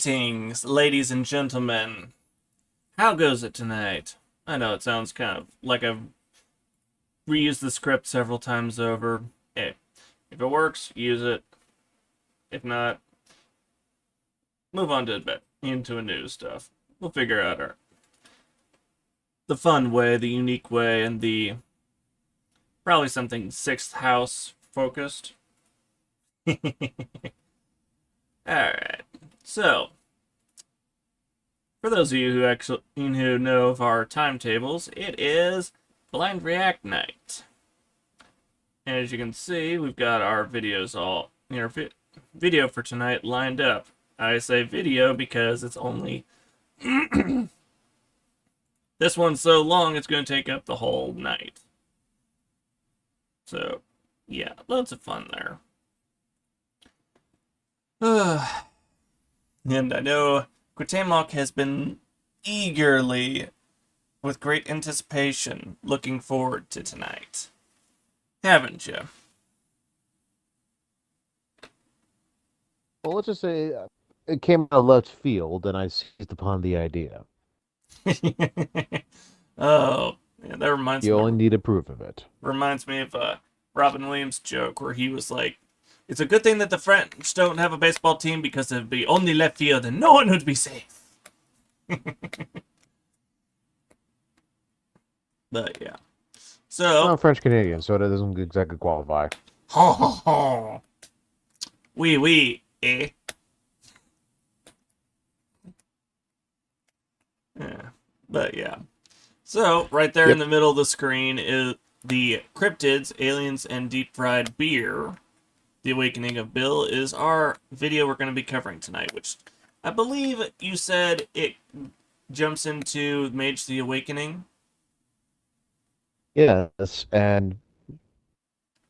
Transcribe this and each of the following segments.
Greetings, ladies and gentlemen. How goes it tonight? I know it sounds kind of like I've reused the script several times over. Hey, if it works, use it. If not, move on to into a new stuff. We'll figure out the fun way, the unique way, and the probably something sixth house focused. Alright, so for those of you who know of our timetables, it is Blind React Night. And as you can see, we've got our videos all, video for tonight lined up. I say video because it's only this one's so long it's going to take up the whole night. So, yeah, loads of fun there. And I know Quatemok has been eagerly, with great anticipation, looking forward to tonight. Haven't you? Well, let's just say it came out of left field, and I seized upon the idea. Oh, yeah, that reminds me. You only need a proof of it. Reminds me of a Robin Williams joke where he was like, "It's a good thing that the French don't have a baseball team because it'd be only left field and no one would be safe." But yeah, so I'm French Canadian, so that doesn't exactly qualify. ho ho ho, oui, eh? Yeah, but yeah. So right there in the middle of the screen is the Cryptids, Aliens, and Deep Fried Beer. The Awakening of Bill is our video we're going to be covering tonight, which I believe you said it jumps into Mage the Awakening. Yes, and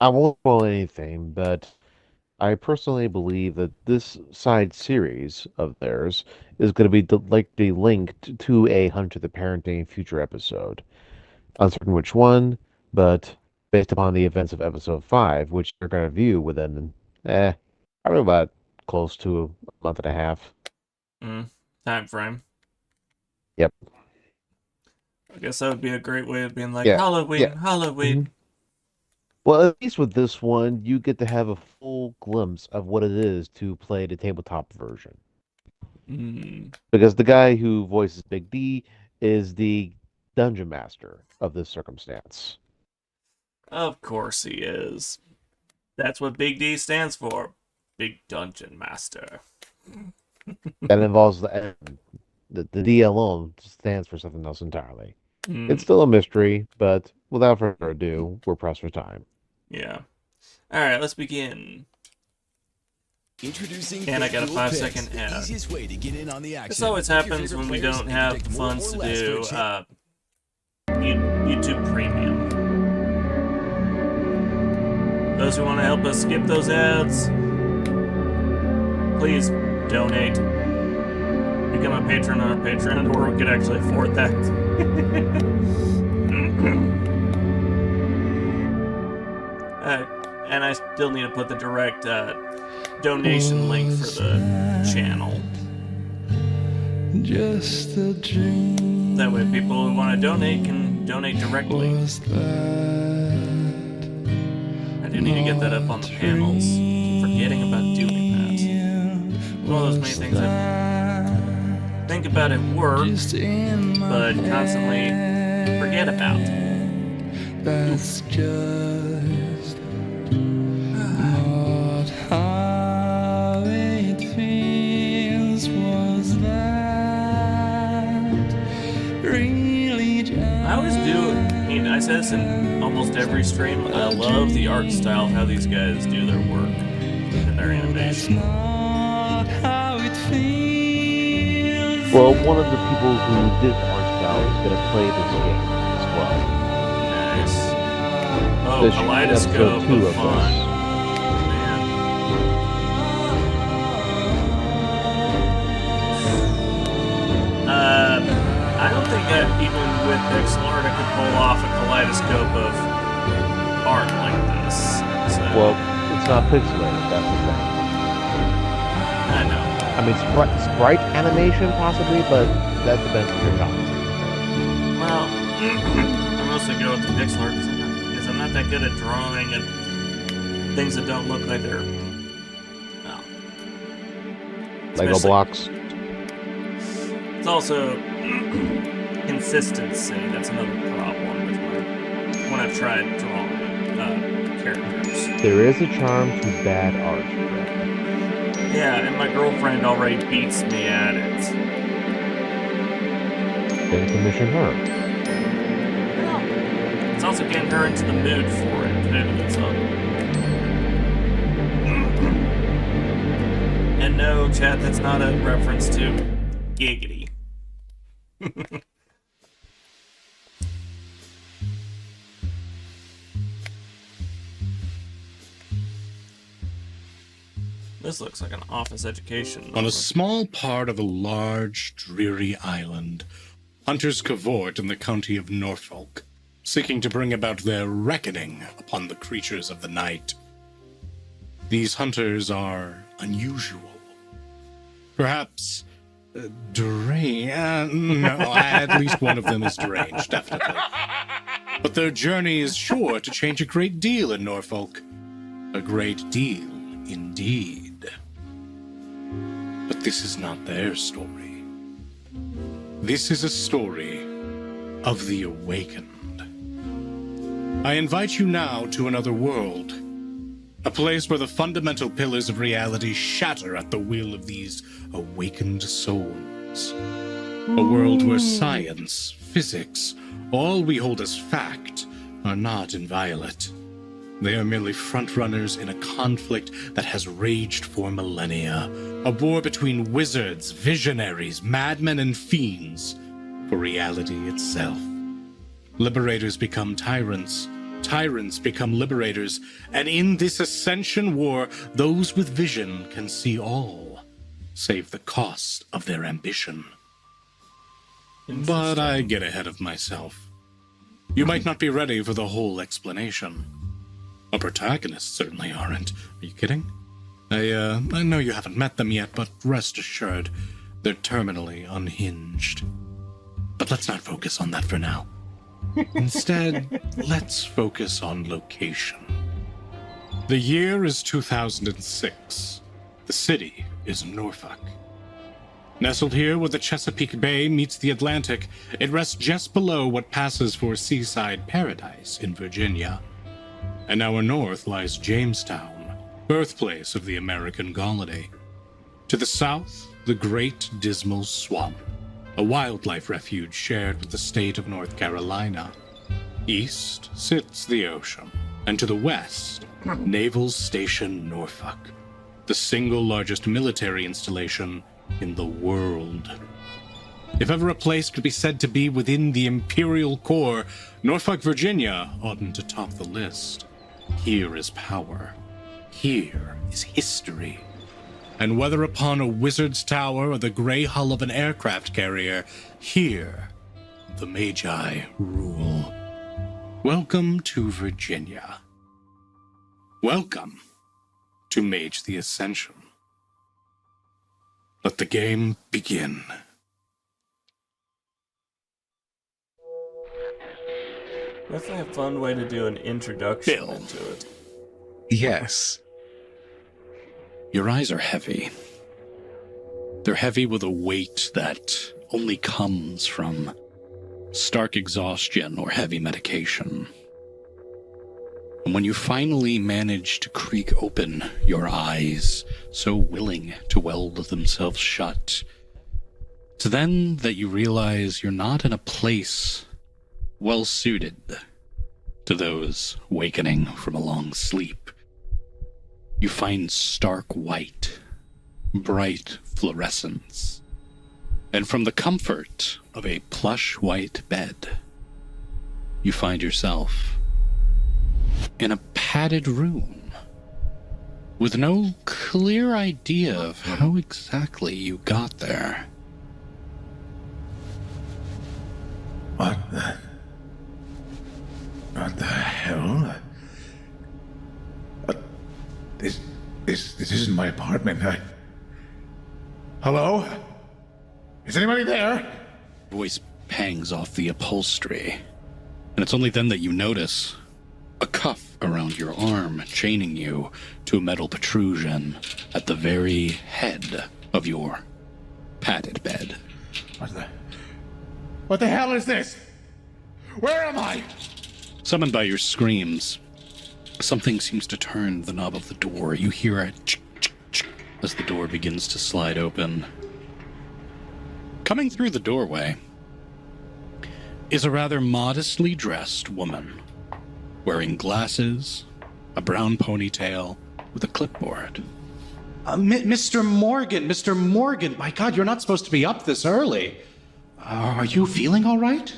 I won't spoil anything, but I personally believe that this side series of theirs is going to be likely linked to a Hunter the Parenting future episode. Uncertain which one, but based upon the events of episode 5, which they're going to view within, probably about close to a month and a half. Time frame. Yep. I guess that would be a great way of being like, Halloween. Mm-hmm. Well, at least with this one, you get to have a full glimpse of what it is to play the tabletop version. Because the guy who voices Big D is the dungeon master of this circumstance. Of course he is. That's what Big D stands for. Big Dungeon Master. That involves the N. The D alone stands for something else entirely. It's still a mystery, but without further ado, we're pressed for time. Yeah. Alright, let's begin. Introducing and I got a 5-second ad. Easiest way to get in on the action. This always happens when we don't have the funds to do YouTube Premium. Those who want to help us skip those ads, please donate. Become a patron on our Patreon, or we could actually afford that. And I still need to put the direct donation link for the channel. Just a dream. That way people who want to donate can donate directly. I do need to get that up on the panels. Keep forgetting about doing that. One of those many things I think about at work, but constantly forget about. That's just not how it feels. Was that really just I always do. I mean, I say this in almost every stream. I love the art style of how these guys do their work and their animation. not how it feels? Well, one of the people who did the art style is going to play this game as well. Nice. Oh, This should be kaleidoscope episode 2 of of fun. this. Man. I don't think that even with pixel art I could pull off a kaleidoscope of art like this. So, Well, it's not pixelated, that's the thing. I know. I mean, sprite animation possibly, but that depends on your talking. Well, I mostly go with the pixel art because I'm not that good at drawing and things that don't look like they're. Well, Lego especially- blocks. It's also consistency. That's another problem with when I've tried drawing characters. There is a charm to bad art. Yeah, and my girlfriend already beats me at it. Then commission her. It's also getting her into the mood for it too. So. And no, chat, that's not a reference to giggity. This looks like an office education. On a small part of a large, dreary island, hunters cavort in the county of Norfolk, seeking to bring about their reckoning upon the creatures of the night. These hunters are unusual. Perhaps deranged. No, at least one of them is deranged, definitely. But their journey is sure to change a great deal in Norfolk. A great deal, indeed. But this is not their story. This is a story of the awakened. I invite you now to another world. A place where the fundamental pillars of reality shatter at the will of these awakened souls. A world where science, physics, all we hold as fact, are not inviolate. They are merely frontrunners in a conflict that has raged for millennia. A war between wizards, visionaries, madmen, and fiends for reality itself. Liberators become tyrants. Tyrants become liberators. And in this ascension war, those with vision can see all, save the cost of their ambition. But I get ahead of myself. You might not be ready for the whole explanation. Our protagonists certainly aren't. Are you kidding? I know you haven't met them yet, but rest assured, they're terminally unhinged. But let's not focus on that for now. Instead, let's focus on location. The year is 2006. The city is Norfolk. Nestled here where the Chesapeake Bay meets the Atlantic, it rests just below what passes for seaside paradise in Virginia. An hour north lies Jamestown, birthplace of the American colony. To the south, the Great Dismal Swamp, a wildlife refuge shared with the state of North Carolina. East sits the ocean, and to the west, Naval Station Norfolk, the single largest military installation in the world. If ever a place could be said to be within the imperial core, Norfolk, Virginia oughtn't to top the list. Here is power. Here is history. And whether upon a wizard's tower or the gray hull of an aircraft carrier, here the Magi rule. Welcome to Virginia. Welcome to Mage the Ascension. Let the game begin. Definitely a fun way to do an introduction Bill. into it. Yes. Your eyes are heavy. They're heavy with a weight that only comes from stark exhaustion or heavy medication. And when you finally manage to creak open your eyes, so willing to weld themselves shut, it's then that you realize you're not in a place well suited to those wakening from a long sleep. You find stark white, bright fluorescence, and from the comfort of a plush white bed, you find yourself in a padded room with no clear idea of how exactly you got there. What the hell? This isn't my apartment. Hello? Is anybody there? Voice pangs off the upholstery, and it's only then that you notice a cuff around your arm chaining you to a metal protrusion at the very head of your padded bed. What the hell is this? Where am I? Summoned by your screams, something seems to turn the knob of the door. You hear a ch-ch-ch as the door begins to slide open. Coming through the doorway is a rather modestly dressed woman, wearing glasses, a brown ponytail, with a clipboard. Mr. Morgan, my God, you're not supposed to be up this early. Are you feeling all right?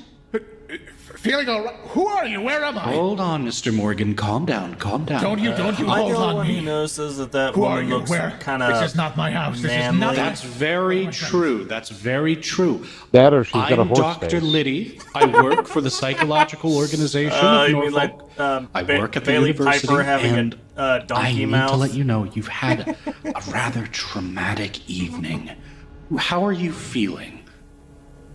Feeling all right? Who are you? Where am I? Hold on, Mr. Morgan. Calm down. Don't you Am I the hold only on one who me. notices that Who are woman you? looks Where? kind This of is not my house. This is manly? nothing. That's very true. That's very true. That or she's got a I'm horse Dr. face. Liddy. I work for the Psychological Organization of you mean Norfolk. like I work at the Bailey university, Piper having and a I donkey need mouth? to let you know you've had a rather traumatic evening. How are you feeling?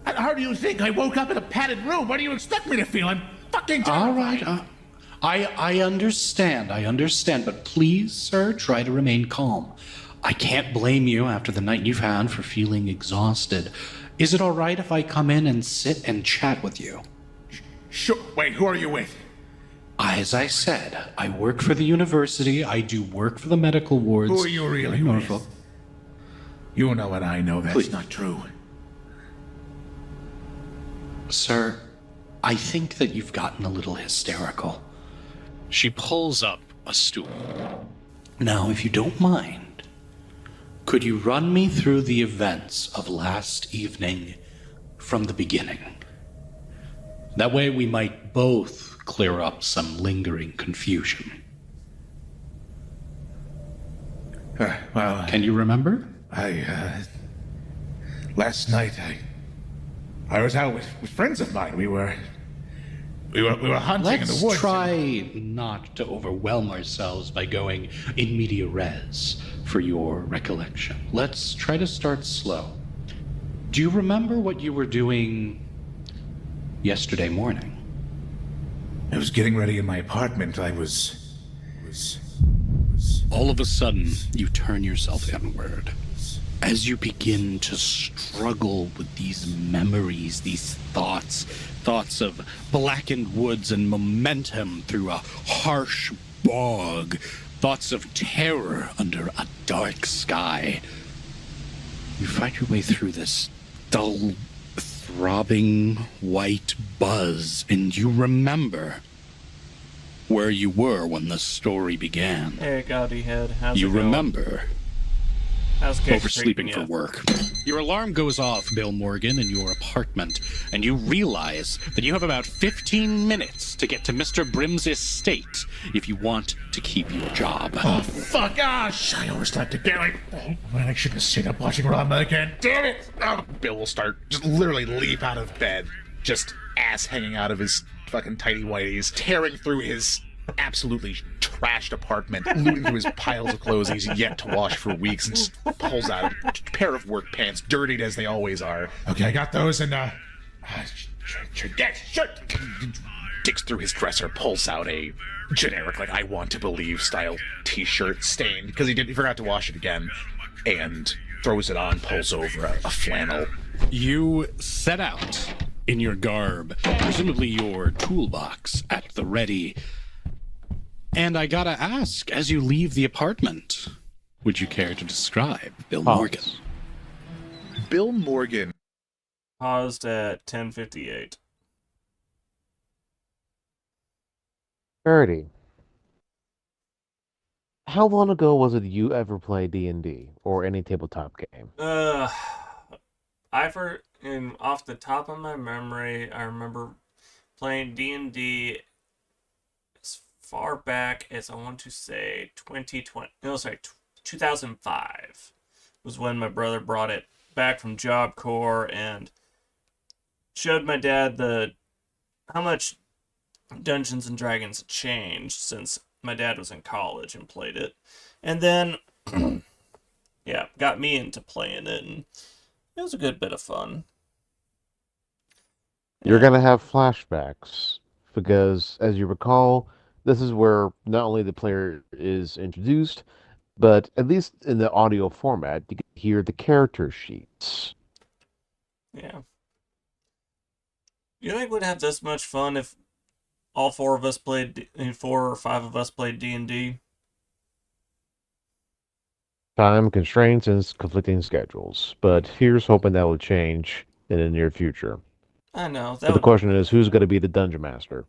How do you think I woke up in a padded room? What do you expect me to feel? I'm fucking All terrified. right. I understand. But please, sir, try to remain calm. I can't blame you after the night you've had for feeling exhausted. Is it all right if I come in and sit and chat with you? Sure. Wait, who are you with? As I said, I work for the university. I do work for the medical wards. Who are you really in with? Norfolk. You know what I know. That's Please. not true. Sir, I think that you've gotten a little hysterical. She pulls up a stool. Now, if you don't mind, could you run me through the events of last evening from the beginning? That way we might both clear up some lingering confusion. Well, Can you remember? last night I was out with friends of mine. We were hunting in Let's the woods. try not to overwhelm ourselves by going in media res for your recollection. Let's try to start slow. Do you remember what you were doing yesterday morning? I was getting ready in my apartment. I was All of a sudden, you turn yourself inward. As you begin to struggle with these memories, these thoughts of blackened woods and momentum through a harsh bog, thoughts of terror under a dark sky, you find your way through this dull, throbbing white buzz, and you remember where you were when the story began. Hey, Gaudy Head, how's You it going? remember How's Cake oversleeping treating for ya? work. Your alarm goes off, Bill Morgan, in your apartment, and you realize that you have about 15 minutes to get to Mr. Brim's estate if you want to keep your job. Oh, fuck! Gosh, I overslept again. Oh, man, I shouldn't have stayed up watching Rama again. Damn it! Oh, Bill will just literally leap out of bed, just ass hanging out of his fucking tidy whities, tearing through his absolutely trashed apartment, looting through his piles of clothes he's yet to wash for weeks, and just pulls out a pair of work pants, dirtied as they always are. Okay, I got those, and digs through his dresser, pulls out a generic, like, I Want to Believe style t-shirt, stained, because he forgot to wash it again, and throws it on, pulls over a flannel. You set out in your garb, presumably your toolbox at the ready. And I gotta ask, as you leave the apartment, would you care to describe Bill Morgan? Bill Morgan. Paused at 10:58. Verity. How long ago was it you ever played D&D or any tabletop game? Off the top of my memory, I remember playing D&D as far back as I want to say 2005 was when my brother brought it back from Job Corps and showed my dad how much Dungeons and Dragons had changed since my dad was in college and played it. And then yeah, got me into playing it, and it was a good bit of fun. You're going to have flashbacks because, as you recall, this is where not only the player is introduced, but at least in the audio format, you can hear the character sheets. Yeah. You think we'd have this much fun if all four of us played, 4 or 5 of us played D&D? Time constraints and conflicting schedules, but here's hoping that will change in the near future. I know, But that the would... question is, who's going to be the dungeon master?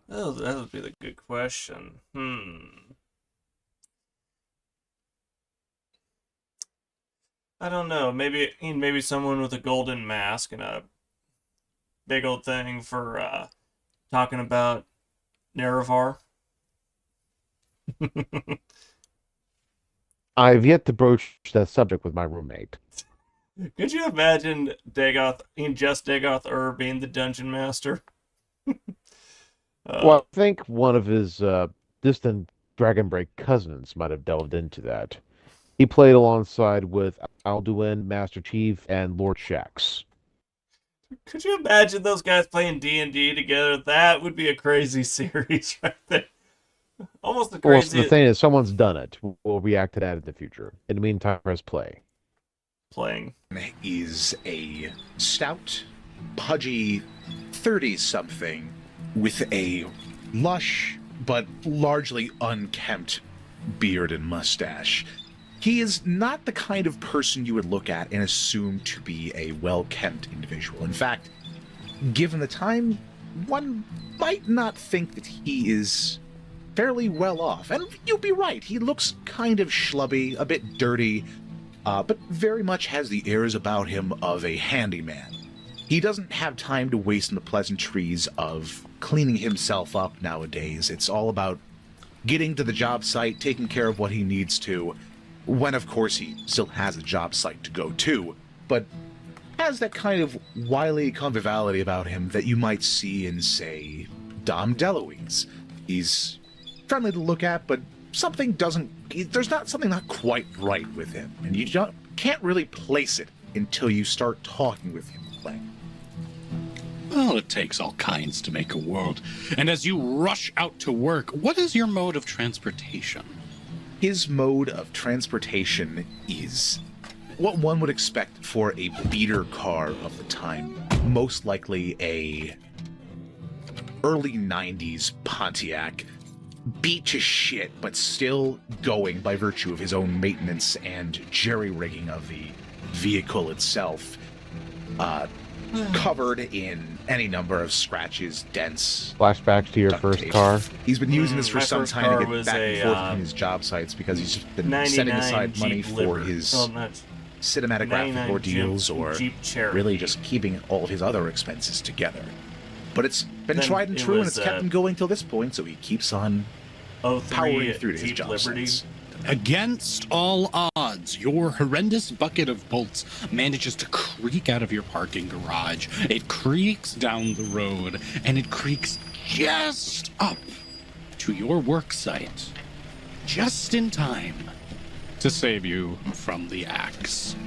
Oh, that would be the good question. I don't know. Maybe someone with a golden mask and a big old thing for talking about Nerevar. I've yet to broach that subject with my roommate. Could you imagine Dagoth being the dungeon master? Well, I think one of his distant Dragonbreak cousins might have delved into that. He played alongside with Alduin, Master Chief, and Lord Shax. Could you imagine those guys playing D&D together? That would be a crazy series right there. Almost the Well, crazy the thing is, someone's done it. We'll react to that in the future. In the meantime, press play. playing. Is a stout, pudgy 30-something with a lush but largely unkempt beard and mustache. He is not the kind of person you would look at and assume to be a well-kept individual. In fact, given the time, one might not think that he is fairly well off. And you'd be right, he looks kind of schlubby, a bit dirty, but very much has the airs about him of a handyman. He doesn't have time to waste in the pleasantries of cleaning himself up nowadays. It's all about getting to the job site, taking care of what he needs to, when of course he still has a job site to go to, but has that kind of wily conviviality about him that you might see in, say, Dom DeLuise. He's friendly to look at, but there's something not quite right with him, and you can't really place it until you start talking with him. Well, it takes all kinds to make a world. And as you rush out to work, what is your mode of transportation? His mode of transportation is what one would expect for a beater car of the time. Most likely a early 90s Pontiac. Beat to shit, but still going by virtue of his own maintenance and jerry-rigging of the vehicle itself. Covered in any number of scratches, dents. Flashbacks to your duct first tape. car. He's been using this for My some first time car to get was back and a, forth between his job sites because he's just been setting 99 aside money Jeep for Liver. his Oh, not cinematographic 99 ordeals Jeep, or Jeep Cherokee. really just keeping all of his other expenses together. But it's been Then tried and it true, and was, it's kept him going till this point, so he keeps on 03 powering through to his Jeep job Liberty. sites. Against all odds, your horrendous bucket of bolts manages to creak out of your parking garage. It creaks down the road, and it creaks just up to your work site. Just in time to save you from the axe.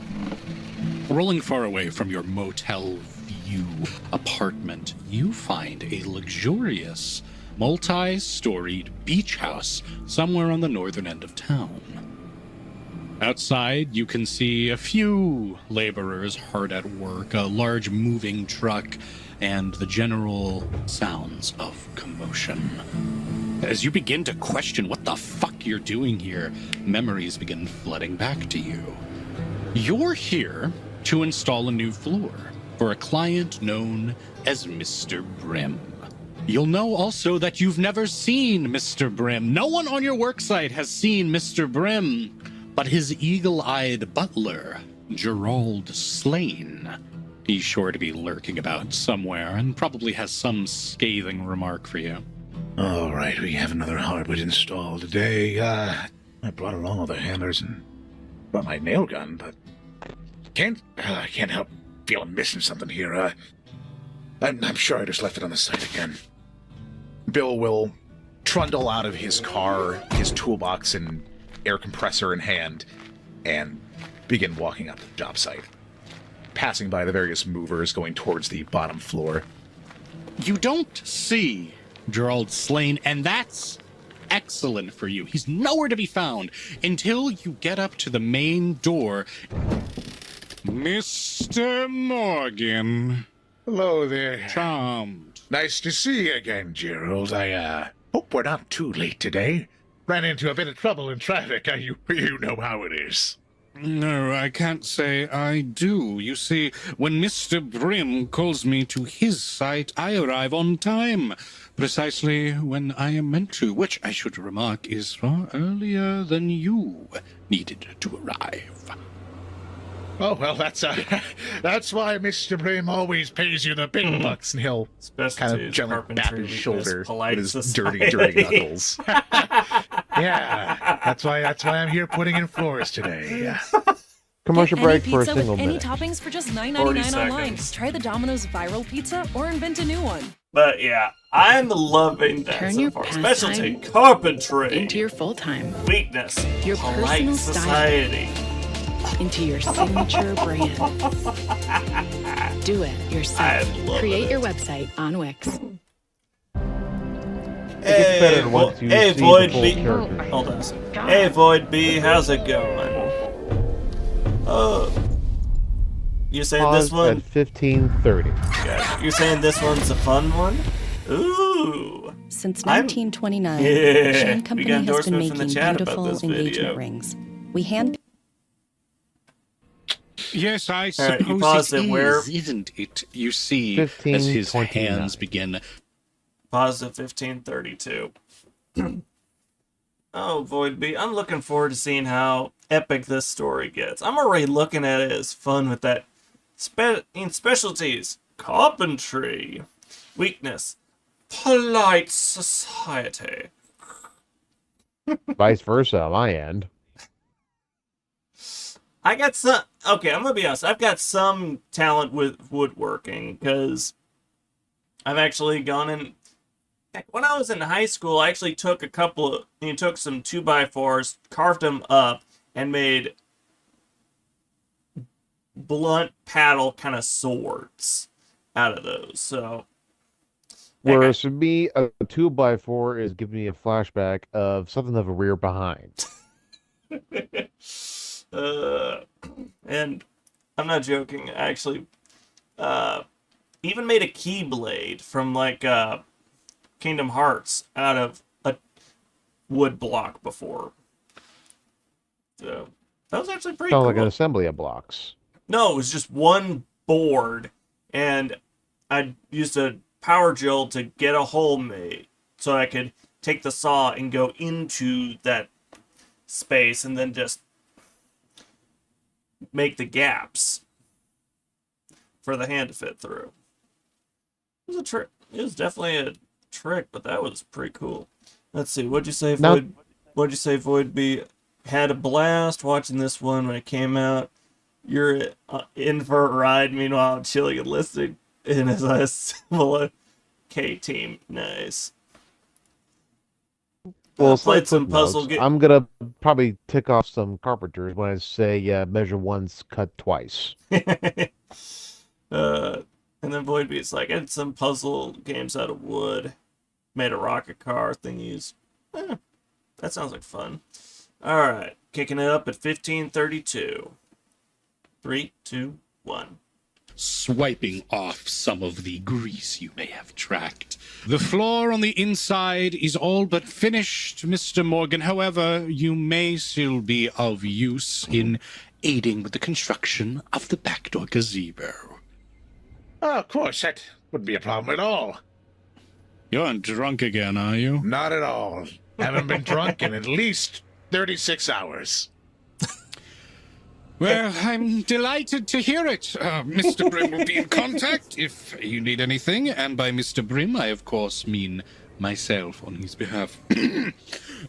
Rolling far away from your motel view apartment, you find a luxurious multi-storied beach house somewhere on the northern end of town. Outside, you can see a few laborers hard at work, a large moving truck, and the general sounds of commotion. As you begin to question what the fuck you're doing here, memories begin flooding back to you. You're here to install a new floor for a client known as Mr. Brim. You'll know also that you've never seen Mr. Brim. No one on your worksite has seen Mr. Brim, but his eagle-eyed butler, Gerald Slane. He's sure to be lurking about somewhere and probably has some scathing remark for you. All right, we have another hardwood install today. I brought along all the hammers and brought my nail gun, but can't help feel I'm missing something here. I'm sure I just left it on the site again. Bill will trundle out of his car, his toolbox and air compressor in hand, and begin walking up to the job site, passing by the various movers going towards the bottom floor. You don't see Gerald Slane, and that's excellent for you. He's nowhere to be found until you get up to the main door. Mr. Morgan. Hello there. Charmed. Nice to see you again, Gerald. I hope we're not too late today. Ran into a bit of trouble in traffic. You know how it is. No, I can't say I do. You see, when Mr. Brim calls me to his site, I arrive on time. Precisely when I am meant to, which I should remark is far earlier than you needed to arrive. Oh, well, that's why Mr. Brim always pays you the big bucks, and he'll kind Specialties, of gently bat carpentry, his weakness, shoulder polite with his society. dirty knuckles. Yeah, that's why I'm here putting in floors today. Yeah. Commercial Get break any for a pizza single with any minute. toppings for just 40 $9.99 online. seconds. Try the Domino's viral pizza or invent a new one. But yeah, I'm loving that Turn so your far. pastime Specialty, carpentry, into your full time, weakness, your polite personal style. society. into your signature brand. Do it yourself. I love Create it. your website on Wix. It gets better once you see the Void full B. character. Hold on a second. Hey, Void B, how's it going? You saying Pause this one? at 15:30. Yeah, you're saying this one's a fun one? Ooh. Since I'm- 1929, Yeah, Shane we Company got has been endorsement from the making chat about beautiful this video. engagement rings. We hand Yes, I All right, suppose you paused it it where- is, isn't it? You see, 15, as his 29. hands begin. Positive 1532. Oh, Void B, I'm looking forward to seeing how epic this story gets. I'm already looking at it as fun with that specialties, carpentry, weakness, polite society. Vice versa on my end. I got some. Okay, I'm gonna be honest. I've got some talent with woodworking because I've actually gone in. Heck, when I was in high school, I actually took took some 2x4s, carved them up, and made blunt paddle kind of swords out of those. So, Whereas for me, a 2x4 is giving me a flashback of something of a rear behind. and I'm not joking. I actually even made a keyblade from like Kingdom Hearts out of a wood block before. So that was actually pretty Sounds cool. like an assembly of blocks. No, it was just one board, and I used a power drill to get a hole made so I could take the saw and go into that space and then just make the gaps for the hand to fit through. It was a trick. It was definitely a trick, but that was pretty cool. Let's see. What'd you say, Now- Void? What'd you say, Void B? Had a blast watching this one when it came out. You're in for a ride. Meanwhile, chilling and listening. And as I assemble K team, nice. Well, played slight some footnotes. puzzle ga- I'm gonna probably tick off some carpenters when I say measure once, cut twice. And then Void Beat's like, I did some puzzle games out of wood, made a rocket car thingies. That sounds like fun. All right, kicking it up at 1532. 3, 2, 1. Swiping off some of the grease you may have tracked. The floor on the inside is all but finished, Mr. Morgan. However, you may still be of use in aiding with the construction of the backdoor gazebo. Oh, of course, that wouldn't be a problem at all. You're drunk again, are you? Not at all. Haven't been drunk in at least 36 hours. Well, I'm delighted to hear it. Mr. Brim will be in contact if you need anything, and by Mr. Brim, I of course mean myself on his behalf.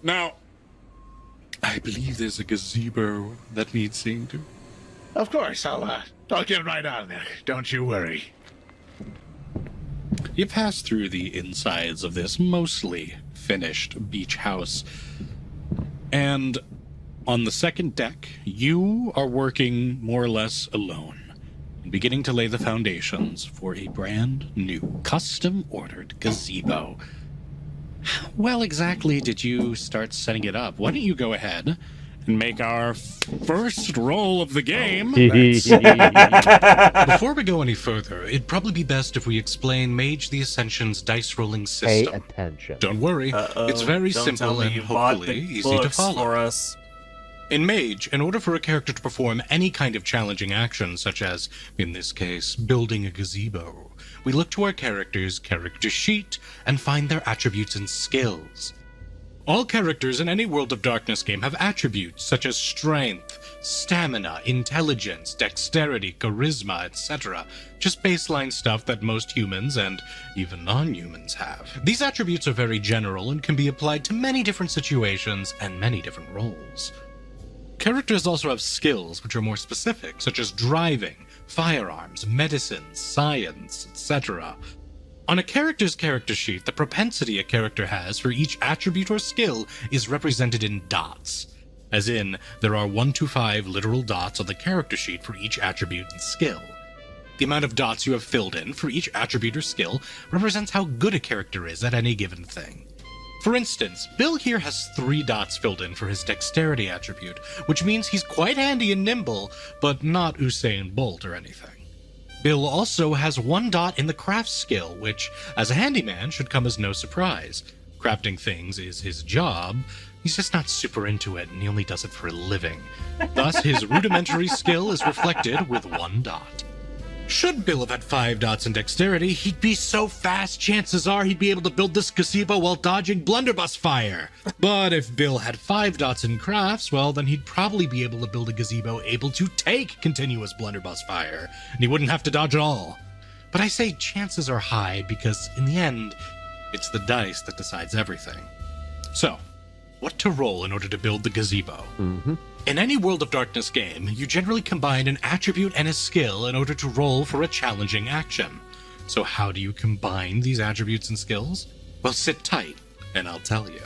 Now, I believe there's a gazebo that needs seeing to. Of course, I'll get right on there. Don't you worry. You pass through the insides of this mostly finished beach house, and On the second deck, you are working more or less alone and beginning to lay the foundations for a brand new, custom-ordered gazebo. How well exactly did you start setting it up? Why don't you go ahead and make our first roll of the game? Before we go any further, it'd probably be best if we explain Mage the Ascension's dice rolling Pay system. attention. Don't worry, it's very Don't simple tell me and you bought hopefully the easy to books follow. for us. In Mage, in order for a character to perform any kind of challenging action, such as, in this case, building a gazebo, we look to our character's character sheet and find their attributes and skills. All characters in any World of Darkness game have attributes such as strength, stamina, intelligence, dexterity, charisma, etc. Just baseline stuff that most humans and even non-humans have. These attributes are very general and can be applied to many different situations and many different roles. Characters also have skills which are more specific, such as driving, firearms, medicines, science, etc. On a character's character sheet, the propensity a character has for each attribute or skill is represented in dots. As in, there are 1 to 5 literal dots on the character sheet for each attribute and skill. The amount of dots you have filled in for each attribute or skill represents how good a character is at any given thing. For instance, Bill here has 3 dots filled in for his dexterity attribute, which means he's quite handy and nimble, but not Usain Bolt or anything. Bill also has 1 dot in the craft skill, which, as a handyman, should come as no surprise. Crafting things is his job, he's just not super into it, and he only does it for a living. Thus, his rudimentary skill is reflected with 1 dot. Should Bill have had 5 dots in dexterity, he'd be so fast, chances are he'd be able to build this gazebo while dodging blunderbuss fire. But if Bill had 5 dots in crafts, well, then he'd probably be able to build a gazebo able to take continuous blunderbuss fire, and he wouldn't have to dodge at all. But I say chances are high because, in the end, it's the dice that decides everything. So, what to roll in order to build the gazebo? In any World of Darkness game, you generally combine an attribute and a skill in order to roll for a challenging action. So how do you combine these attributes and skills? Well, sit tight, and I'll tell you.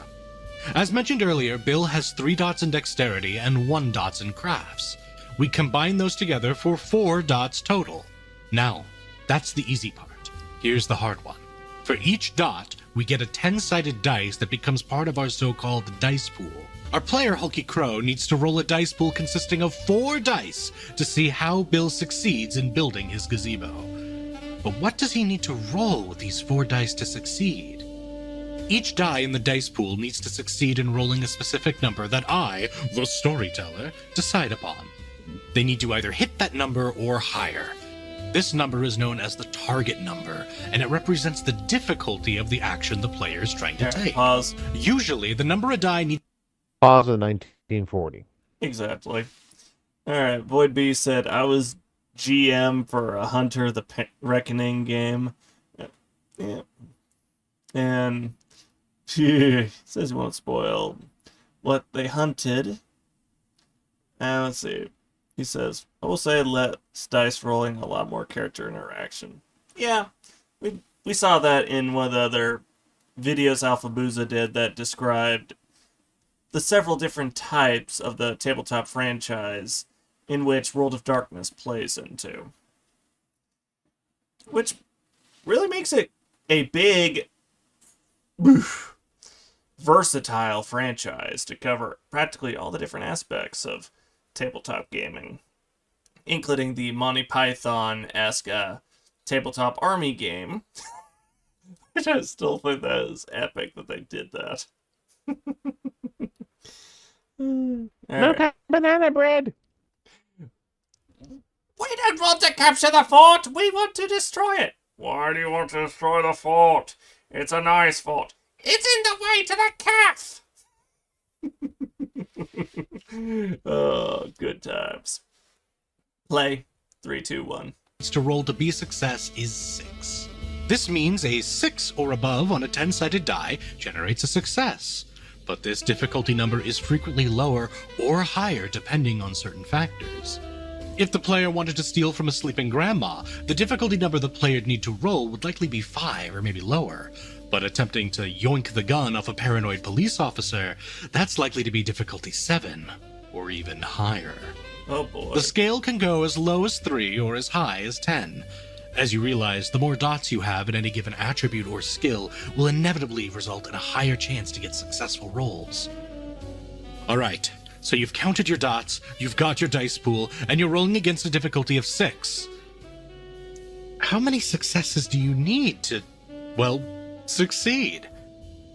As mentioned earlier, Bill has 3 dots in dexterity and 1 dots in crafts. We combine those together for 4 dots total. Now, that's the easy part. Here's the hard one. For each dot, we get a 10-sided dice that becomes part of our so-called dice pool. Our player, Hulky Crow, needs to roll a dice pool consisting of 4 dice to see how Bill succeeds in building his gazebo. But what does he need to roll with these 4 dice to succeed? Each die in the dice pool needs to succeed in rolling a specific number that I, the storyteller, decide upon. They need to either hit that number or higher. This number is known as the target number, and it represents the difficulty of the action the player is trying to take. Pause. Usually, the number a die needs Pause in 1940. Exactly. Alright, Void B said, I was GM for a Hunter the Reckoning game. Yeah. And he says he won't spoil what they hunted. And let's see. He says, I will say lets dice rolling a lot more character interaction. Yeah, we saw that in one of the other videos Alpha Booza did that described the several different types of the tabletop franchise in which World of Darkness plays into. Which really makes it a big, versatile franchise to cover practically all the different aspects of tabletop gaming, including the Monty Python-esque tabletop army game, which I still think that is epic that they did that. No banana bread. We don't want to capture the fort, we want to destroy it. Why do you want to destroy the fort? It's a nice fort. It's in the way to the calf. Oh, good times. Play. 3, 2, 1. to roll to be a success is 6. This means a 6 or above on a 10-sided die generates a success, but this difficulty number is frequently lower or higher depending on certain factors. If the player wanted to steal from a sleeping grandma, the difficulty number the player need to roll would likely be 5 or maybe lower, but attempting to yoink the gun off a paranoid police officer, that's likely to be difficulty 7. or even higher. Oh boy. The scale can go as low as 3 or as high as 10. As you realize, the more dots you have in any given attribute or skill will inevitably result in a higher chance to get successful rolls. Alright, so you've counted your dots, you've got your dice pool, and you're rolling against a difficulty of 6. How many successes do you need to, well, succeed?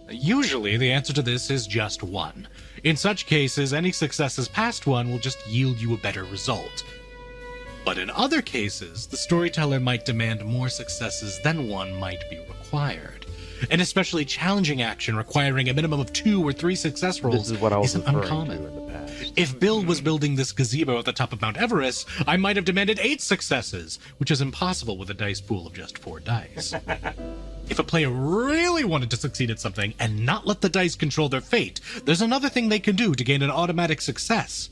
Usually, the answer to this is just 1. In such cases, any successes past 1 will just yield you a better result. But in other cases, the storyteller might demand more successes than 1 might be required. An especially challenging action requiring a minimum of 2 or 3 success rolls This is what I was isn't referring uncommon. to in the past. If Bill was building this gazebo at the top of Mount Everest, I might have demanded 8 successes, which is impossible with a dice pool of just 4 dice. If a player really wanted to succeed at something and not let the dice control their fate, there's another thing they can do to gain an automatic success.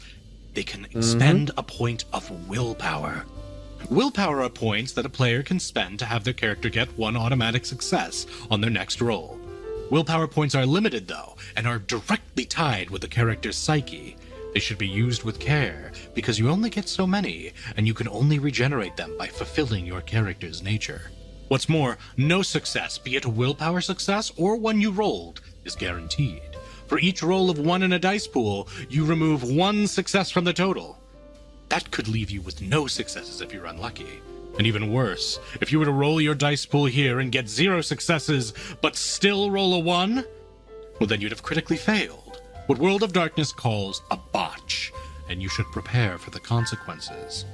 They can expend a point of willpower. Willpower are points that a player can spend to have their character get 1 automatic success on their next roll. Willpower points are limited, though, and are directly tied with the character's psyche. They should be used with care, because you only get so many, and you can only regenerate them by fulfilling your character's nature. What's more, no success, be it a willpower success or one you rolled, is guaranteed. For each roll of 1 in a dice pool, you remove 1 success from the total. That could leave you with no successes if you're unlucky. And even worse, if you were to roll your dice pool here and get 0 successes, but still roll a 1, well then you'd have critically failed. What World of Darkness calls a botch, and you should prepare for the consequences.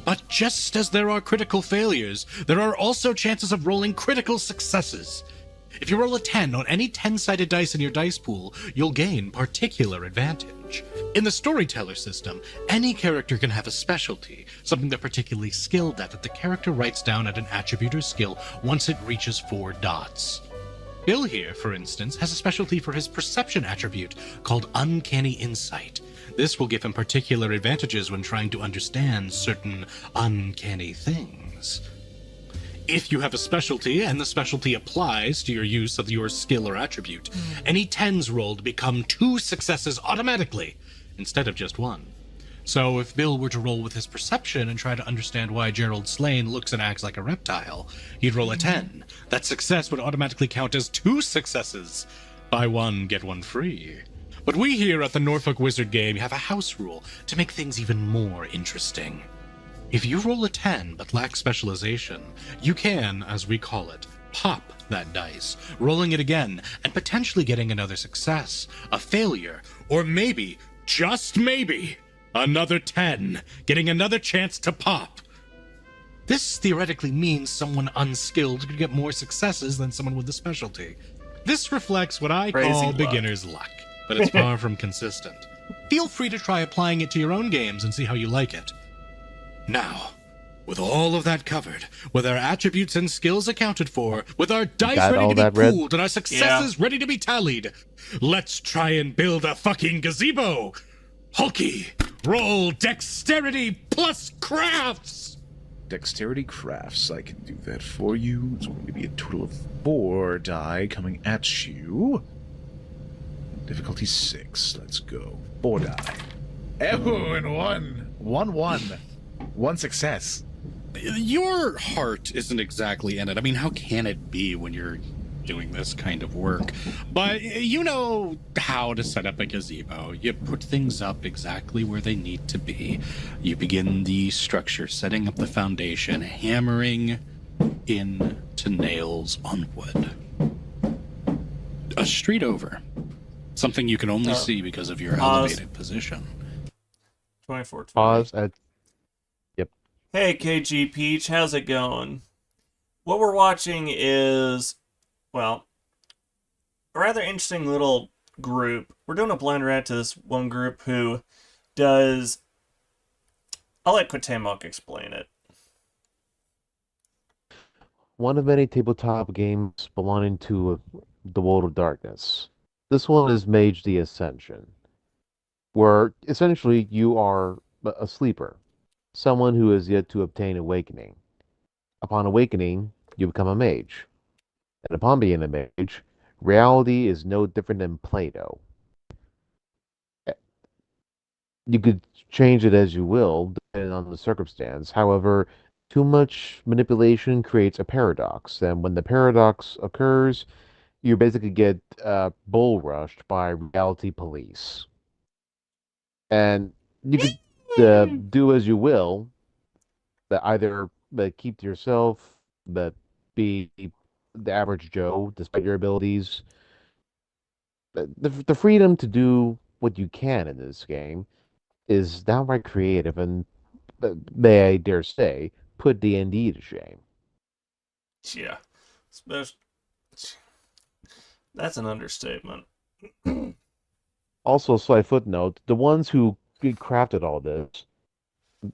But just as there are critical failures, there are also chances of rolling critical successes. If you roll a 10 on any 10-sided dice in your dice pool, you'll gain particular advantage. In the storyteller system, any character can have a specialty, something they're particularly skilled at that the character writes down at an attribute or skill once it reaches 4 dots. Bill here, for instance, has a specialty for his perception attribute called Uncanny Insight. This will give him particular advantages when trying to understand certain uncanny things. If you have a specialty, and the specialty applies to your use of your skill or attribute, any 10s rolled become 2 successes automatically, instead of just 1. So if Bill were to roll with his perception and try to understand why Gerald Slane looks and acts like a reptile, he'd roll a 10. That success would automatically count as 2 successes. Buy 1, get 1 free. But we here at the Norfolk Wizard Game have a house rule to make things even more interesting. If you roll a 10 but lack specialization, you can, as we call it, pop that dice, rolling it again and potentially getting another success, a failure, or maybe, just maybe, another 10, getting another chance to pop. This theoretically means someone unskilled could get more successes than someone with a specialty. This reflects what I Crazy call luck. beginner's luck, but it's far from consistent. Feel free to try applying it to your own games and see how you like it. Now, with all of that covered, with our attributes and skills accounted for, with our dice got ready all to be that, Red? pooled and our successes ready to be tallied, let's try and build a fucking gazebo! Hulky, roll dexterity plus crafts! Dexterity crafts. I can do that for you. It's going to be a total of 4 die coming at you. Difficulty 6. Let's go. 4 die. Oh, and 1. 1. 1 success. Your heart isn't exactly in it. I mean, how can it be when you're doing this kind of work? But you know how to set up a gazebo. You put things up exactly where they need to be. You begin the structure, setting up the foundation, hammering into nails on wood. A street over. Something you can only see because of your Pause. elevated position. 24. Pause at Hey, KG Peach, how's it going? What we're watching is, well, a rather interesting little group. We're doing a blind rat to this one group who does... I'll let Quatemok explain it. one of many tabletop games belonging to the World of Darkness. This one is Mage the Ascension, where essentially you are a sleeper, someone who has yet to obtain awakening. Upon awakening, you become a mage. And upon being a mage, reality is no different than Play-Doh. You could change it as you will, depending on the circumstance. However, too much manipulation creates a paradox, and when the paradox occurs, you basically get bull rushed by reality police. And you could do as you will, but either keep to yourself, but be the average Joe despite your abilities. The freedom to do what you can in this game is downright creative and, may I dare say, put D&D to shame. Yeah. Especially, that's an understatement. Also, slight footnote, the ones who crafted all this,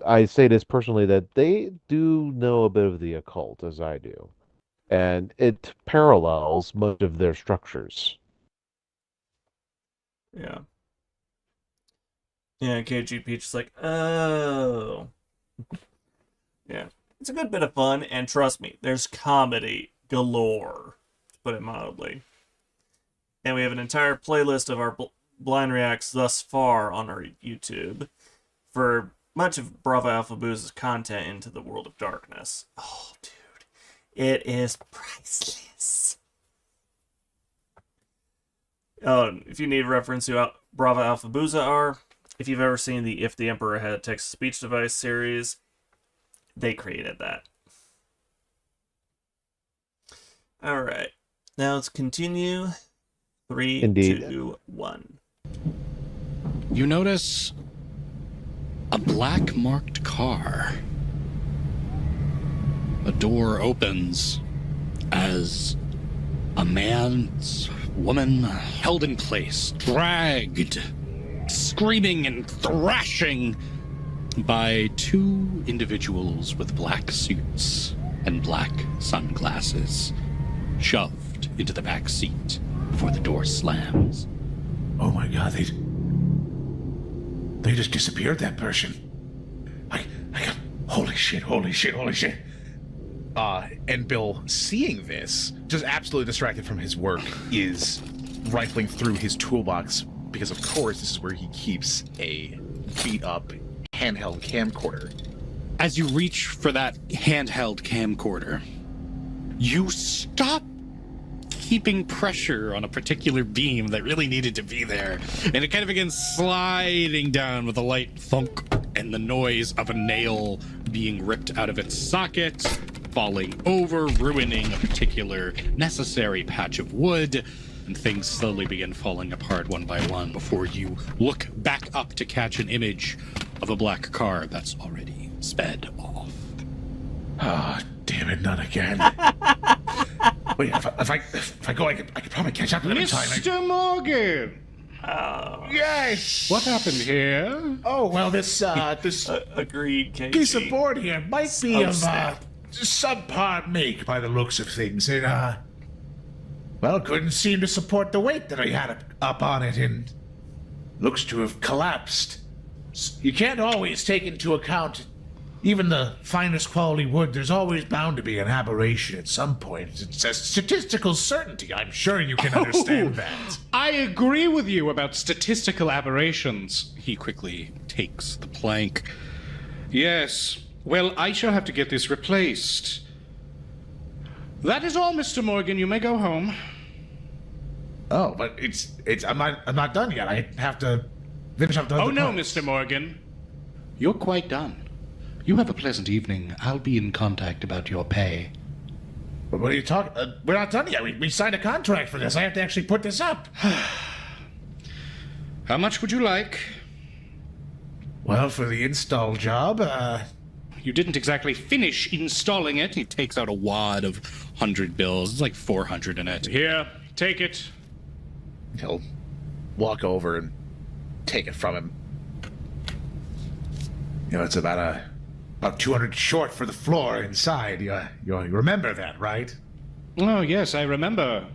I say this personally, that they do know a bit of the occult, as I do. And it parallels much of their structures. Yeah. Yeah, KG Peach is like, oh. Yeah. It's a good bit of fun, and trust me, there's comedy galore, to put it mildly. And we have an entire playlist of our blind reacts thus far on our YouTube for much of Bravo Alpha Booze's content into the world of darkness. Oh, dude. It is priceless. Oh, if you need reference to Bravo Alpha Booza are, if you've ever seen the If the Emperor Had a Text-to-Speech Device series, they created that. Alright. Now let's continue. 3, Indeed. 2, 1. You notice a black marked car. A door opens as a woman held in place, dragged, screaming and thrashing by two individuals with black suits and black sunglasses, shoved into the back seat before the door slams. Oh my god, they just disappeared, that person. I got, holy shit. And Bill, seeing this, just absolutely distracted from his work, is rifling through his toolbox because, of course, this is where he keeps a beat-up handheld camcorder. As you reach for that handheld camcorder, you stop keeping pressure on a particular beam that really needed to be there, and it kind of begins sliding down with a light thunk and the noise of a nail being ripped out of its socket, falling over, ruining a particular necessary patch of wood, and things slowly begin falling apart one by one before you look back up to catch an image of a black car that's already sped off. Ah, damn it, not again. Wait, if I go, I could probably catch up another time. Mr. Morgan! Yes! What happened here? Oh, well, this Agreed, KG. piece of board here might be of snap. subpar make by the looks of things. It, well, couldn't seem to support the weight that I had up on it, and looks to have collapsed. You can't always take into account even the finest quality wood. There's always bound to be an aberration at some point. It's a statistical certainty. I'm sure you can understand that. I agree with you about statistical aberrations. He quickly takes the plank. Yes. Well, I shall have to get this replaced. That is all, Mr. Morgan. You may go home. Oh, but I'm not done yet. I have to finish up the Oh, other no, parts. Mr. Morgan. You're quite done. You have a pleasant evening. I'll be in contact about your pay. But what are you talking? We're not done yet. We signed a contract for this. I have to actually put this up. How much would you like? Well, for the install job, You didn't exactly finish installing it. He takes out a wad of 100 bills. It's like 400 in it. Here, take it. he'll walk over and take it from him. You know, it's about 200 short for the floor inside. You remember that, right? Oh, yes, I remember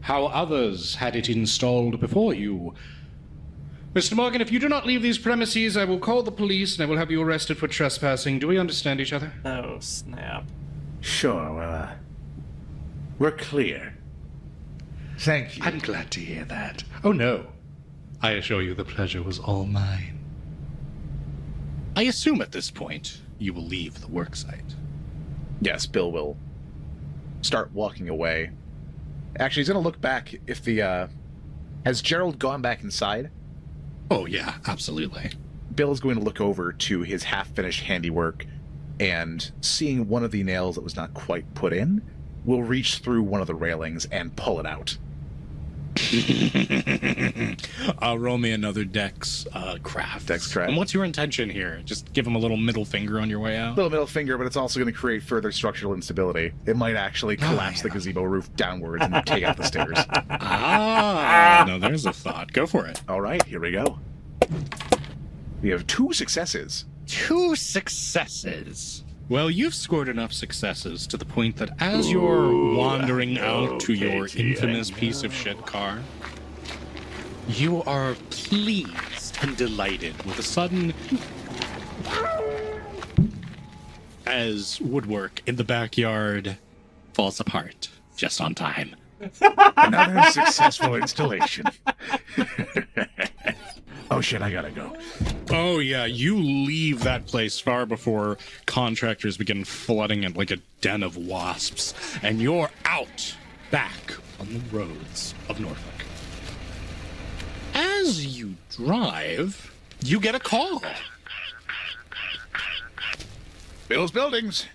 how others had it installed before you. Mr. Morgan, if you do not leave these premises, I will call the police and I will have you arrested for trespassing. Do we understand each other? Oh, snap. Sure, well, we're clear. Thank you. I'm glad to hear that. Oh, no. I assure you the pleasure was all mine. I assume at this point you will leave the worksite. Yes, Bill will start walking away. Actually, he's going to look back if the, has Gerald gone back inside? Oh, yeah, absolutely. Bill is going to look over to his half-finished handiwork, and seeing one of the nails that was not quite put in, will reach through one of the railings and pull it out. Roll me another Dex craft. Dex craft. And what's your intention here? Just give him a little middle finger on your way out? Little middle finger, but it's also going to create further structural instability. It might actually collapse the gazebo roof downwards and take out the stairs. No, there's a thought. Go for it. All right, here we go. We have 2 successes. 2 successes. Well, you've scored enough successes to the point that as you're wandering out to your infamous piece of shit car, you are pleased and delighted with a sudden as woodwork in the backyard falls apart just on time. Another successful installation. Oh shit, I gotta go. Oh yeah, you leave that place far before contractors begin flooding it like a den of wasps, and you're out back on the roads of Norfolk. As you drive, you get a call. Bill's Buildings.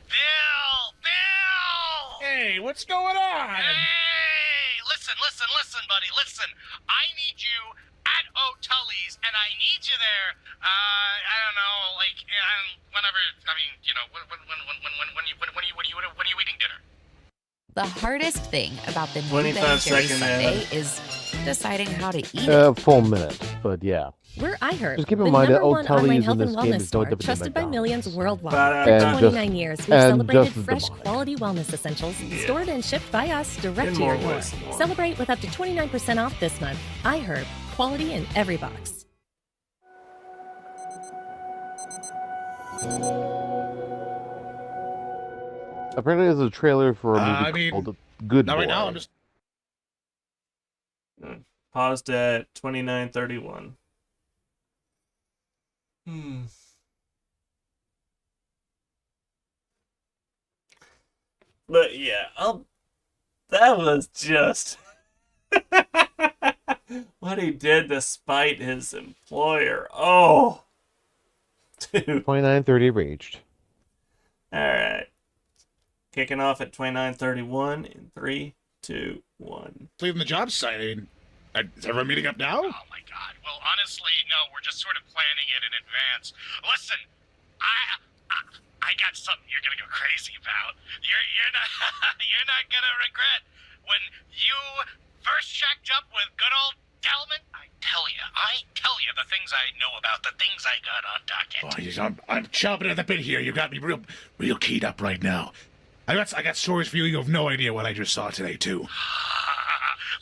Bill! Hey, what's going on? Hey! Listen, buddy, listen. I need you at O'Tully's, and I need you there. I don't know, like, whenever. I mean, you know, when are you eating dinner? The hardest thing about the new 25 Ben Jerry's second Sunday ad. is deciding how to eat it. Full minute, but yeah. We're iHerb, Just keep the in mind that number one online O'Tully's in health and this game wellness is store, don't depend on trusted by McDonald's. millions worldwide. And For just- 29 years, we've and celebrated just the fresh, bar. quality wellness essentials, stored and shipped by us direct And to your more door. ways, more. Celebrate with up to 29% off this month. iHerb, quality in every box. Apparently, there's a trailer for a movie called Good Not Boy. right now, I'm just... Paused at 29:31. But yeah, that was just what he did despite his employer. Oh, dude. 29:30 reached. All right. Kicking off at 29:31 in 3, 2, 1. Leaving the job site. Is everyone meeting up now? Oh my god. Well, honestly, no, we're just sort of planning it in advance. Listen, I got something you're gonna go crazy about. You're not you're not gonna regret when you first shacked up with good old Delman. I tell you the things I know about, the things I got on docket. I'm chomping at the bit here. You got me real keyed up right now. I got stories for you. You have no idea what I just saw today, too.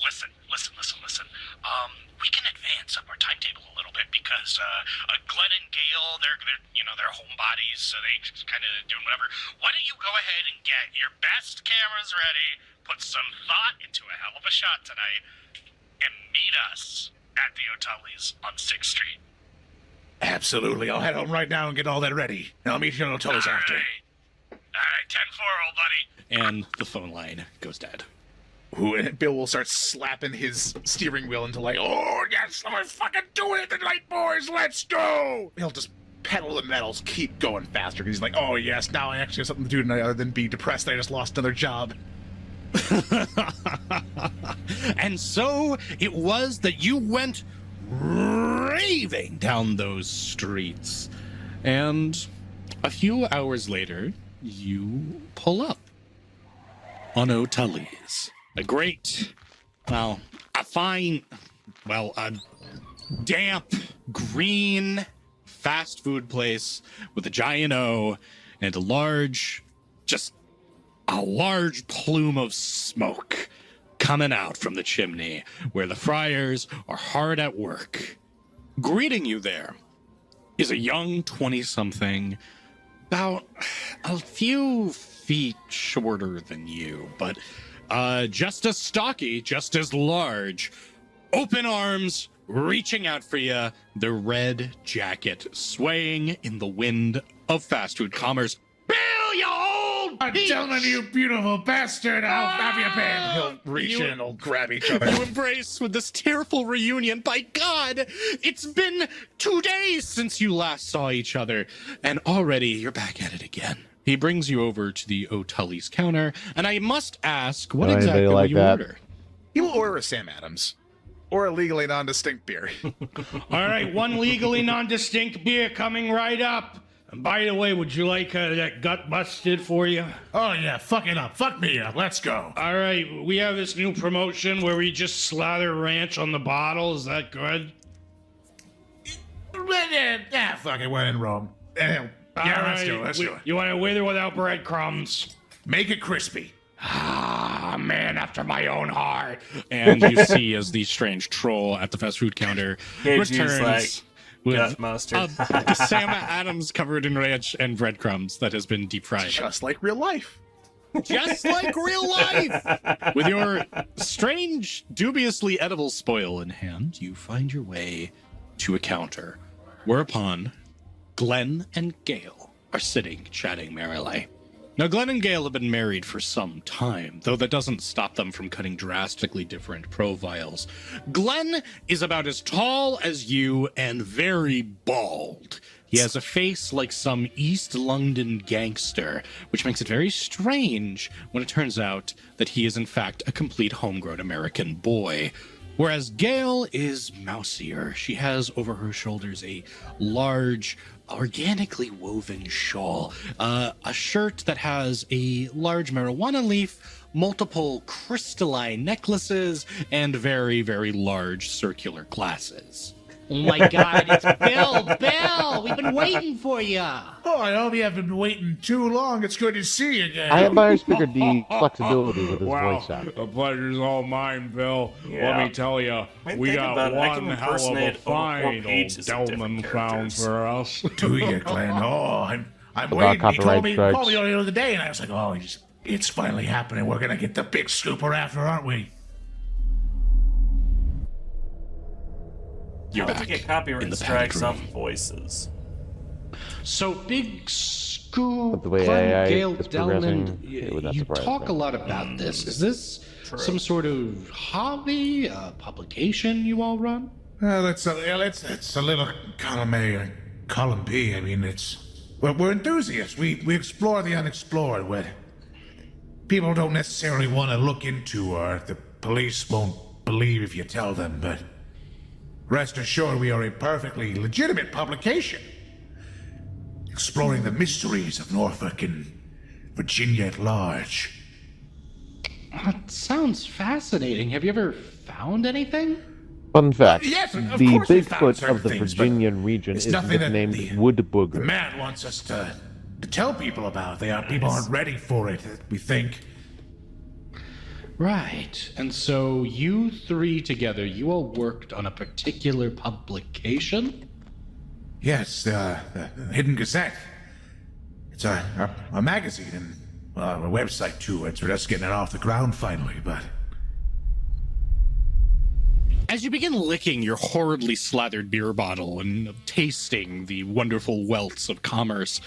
Listen. We can advance up our timetable a little bit because Glenn and Gail, they're homebodies, so they just kind of doing whatever. Why don't you go ahead and get your best cameras ready, put some thought into a hell of a shot tonight, and meet us at the O'Tully's on 6th Street. Absolutely. I'll head home right now and get all that ready. And I'll meet you on O'Tully's after. All right, 10-4, old buddy. And the phone line goes dead. Ooh, and Bill will start slapping his steering wheel into like, oh, yes, I'm fucking doing it tonight, boys, let's go! He'll just pedal the metals, keep going faster, because he's like, oh, yes, now I actually have something to do tonight other than be depressed that I just lost another job. And so it was that you went raving down those streets. And a few hours later, you pull up on O'Tully's. A damp, green fast food place with a giant O and a large plume of smoke coming out from the chimney where the friars are hard at work. Greeting you there is a young 20-something, about a few feet shorter than you, but just as stocky, just as large, open arms, reaching out for you, the red jacket swaying in the wind of fast food commerce. Bill, you old I'm peach! telling you, beautiful bastard, I'll have you banned. He'll reach in and they'll grab each other. You embrace with this tearful reunion. By God, it's been 2 days since you last saw each other, and already you're back at it again. He brings you over to the O'Tully's counter, and I must ask, what Know anybody exactly will like you that? order? He will order a Sam Adams. Or a legally non-distinct beer. All right, one legally non-distinct beer coming right up. And by the way, would you like that gut busted for you? Oh yeah, fuck it up. Fuck me up. Let's go. All right, we have this new promotion where we just slather ranch on the bottle. Is that good? Yeah, fuck it. We're in Rome. Yeah, let's do it. Let's do it. You want it with or without breadcrumbs? Make it crispy. Ah, man after my own heart. And you see as the strange troll at the fast food counter KG's returns like, with gut mustard. a Sam Adams covered in ranch and breadcrumbs that has been deep fried. Just like real life. Just like real life! With your strange, dubiously edible spoil in hand, you find your way to a counter, whereupon Glenn and Gale are sitting, chatting merrily. Now, Glenn and Gale have been married for some time, though that doesn't stop them from cutting drastically different profiles. Glenn is about as tall as you and very bald. He has a face like some East London gangster, which makes it very strange when it turns out that he is in fact a complete homegrown American boy. Whereas Gale is mousier. She has over her shoulders a large, organically woven shawl, a shirt that has a large marijuana leaf, multiple crystalline necklaces, and very, very large circular glasses. Oh my God, it's Bill! Bill! We've been waiting for you! Oh, I hope you haven't been waiting too long. It's good to see you again. I admire Speaker D flexibility with his voice act. The pleasure's all mine, Bill. Yeah. Let me tell you, I we think got about it, I one can hell of a impersonate over 4 fine old pages of different Delman found characters. for us. Do you, Glenn? Oh, I'm Without waiting. He copyright called strikes. me the other day, and I was like, oh, it's finally happening. We're gonna get the big scooper after, aren't we? You're How would back you get in copyright the strikes panic off room. voices? So, Big Scoop, But the way Glenn, AI Gale, is Delman, progressing, it would not you surprise talk me. a lot about this. Is this some sort of hobby, publication you all run? It's a little column B. I mean, we're enthusiasts. We explore the unexplored. What people don't necessarily want to look into, or the police won't believe if you tell them. But rest assured, we are a perfectly legitimate publication, exploring the mysteries of Norfolk and Virginia at large. That sounds fascinating. Have you ever found anything? Fun fact, Yes, of the course we found Bigfoot certain of the things, but Virginian region it's is nothing that nicknamed the- Wood The Booger. man wants us to tell people about. People aren't ready for it, we think. Right. And so you three together, you all worked on a particular publication? Yes, the Hidden Gazette. It's a magazine and a website too. We're just getting it off the ground finally, but As you begin licking your horridly slathered beer bottle and tasting the wonderful welts of commerce,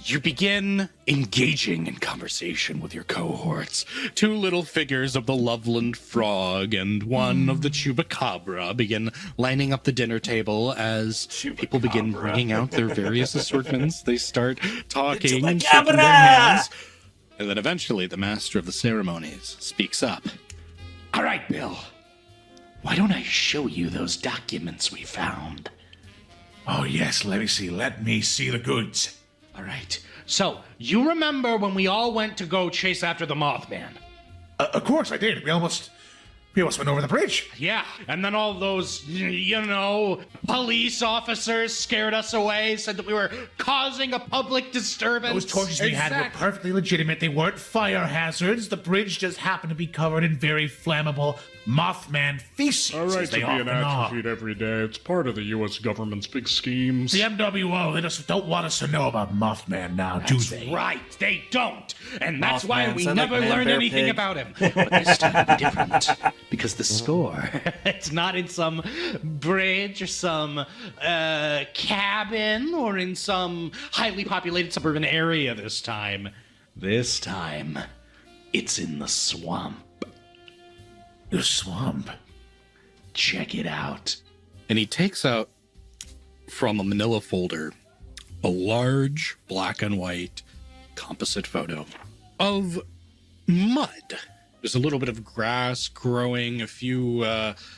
you begin engaging in conversation with your cohorts. 2 little figures of the Loveland Frog and one of the Chupacabra begin lining up the dinner table as people begin bringing out their various assortments. They start talking and shaking their hands. And then eventually the master of the ceremonies speaks up. All right, Bill. Why don't I show you those documents we found? oh yes, let me see the goods. All right. So, you remember when we all went to go chase after the Mothman? Of course I did. We almost went over the bridge. Yeah, and then all those, police officers scared us away, said that we were causing a public disturbance. Those torches we had were perfectly legitimate. They weren't fire hazards. The bridge just happened to be covered in very flammable Mothman feces. All right as to they be an often action are. sheet every day. It's part of the U.S. government's big schemes. The MWO, they just don't want us to know about Mothman now, do they? Right, they don't. And that's why Mothman, we sound like never Man, learned Bear, anything Pig. about him. But this time will be different. Because the score, it's not in some bridge or some cabin or in some highly populated suburban area this time. This time, it's in the swamp. The swamp? Check it out. And he takes out from a manila folder a large black and white composite photo of mud. There's a little bit of grass growing, a few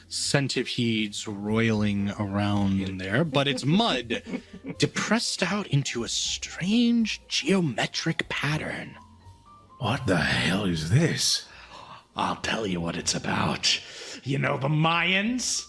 centipedes roiling around in there, but it's mud depressed out into a strange geometric pattern. What the hell is this? I'll tell you what it's about. You know the Mayans?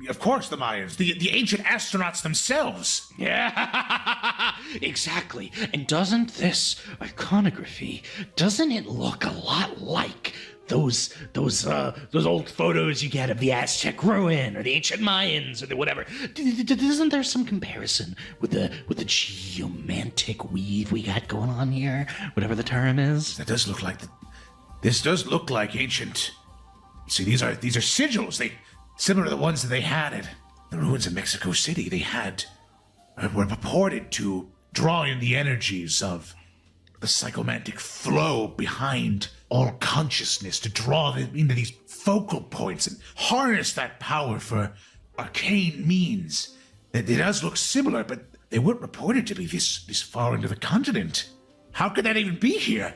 Of course the Mayans. The ancient astronauts themselves. Yeah, exactly. And doesn't this iconography, doesn't it look a lot like those old photos you get of the Aztec ruin or the ancient Mayans or the whatever? Isn't there some comparison with the geomantic weave we got going on here? Whatever the term is. That does look like this does look like ancient. See, these are sigils. They similar to the ones that they had at the ruins of Mexico City. They were purported to draw in the energies of the psychomantic flow behind all consciousness, to draw them into these focal points and harness that power for arcane means. It does look similar, but they weren't reported to be this far into the continent. How could that even be here?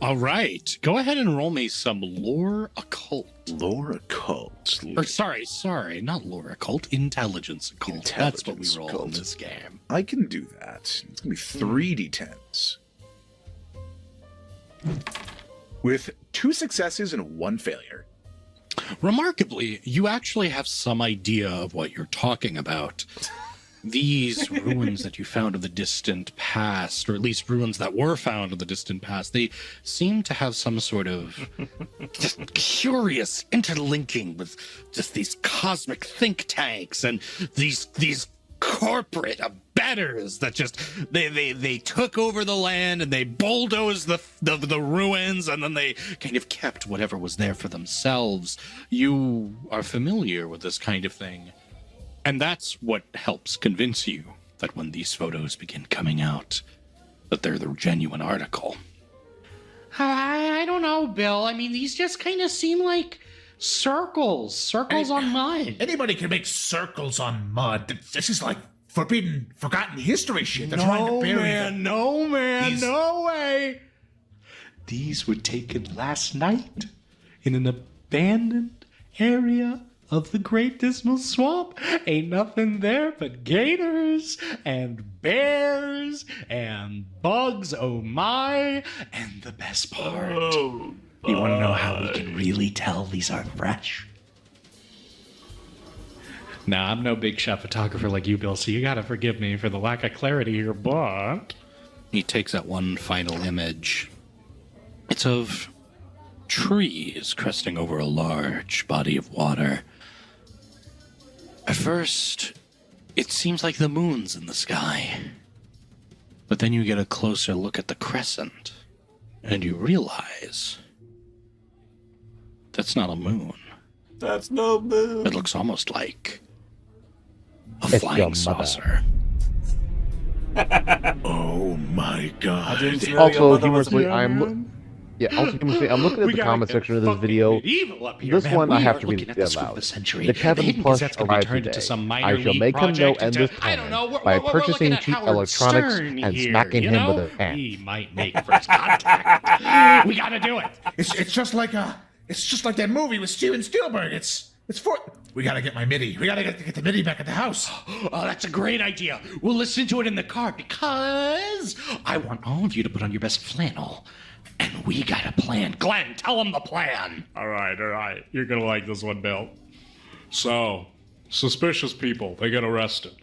All right. Go ahead and roll me some lore occult. Lore occult. Or sorry, not lore occult, intelligence occult. That's what we roll occult. in this game. I can do that. It's going to be 3 d10s. With 2 successes and 1 failure. Remarkably, you actually have some idea of what you're talking about. These ruins that you found of the distant past, or at least ruins that were found of the distant past, they seem to have some sort of just curious interlinking with just these cosmic think tanks and these corporate abettors that just they took over the land and they bulldozed the ruins, and then they kind of kept whatever was there for themselves. You are familiar with this kind of thing. And that's what helps convince you that when these photos begin coming out, that they're the genuine article. I don't know, Bill. I mean, these just kind of seem like circles on mud. Anybody can make circles on mud. This is like forgotten history shit. They're trying to bury No way. These were taken last night in an abandoned area of the Great Dismal Swamp. Ain't nothing there but gators and bears and bugs, oh my. And the best part, you want to know how we can really tell these are fresh? Now, I'm no big shot photographer like you, Bill, so you gotta forgive me for the lack of clarity here, but... He takes that one final image. It's of trees cresting over a large body of water. At first, it seems like the moon's in the sky. But then you get a closer look at the crescent, and you realize that's not a moon. That's no moon. It looks almost like a It's flying your mother. saucer. Oh my god. I didn't know your Also, mother was humorously, a- I'm looking at the comment section of this video. This one I have to read it aloud. The Kevin Plush arrived today. I shall make him know and this time by purchasing cheap electronics and smacking him with a pan. We might make first contact. We gotta do it. It's just like that movie with Steven Spielberg. We gotta get my MIDI. We gotta get the MIDI back at the house. Oh, that's a great idea. We'll listen to it in the car because I want all of you to put on your best flannel. And we got a plan. Glenn, tell them the plan. All right. You're going to like this one, Bill. So, suspicious people, they get arrested.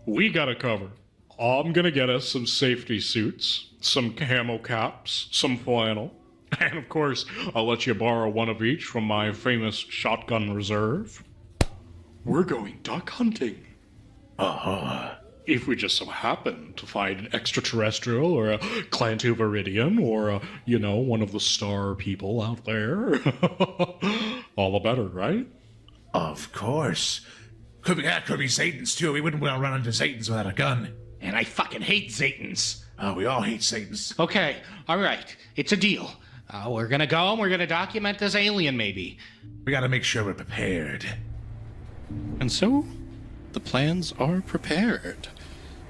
We got to cover. I'm going to get us some safety suits, some camo caps, some flannel. And of course, I'll let you borrow one of each from my famous shotgun reserve. We're going duck hunting. if we just so happen to find an extraterrestrial or a client of Iridian or, one of the star people out there, all the better, right? Of course. Could be Satan's too. We wouldn't want to run into Satan's without a gun. And I fucking hate Satans. Oh, we all hate Satan's. Okay, all right. It's a deal. We're gonna go and we're gonna document this alien, maybe. We gotta make sure we're prepared. And so, the plans are prepared.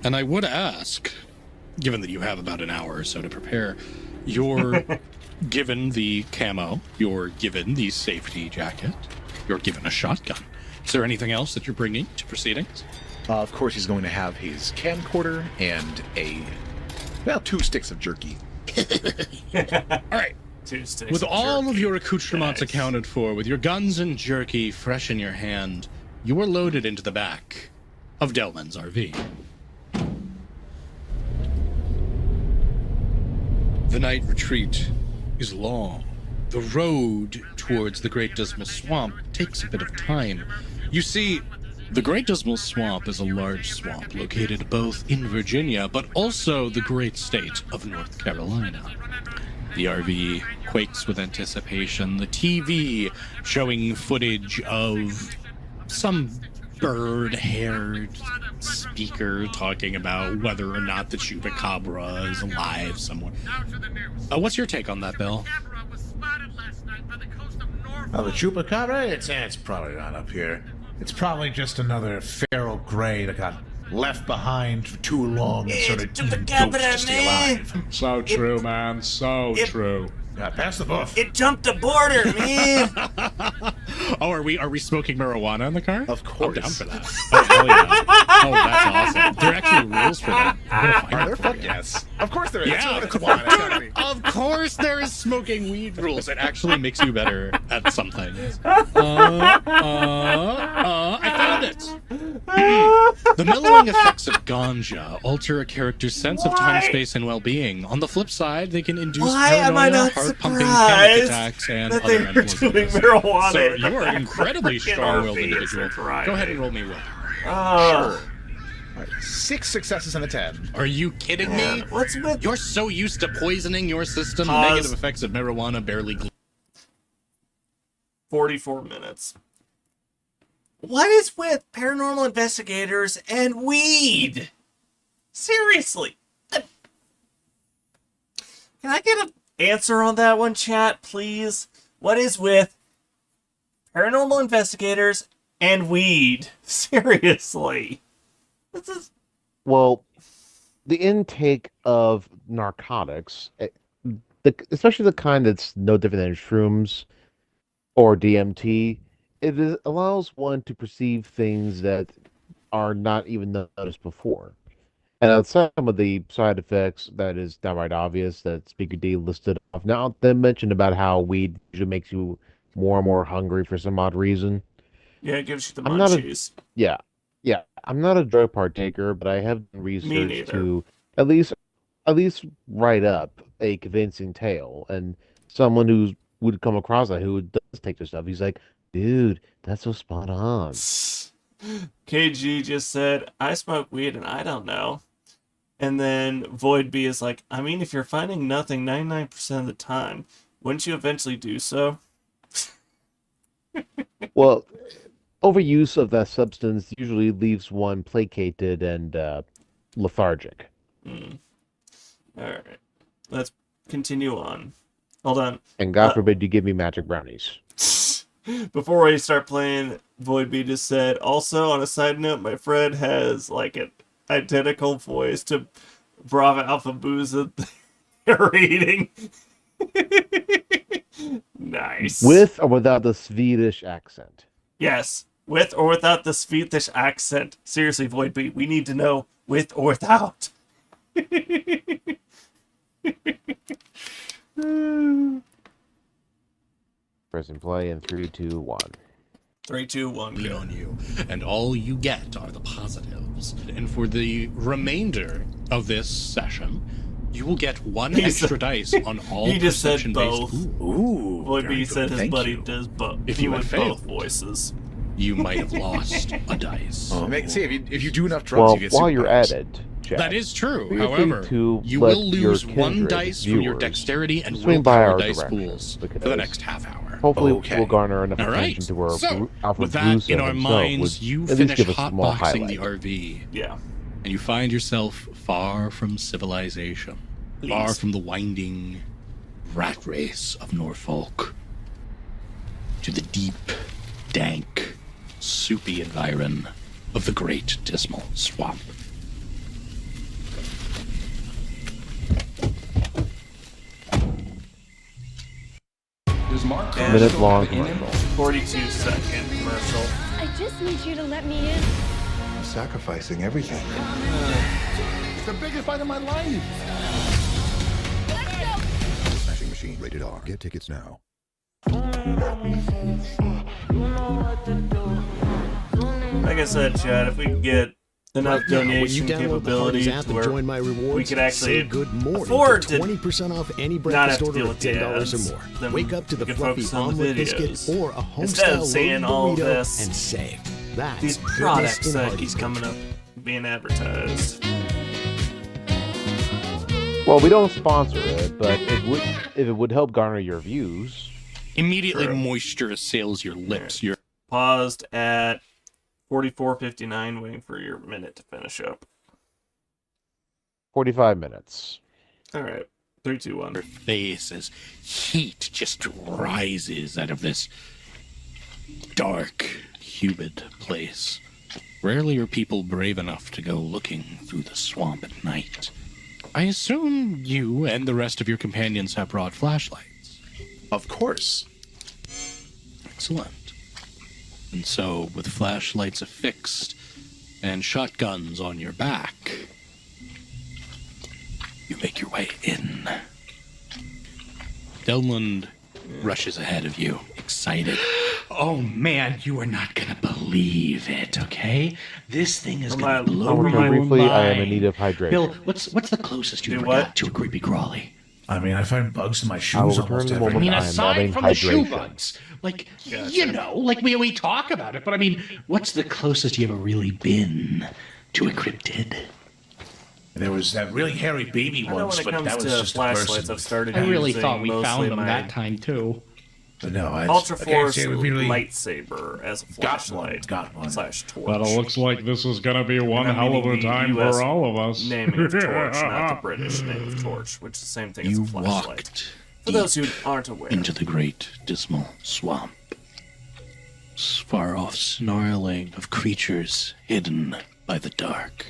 And I would ask, given that you have about an hour or so to prepare, you're given the camo, you're given the safety jacket, you're given a shotgun. Is there anything else that you're bringing to proceedings? Of course, he's going to have his camcorder and two sticks of jerky. All right. 2 sticks With of all jerky. of your accoutrements Nice. accounted for, with your guns and jerky fresh in your hand, you are loaded into the back of Delman's RV. The night retreat is long. The road towards the Great Dismal Swamp takes a bit of time. You see, the Great Dismal Swamp is a large swamp located both in Virginia, but also the great state of North Carolina. The RV quakes with anticipation, the TV showing footage of some bird-haired speaker talking about whether or not the chupacabra is alive somewhere. What's your take on that, Bill? Oh, the chupacabra? It's probably not up here. It's probably just another feral gray that got left behind for too long and sort of eaten goats to stay alive. So true, man. So true. Yeah, pass the buff. It jumped the border, man! Oh, are we smoking marijuana in the car? Of course. I'm down for that. Oh, hell yeah. Oh, that's awesome. There are actually rules for that. I'm gonna find Are out there? for Fuck you. yes. Of course there is. Yeah. Come on, it's gotta be. Of course there is smoking weed rules. It actually makes you better at some things. I found it. The mellowing effects of ganja alter a character's sense of time, space, and well-being. On the flip side, they can induce Why am I paranoia, not heart-pumping panic surprised attacks, and that other they were mental doing disorders. marijuana So in you are the an incredibly fucking strong-willed RV as individual. they're driving. Go ahead and roll me will. Sure. All right, 6 successes and a 10. Are you kidding me? What's with... You're so used to poisoning your system, the Pause. negative effects of marijuana barely 44 minutes. What is with paranormal investigators and weed? Seriously. Can I get an answer on that one, chat, please? What is with paranormal investigators and weed? Seriously. This is... Well, the intake of narcotics, especially the kind that's no different than shrooms or DMT, allows one to perceive things that are not even noticed before. And some of the side effects that is downright obvious that Speaker D listed off. Now, they mentioned about how weed usually makes you more and more hungry for some odd reason. Yeah, it gives you the I'm not munchies. Yeah. I'm not a drug partaker, but I have done research neither. to at least write up a convincing tale. And someone who would come across that who does take this stuff, he's like, dude, that's so spot on. KG just said, I smoke weed and I don't know. And then Void B is like, I mean, if you're finding nothing 99% of the time, wouldn't you eventually do so? Well, overuse of that substance usually leaves one placated and lethargic. Alright. Let's continue on. Hold on. And God forbid you give me magic brownies. Before we start playing, Void B just said, also, on a side note, my friend has like an identical voice to Bravo Alpha Booza they're eating. Nice. With or without the Swedish accent? Yes. With or without the Swedish accent. Seriously, Void B, we need to know with or without. Press and play in 3, 2, 1. 3, 2, 1, lean go. on you, and all you get are the positives. And for the remainder of this session, you will get one extra dice on all He just said perception-based. both. Ooh. Void very B good, said his thank buddy you. does both. If He you had went failed. both voices. you might have lost a dice. See, if you do enough drugs, Well, you get while you're superpowers. at it, Jack, That is true. feel free However, to you let will your lose one kindred dice from your viewers dexterity and swing by willpower our dice direction, pools look at for the us. next half hour. Hopefully, Okay. we'll garner enough All right. attention to where So, Alfred with that Blueson in our himself minds, would you at least finish give a small hotboxing the highlight. RV, Yeah. and you find yourself far from civilization, far Please. from the winding rat race of Norfolk, to the deep, dank, soupy environ of the Great Dismal Swamp. Does Mark Minute-long in him? commercial. 42-second commercial. I just need you to let me in. I'm sacrificing everything. It's the biggest fight of my life. Smashing Machine, rated R. Get tickets now. Like I said, Chad, if we could get enough Right now, when you donation download the capability Hardee's app to and where join my rewards, we could actually save good morning afford to to 20% off any not breakfast have to deal order of with the $10 ads, or more. then Wake up to we the could fluffy focus on the omelet biscuit videos. or a Instead homestyle of seeing loaded all burrito this, and save. That's these goodness products in that keep Hardee's coming country. up being advertised. Well, we don't sponsor it, but if it would help garner your views. Immediately, True. moisture assails your lips. Your Paused at 44:59, waiting for your minute to finish up. 45 minutes. All right, 3, 2, 1. face as heat just rises out of this dark, humid place. Rarely are people brave enough to go looking through the swamp at night. I assume you and the rest of your companions have brought flashlights. Of course. Excellent. And so, with flashlights affixed and shotguns on your back, you make your way in. Delmund rushes ahead of you, excited. Oh man, you are not gonna believe it, okay? This thing is gonna blow I'll return your briefly. mind. I am in need of hydration. Bill, what's the closest you Do ever what? got to a creepy crawly? I mean, I find bugs in my shoes I will almost return the every moment I mean, I am aside loving from the shoe hydration. bugs, like you know, like we talk about it, but I mean, what's the closest you ever really been to a cryptid? There was that really hairy baby I know once, when it but that comes was to just a flashlights, person. I've started I really using thought we mostly found them my that time too. But no, I Ultra I can't Force say we really lightsaber as a flashlight got one. slash torch. Well, it looks like this is gonna be one And I'm hell of a meaning the time US for all of us. naming of torch, not the British name of torch, which is the same thing as You a flashlight. walked For those who aren't aware. into the great dismal swamp. Far off snarling of creatures hidden by the dark.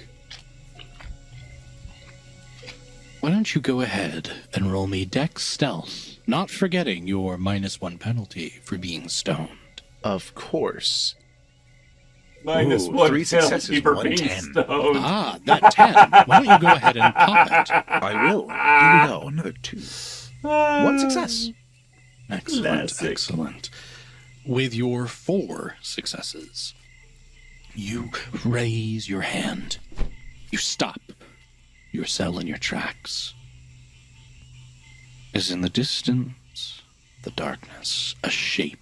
Why don't you go ahead and roll me Dex Stealth, not forgetting your -1 penalty for being stoned. Of course. Minus Ooh, 1 3 successes, penalty for 1 being 10. stoned. Ah, that 10. Why don't you go ahead and pop it? I will. Here we go. Another 2. 1 success. Excellent, Classic. excellent. With your 4 successes, you raise your hand. You stop yourself in your tracks. As in the distance, the darkness, a shape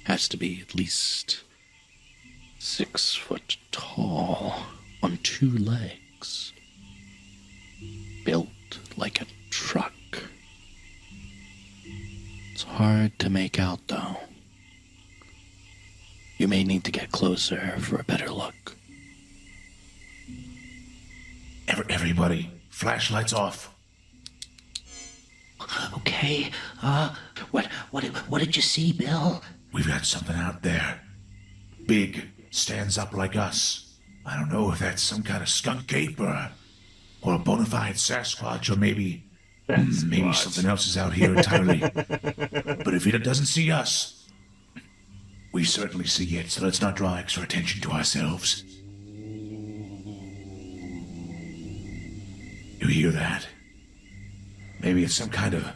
has to be at least 6 foot tall on 2 legs, built like a truck. It's hard to make out, though. You may need to get closer for a better look. Everybody, flashlights off. Okay, what did you see, Bill? We've got something out there. Big, stands up like us. I don't know if that's some kind of skunk ape or a bona fide Sasquatch, or maybe something else is out here entirely. But if it doesn't see us, we certainly see it, so let's not draw extra attention to ourselves. You hear that? Maybe it's some kind of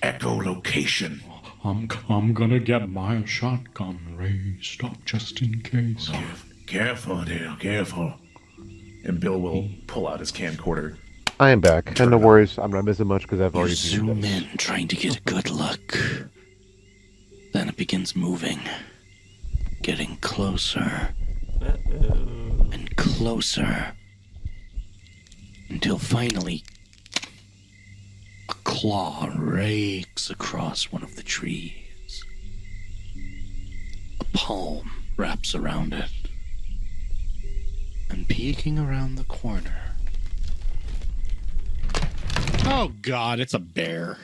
echolocation. I'm gonna get my shotgun raised up just in case. Careful, Dale, careful. And Bill will pull out his camcorder. I am back, and no worries, I'm not missing much because I've already seen Zoom this. in, trying to get a good look. begins moving, getting closer and closer, until finally a claw rakes across one of the trees. A palm wraps around it, and peeking around the corner. Oh God, it's a bear.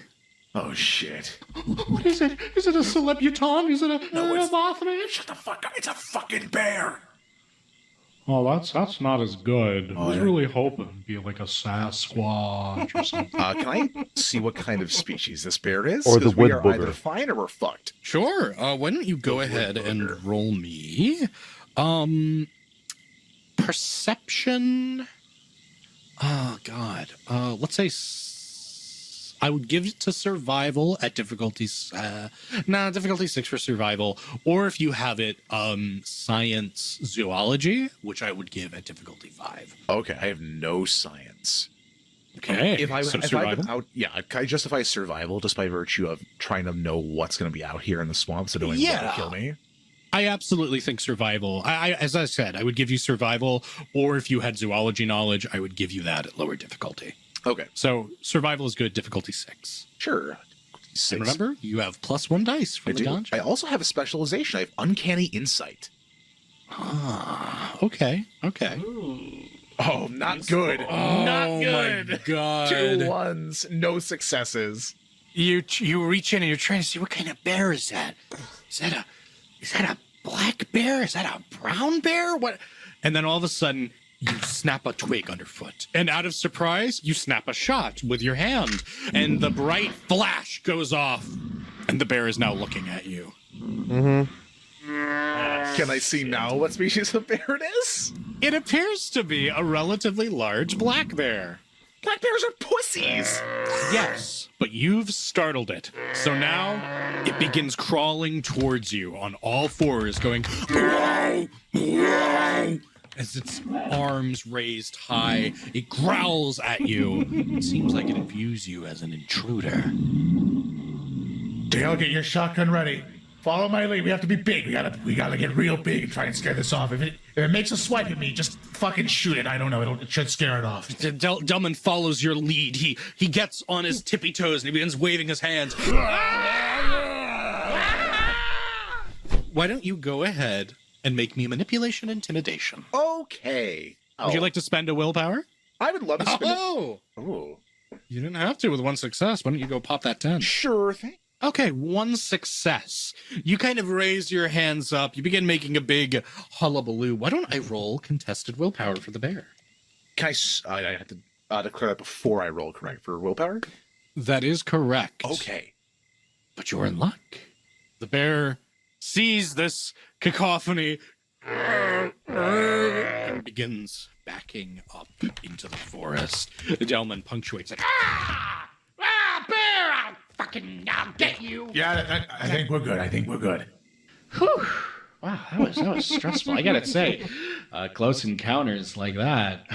Oh shit. What is it? Is it a celebuton? Is it a Mothman? Shut the fuck up. It's a fucking bear. Oh, that's not as good. I was yeah. really hoping it'd be like a Sasquatch or something. Can I see what kind of species this bear is? Or the 'Cause we wood are booger. either fine or we're fucked. Sure. Why don't you go ahead and roll me perception? Oh God. Let's say I would give it to survival at difficulties. Difficulty 6 for survival. Or if you have it, science zoology, which I would give at difficulty 5. Okay, I have no science. Okay. If I survival. can I justify survival just by virtue of trying to know what's going to be out here in the swamp so don't want to kill me? I absolutely think survival. As I said, I would give you survival, or if you had zoology knowledge, I would give you that at lower difficulty. Okay. So survival is good, difficulty 6. Sure. And remember, you have +1 dice from the ganja. I also have a specialization. I have uncanny insight. Okay. Oh, not good. Not good. My God. 2 ones, no successes. You reach in and you're trying to see what kind of bear is that? Is that a black bear? Is that a brown bear? What? And then all of a sudden, you snap a twig underfoot. And out of surprise, you snap a shot with your hand. And the bright flash goes off. And the bear is now looking at you. Mm-hmm. Can I see now what species of bear it is? It appears to be a relatively large black bear. Black bears are pussies. Yes, but you've startled it. So now it begins crawling towards you on all fours, going as its arms raised high. It growls at you. It seems like it views you as an intruder. Dale, get your shotgun ready. Follow my lead. We have to be big. We gotta get real big and try and scare this off. If it makes a swipe at me, just fucking shoot it. I don't know. It should scare it off. Delman follows your lead. He gets on his tippy toes and he begins waving his hands. Why don't you go ahead and make me manipulation intimidation? Okay. Would you like to spend a willpower? I would love to spend Oh! You didn't have to with 1 success. Why don't you go pop that 10? Sure thing. Okay, 1 success. You kind of raise your hands up. You begin making a big hullabaloo. Why don't I roll contested willpower for the bear? Can I have to declare that before I roll correct for willpower? That is correct. Okay. But you're in luck. The bear sees this cacophony and begins backing up into the forest. Delman punctuates it. Bear! I'll get you. Yeah, I think we're good. Whew. Wow, that was stressful. I gotta say, close encounters like that.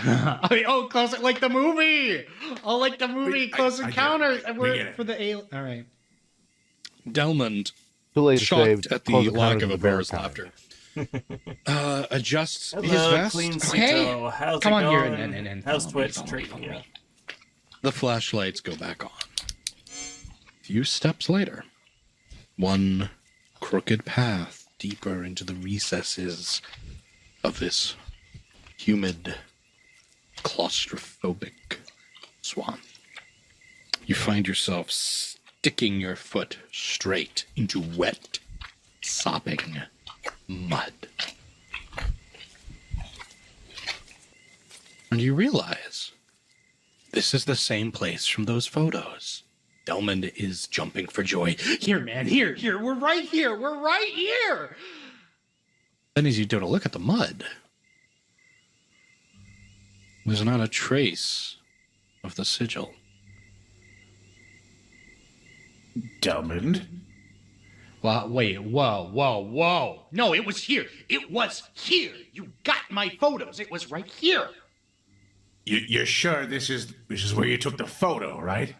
Close like the movie. Oh, like the movie Close Encounters. For the alien. All right. Delmond, Too late to shocked save at the Close lack Encounters of of a the Bear bear's kind. laughter. Adjusts his Hello, vest. Clean Okay. Cito. How's Come it on here going? and How's follow me, Twitch follow me, treating follow you? me. The flashlights go back on. A few steps later, one crooked path deeper into the recesses of this humid, claustrophobic swamp. You find yourself sticking your foot straight into wet, sopping mud. And you realize this is the same place from those photos. Delmond is jumping for joy. Here, man. Here. We're right here. Then as you take a look at the mud, there's not a trace of the sigil. Delmond? Well, wait, whoa. No, it was here. You got my photos. It was right here. You're sure this is where you took the photo, right?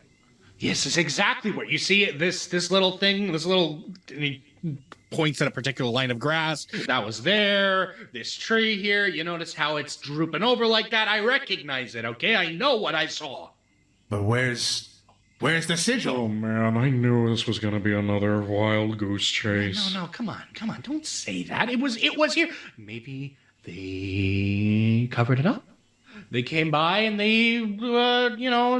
Yes, it's exactly where you see it. This little thing, and he points at a particular line of grass. That was there. This tree here. You notice how it's drooping over like that? I recognize it, okay? I know what I saw. But where's the sigil? Oh man, I knew this was gonna be another wild goose chase. No, come on. Don't say that. It was here. Maybe they covered it up. They came by and they,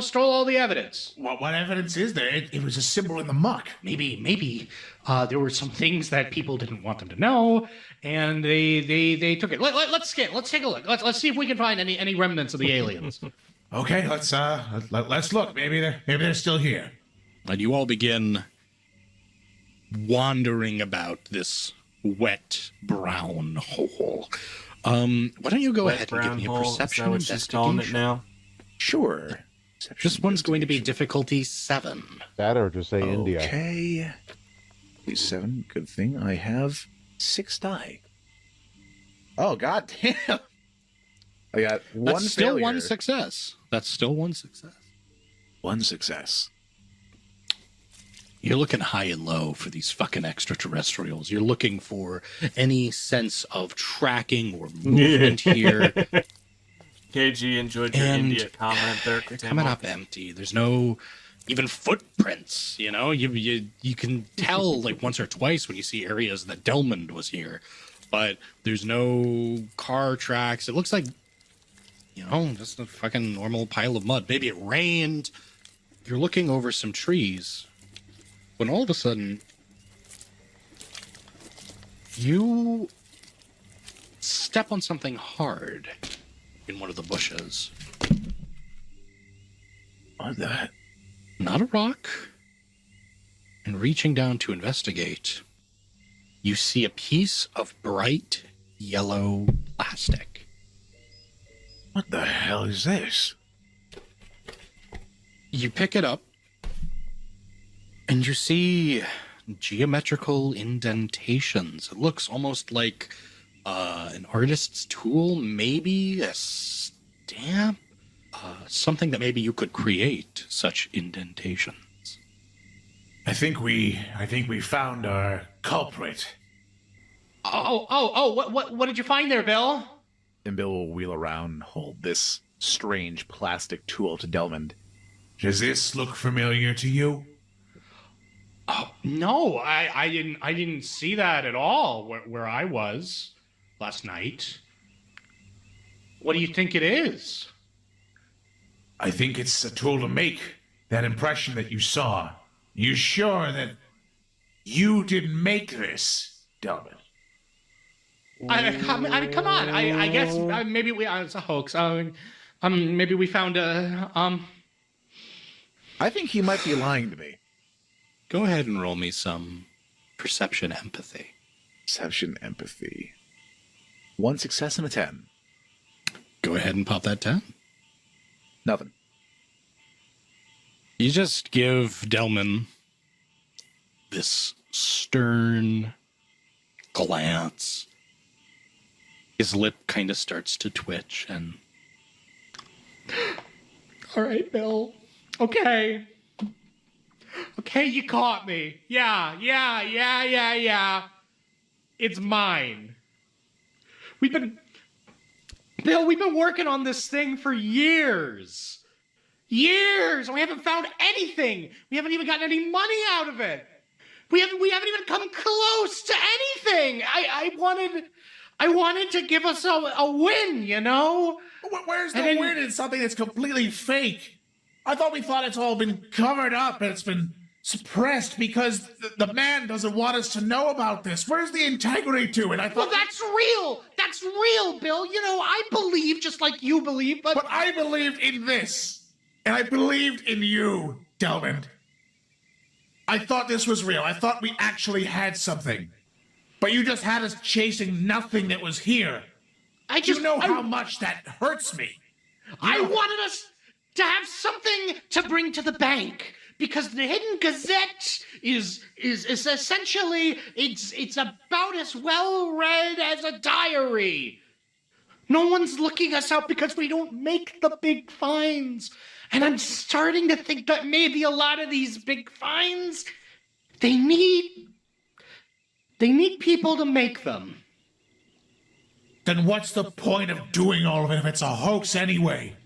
stole all the evidence. What evidence is there? It was a symbol in the muck. Maybe there were some things that people didn't want them to know, and they took it. Let's scan. Let's take a look. Let's see if we can find any remnants of the aliens. Okay, let's look. Maybe they're still here. And you all begin wandering about this wet brown hole. Why don't you go Wet ahead and give me a brown hole? perception Is that what she's calling it investigation? now? Sure. This one's going to be difficulty 7. That or just say India. Okay. 7. Good thing I have 6 die. Oh, god damn. I got one That's still failure. one success. That's still one success. One success. You're looking high and low for these fucking extraterrestrials. You're looking for any sense of tracking or movement here. KG enjoyed your And India comment there. They're coming up empty. There's no even footprints, you know? You can tell like once or twice when you see areas that Delmond was here. But there's no car tracks. It looks like, just a fucking normal pile of mud. Maybe it rained. You're looking over some trees when all of a sudden you step on something hard in one of the bushes. What the? Not a rock. And reaching down to investigate, you see a piece of bright yellow plastic. What the hell is this? You pick it up, and you see geometrical indentations. It looks almost like an artist's tool, maybe a stamp, something that maybe you could create such indentations. I think we found our culprit. What did you find there, Bill? And Bill will wheel around and hold this strange plastic tool to Delmond. Does this look familiar to you? Oh, no, I didn't see that at all where I was last night. What do you think it is? I think it's a tool to make that impression that you saw. You sure that you didn't make this, Delvin? I mean, come on. I guess maybe it's a hoax. Maybe we found a I think he might be lying to me. Go ahead and roll me some perception empathy. Perception empathy. 1 success and a 10. Go ahead and pop that 10. Nothing. You just give Delman this stern glance. His lip kind of starts to twitch and... All right, Bill. Okay, you caught me. Yeah. It's mine. Bill, we've been working on this thing for years. And we haven't found anything. We haven't even gotten any money out of it. We haven't even come close to anything. I wanted to give us a win, you know? Where's the win in something that's completely fake? I thought it's all been covered up and it's been suppressed because the man doesn't want us to know about this. Where's the integrity to it? I thought. Well, that's real. That's real, Bill. You know, I believe just like you believe, but I believed in this. And I believed in you, Delmond. I thought this was real. I thought we actually had something. But you just had us chasing nothing that was here. You know how much that hurts me. I wanted us to have something to bring to the bank because the Hidden Gazette is essentially it's about as well read as a diary. No one's looking us up because we don't make the big finds. And I'm starting to think that maybe a lot of these big finds, they need They need people to make them. Then what's the point of doing all of it if it's a hoax anyway?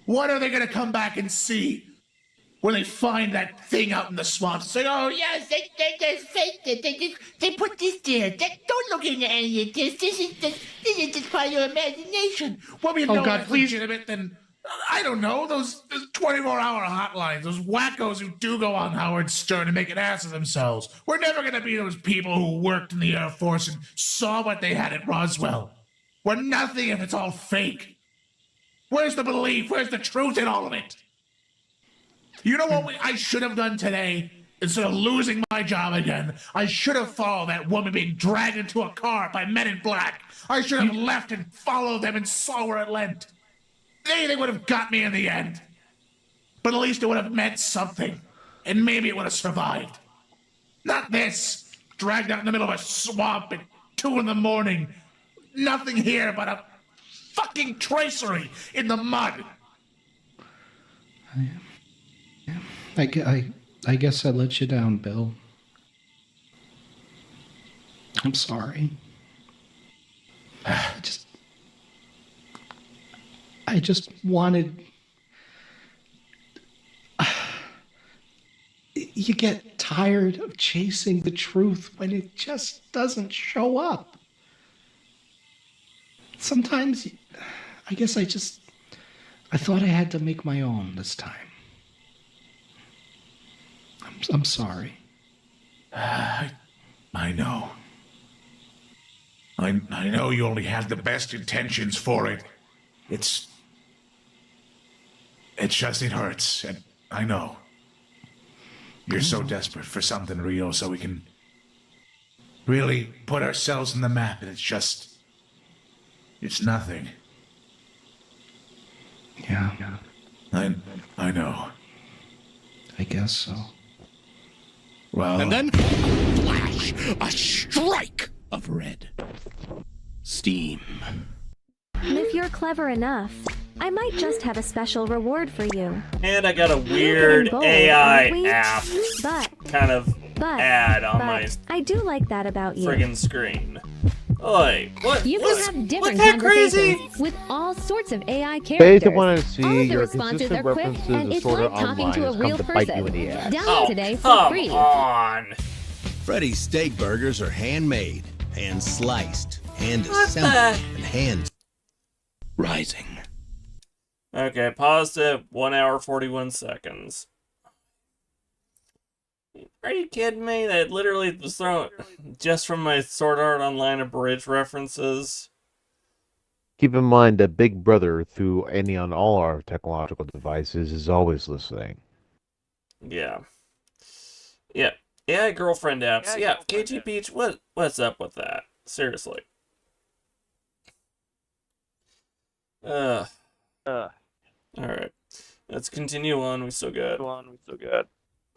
What are they gonna come back and see? When they find that thing out in the swamp, say, oh, yes, they just faked it. They put this there. Don't look into any of this. This is just by your imagination. Well, we know God, it's please. legitimate, then, I don't know, those 24-hour hotlines, those wackos who do go on Howard Stern and make an ass of themselves. We're never going to be those people who worked in the Air Force and saw what they had at Roswell. We're nothing if it's all fake. Where's the belief? Where's the truth in all of it? You know what I should have done today? Instead of losing my job again, I should have followed that woman being dragged into a car by men in black. I should have left and followed them and saw where it led. They would have got me in the end. But at least it would have meant something. And maybe it would have survived. Not this. Dragged out in the middle of a swamp at 2 a.m. Nothing here but a fucking tracery in the mud. I guess I let you down, Bill. I'm sorry. I just wanted... You get tired of chasing the truth when it just doesn't show up. Sometimes, I guess I thought I had to make my own this time. I'm sorry. I know. I know you only had the best intentions for it. It hurts, and I know. You're so desperate for something real so we can really put ourselves on the map, and it's nothing. Yeah. I know. I guess so. Well... And then, flash, a strike of red. Steam. And if you're clever enough, I might just have a special reward for you. And I got a weird AI app kind of But ad on my I do like that about you. friggin' screen. Oi, what? You can have different that crazy? conversations with all sorts of AI They characters. want to see All of the your responses consistent are quick, references and to it's sort like of talking online to a has real come to bite person. you in the ass. Download today for come free. on. Freddy's steak burgers are handmade, hand sliced, hand What assembled, the- and hand rising. Okay, paused at 1 hour 41 seconds. Are you kidding me? That literally was thrown just from my Sword Art Online abridged references. Keep in mind that Big Brother, through any on all our technological devices, is always listening. Yeah. Yeah. AI girlfriend apps. Yeah, KG Peach, what's up with that? Seriously. Alright. Let's continue on. We still got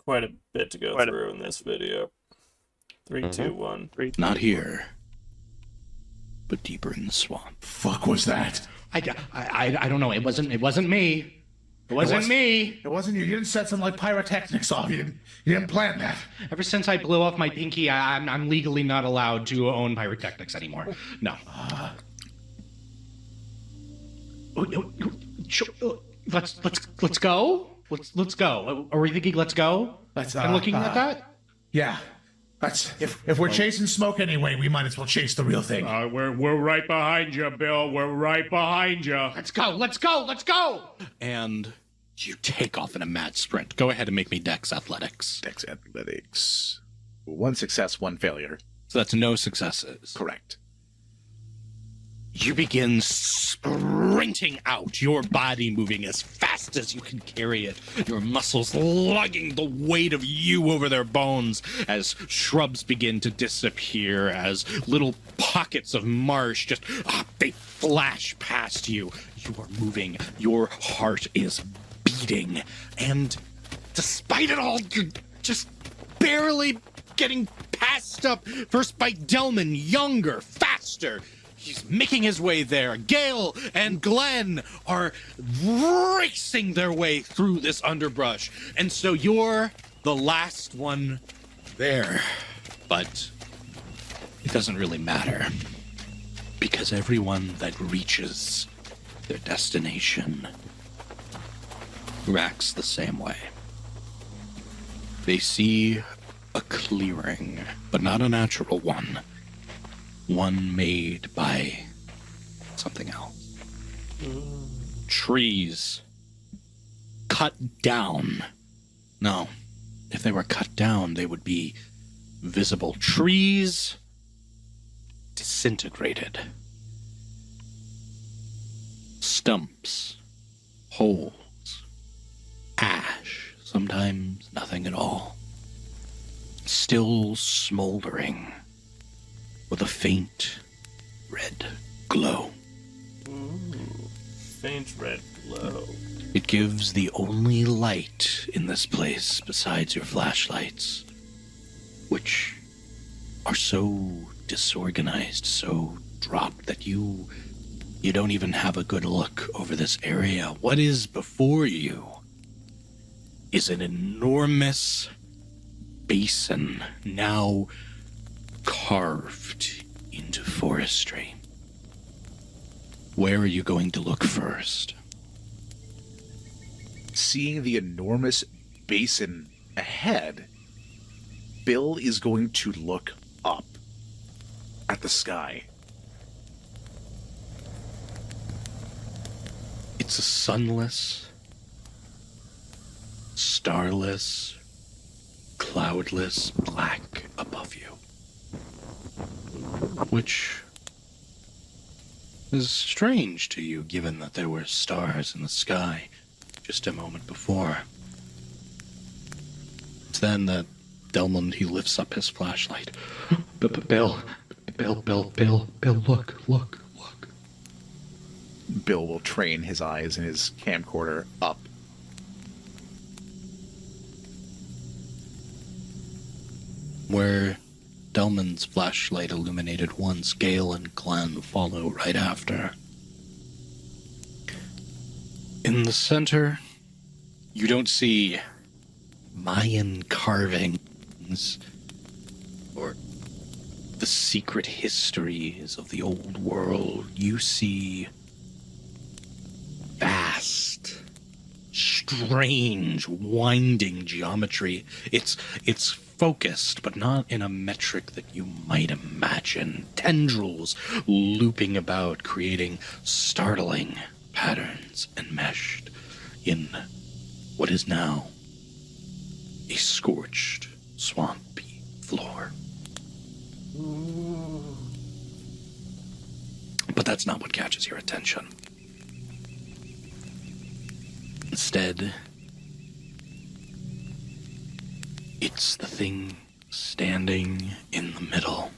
quite a bit to go through in this video. 3, 2, 1. Not here, but deeper in the swamp. Fuck was that? I don't know. It wasn't me. It wasn't me. It wasn't you. You didn't set some like pyrotechnics off. You didn't plan that. Ever since I blew off my pinky, I'm legally not allowed to own pyrotechnics anymore. No. Let's go. Let's go. Are we thinking let's go? I'm looking at that. Yeah. If we're chasing smoke anyway, we might as well chase the real thing. We're right behind you, Bill. We're right behind you. Let's go. Let's go. Let's go. And you take off in a mad sprint. Go ahead and make me Dex Athletics. Dex Athletics. 1 success, 1 failure. So that's no successes. Correct. You begin sprinting out, your body moving as fast as you can carry it, your muscles lugging the weight of you over their bones as shrubs begin to disappear, as little pockets of marsh just, they flash past you. You are moving, your heart is beating, and despite it all, you're just barely getting passed up, first by Delman, younger, faster. He's making his way there. Gale and Glenn are racing their way through this underbrush. And so you're the last one there. But it doesn't really matter. Because everyone that reaches their destination reacts the same way. They see a clearing, but not a natural one. One made by something else. Trees cut down. No, if they were cut down, they would be visible. Trees disintegrated. Stumps, holes, ash, sometimes nothing at all. Still smoldering with a faint red glow. Faint red glow. It gives the only light in this place besides your flashlights, which are so disorganized, so dropped that you don't even have a good look over this area. What is before you is an enormous basin now carved into forestry. Where are you going to look first? Seeing the enormous basin ahead, Bill is going to look up at the sky. It's a sunless, starless, cloudless black above you. Which is strange to you, given that there were stars in the sky just a moment before. It's then that Delmond, he lifts up his flashlight. Bill, look. Bill will train his eyes and his camcorder up. Where Delmond's flashlight illuminated once, Gale and Glenn follow right after. In the center, you don't see Mayan carvings or the secret histories of the old world. You see vast, strange, winding geometry. It's focused, but not in a metric that you might imagine. Tendrils looping about, creating startling patterns enmeshed in what is now a scorched, swampy floor. But that's not what catches your attention. Instead, it's the thing standing in the middle.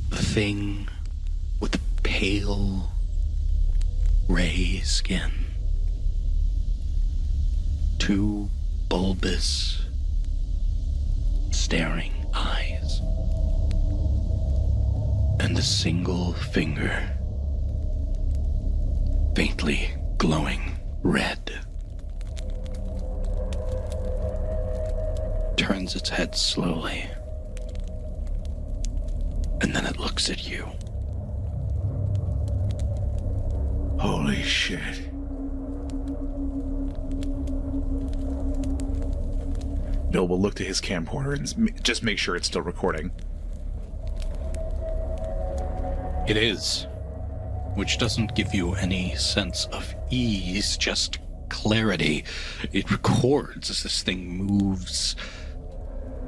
The thing with the pale, gray skin. Two bulbous, staring eyes. And a single finger, faintly glowing red. Turns its head slowly, and then it looks at you. Holy shit. Bill will look to his camcorder and just make sure it's still recording. It is, which doesn't give you any sense of ease, just clarity. It records as this thing moves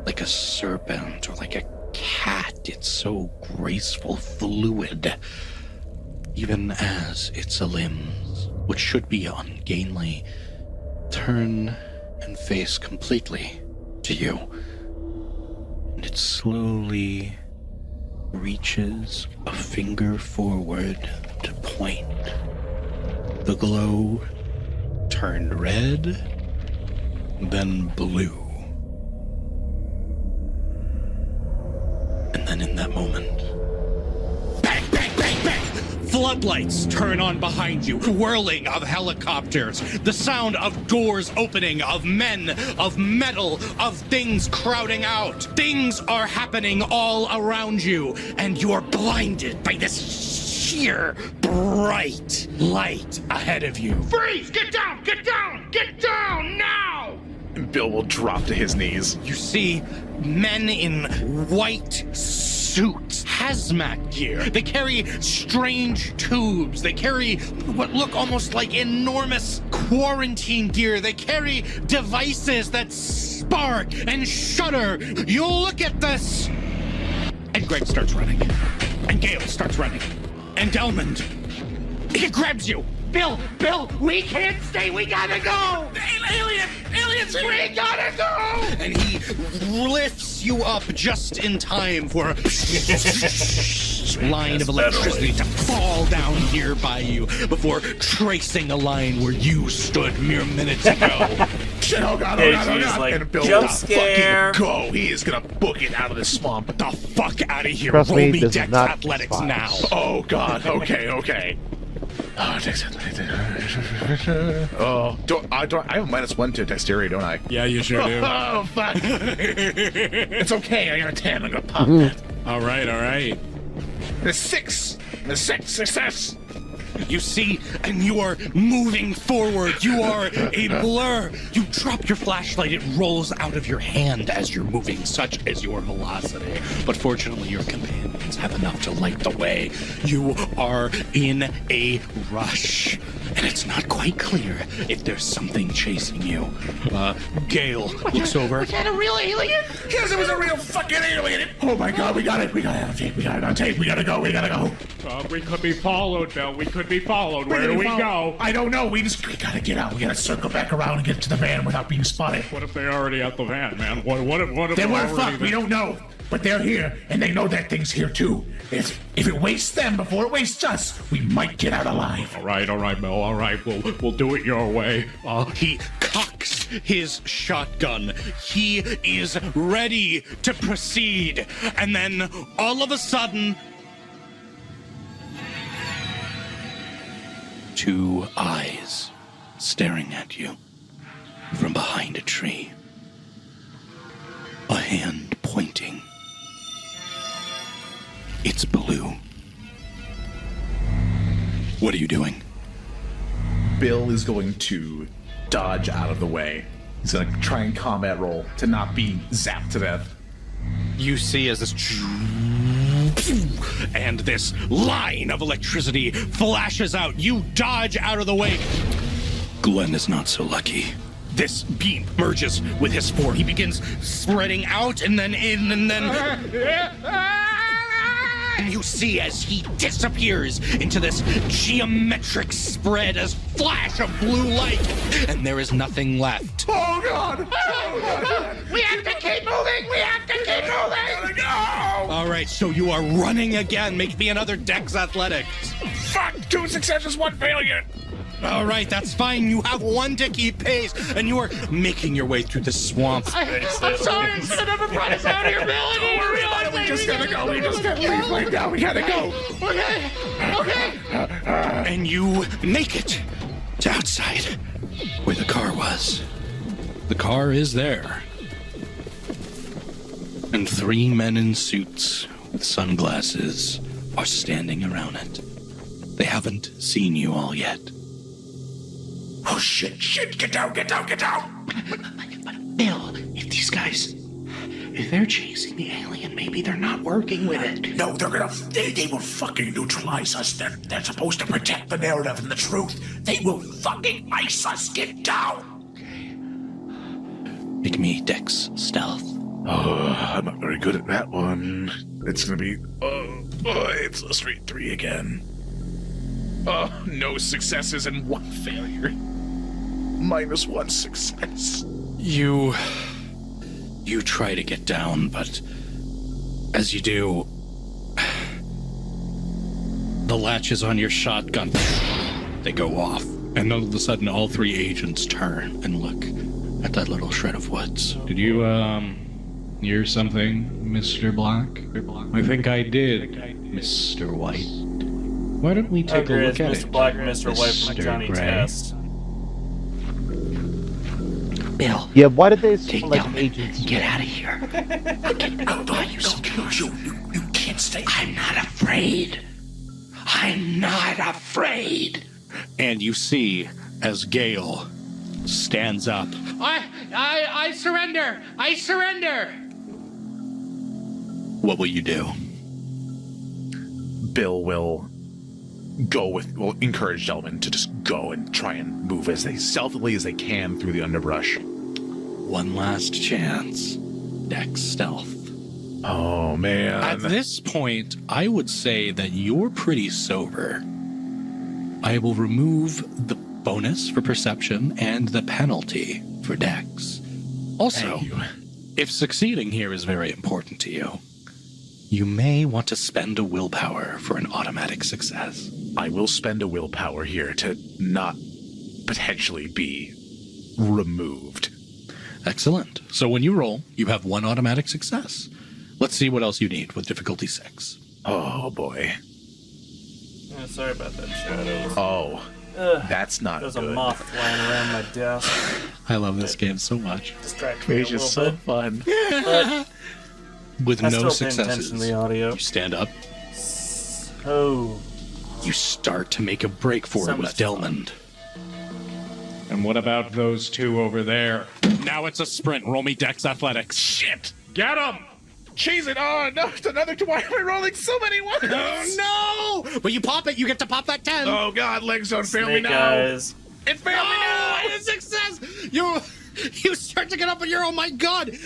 like a serpent or like a cat. It's so graceful, fluid, even as its limbs, which should be ungainly, turn and face completely to you. And it slowly reaches a finger forward to point. The glow turned red, then blue. And then in that moment, bang, bang, bang, bang, Floodlights turn on behind you, whirling of helicopters, the sound of doors opening, of men, of metal, of things crowding out. Things are happening all around you, and you're blinded by this sheer bright light ahead of you. Freeze! Get down! Get down! Get down now! And Bill will drop to his knees. You see men in white suits, hazmat gear. They carry strange tubes. They carry what look almost like enormous quarantine gear. They carry devices that spark and shudder. You look at this, and Greg starts running, and Gale starts running, and Delmond, he grabs you. Bill, we can't stay. We gotta go. Aliens, we gotta go. And he lifts you up just in time for a line of electricity to fall down here by you before tracing a line where you stood mere minutes ago. Oh God. Like, and Bill jump will scare. fucking go. He is gonna book it out of the swamp. Get the fuck out of here. Trust Roll me, me this is Dex not Athletics spies. now. Oh God. Okay. Oh, Dex Athletics. Oh, I have a -1 to dexterity, don't I? Yeah, you sure do. Oh fuck. It's okay. I got a 10. I'm gonna pop that. All right. The 6. The 6 success. You see, and you are moving forward. You are a blur. You drop your flashlight. It rolls out of your hand as you're moving, such is your velocity. But fortunately, your companions have enough to light the way. You are in a rush. And it's not quite clear if there's something chasing you. Gale looks over. Was that a real alien? Yes, it was a real fucking alien. Oh my God, we got it. We got it on tape. We gotta go. We could be followed, Bill. We could be followed. Where do we go? I don't know. We gotta get out. We gotta circle back around and get to the van without being spotted. What if they're already at the van, man? What if Then we're already fucked. We don't know. But they're here, and they know that thing's here too. If it wastes them before it wastes us, we might get out alive. All right, Bill. All right, we'll do it your way. He cocks his shotgun. He is ready to proceed. And then, all of a sudden, two eyes staring at you from behind a tree. A hand pointing. It's blue. What are you doing? Bill is going to dodge out of the way. He's gonna try and combat roll to not be zapped to death. You see as this and this line of electricity flashes out. You dodge out of the way. Glenn is not so lucky. This beam merges with his form. He begins spreading out and then in and then... And you see as he disappears into this geometric spread as flash of blue light, and there is nothing left. Oh God! We have to keep moving! Gotta go! All right, so you are running again. Make me another Dex Athletics. Fuck! 2 successes, 1 failure! All right, that's fine. You have 1 to keep pace, and you are making your way through the swamp. I'm sorry, I should have never brought us out here, Bill. Don't worry about it. We just gotta go. We just gotta leave right now. We gotta go. Okay. And you make it to outside where the car was. The car is there. And 3 men in suits with sunglasses are standing around it. They haven't seen you all yet. Oh, shit. Get down. But Bill, if these guys, if they're chasing the alien, maybe they're not working with it. No, they will fucking neutralize us. They're supposed to protect the narrative and the truth. They will fucking ice us. Get down. Make me Dex Stealth. Oh, I'm not very good at that one. It's gonna be, it's a straight 3 again. Oh, no successes and 1 failure. -1 success. You try to get down, but as you do, the latches on your shotgun, they go off. And all of a sudden, all 3 agents turn and look at that little shred of woods. Did you, hear something, Mr. Black? I think I did, Mr. White. Why don't we take a look at Mr. it? Black and Mr. White from Mr. Johnny Gray. Test. Bill, Yeah, why did they take sound like Delman agents? and get out of here. Get out of here. You can't stay. I'm not afraid. I'm not afraid. And you see as Gale stands up. I surrender! I surrender! What will you do? Bill will encourage Delman to just go and try and move as stealthily as they can through the underbrush. One last chance. Dex stealth. Oh, man. At this point, I would say that you're pretty sober. I will remove the bonus for perception and the penalty for Dex. Also, if succeeding here is very important to you, you may want to spend a willpower for an automatic success. I will spend a willpower here to not potentially be removed. Excellent. So when you roll, you have one automatic success. Let's see what else you need with difficulty 6. Oh, boy. Yeah, sorry about that, Shadows. Oh, that's not There's good. a moth flying around my desk. I love this game so much. Distract me a It's little just so bit. fun. But With I no still pay attention successes, to the audio. you stand up. Oh, You start to make a break for it with Delmond. And what about those two over there? Now it's a sprint. Roll me Dex Athletics. Shit! Get them! Cheese it! Oh, no, it's another two. Why am I rolling so many ones? Oh no! But you pop it, you get to pop that 10. Oh, God, legs don't fail me Snake now. Eyes. It failed me now! Oh, it's a success! You start to get up and you're, oh my god!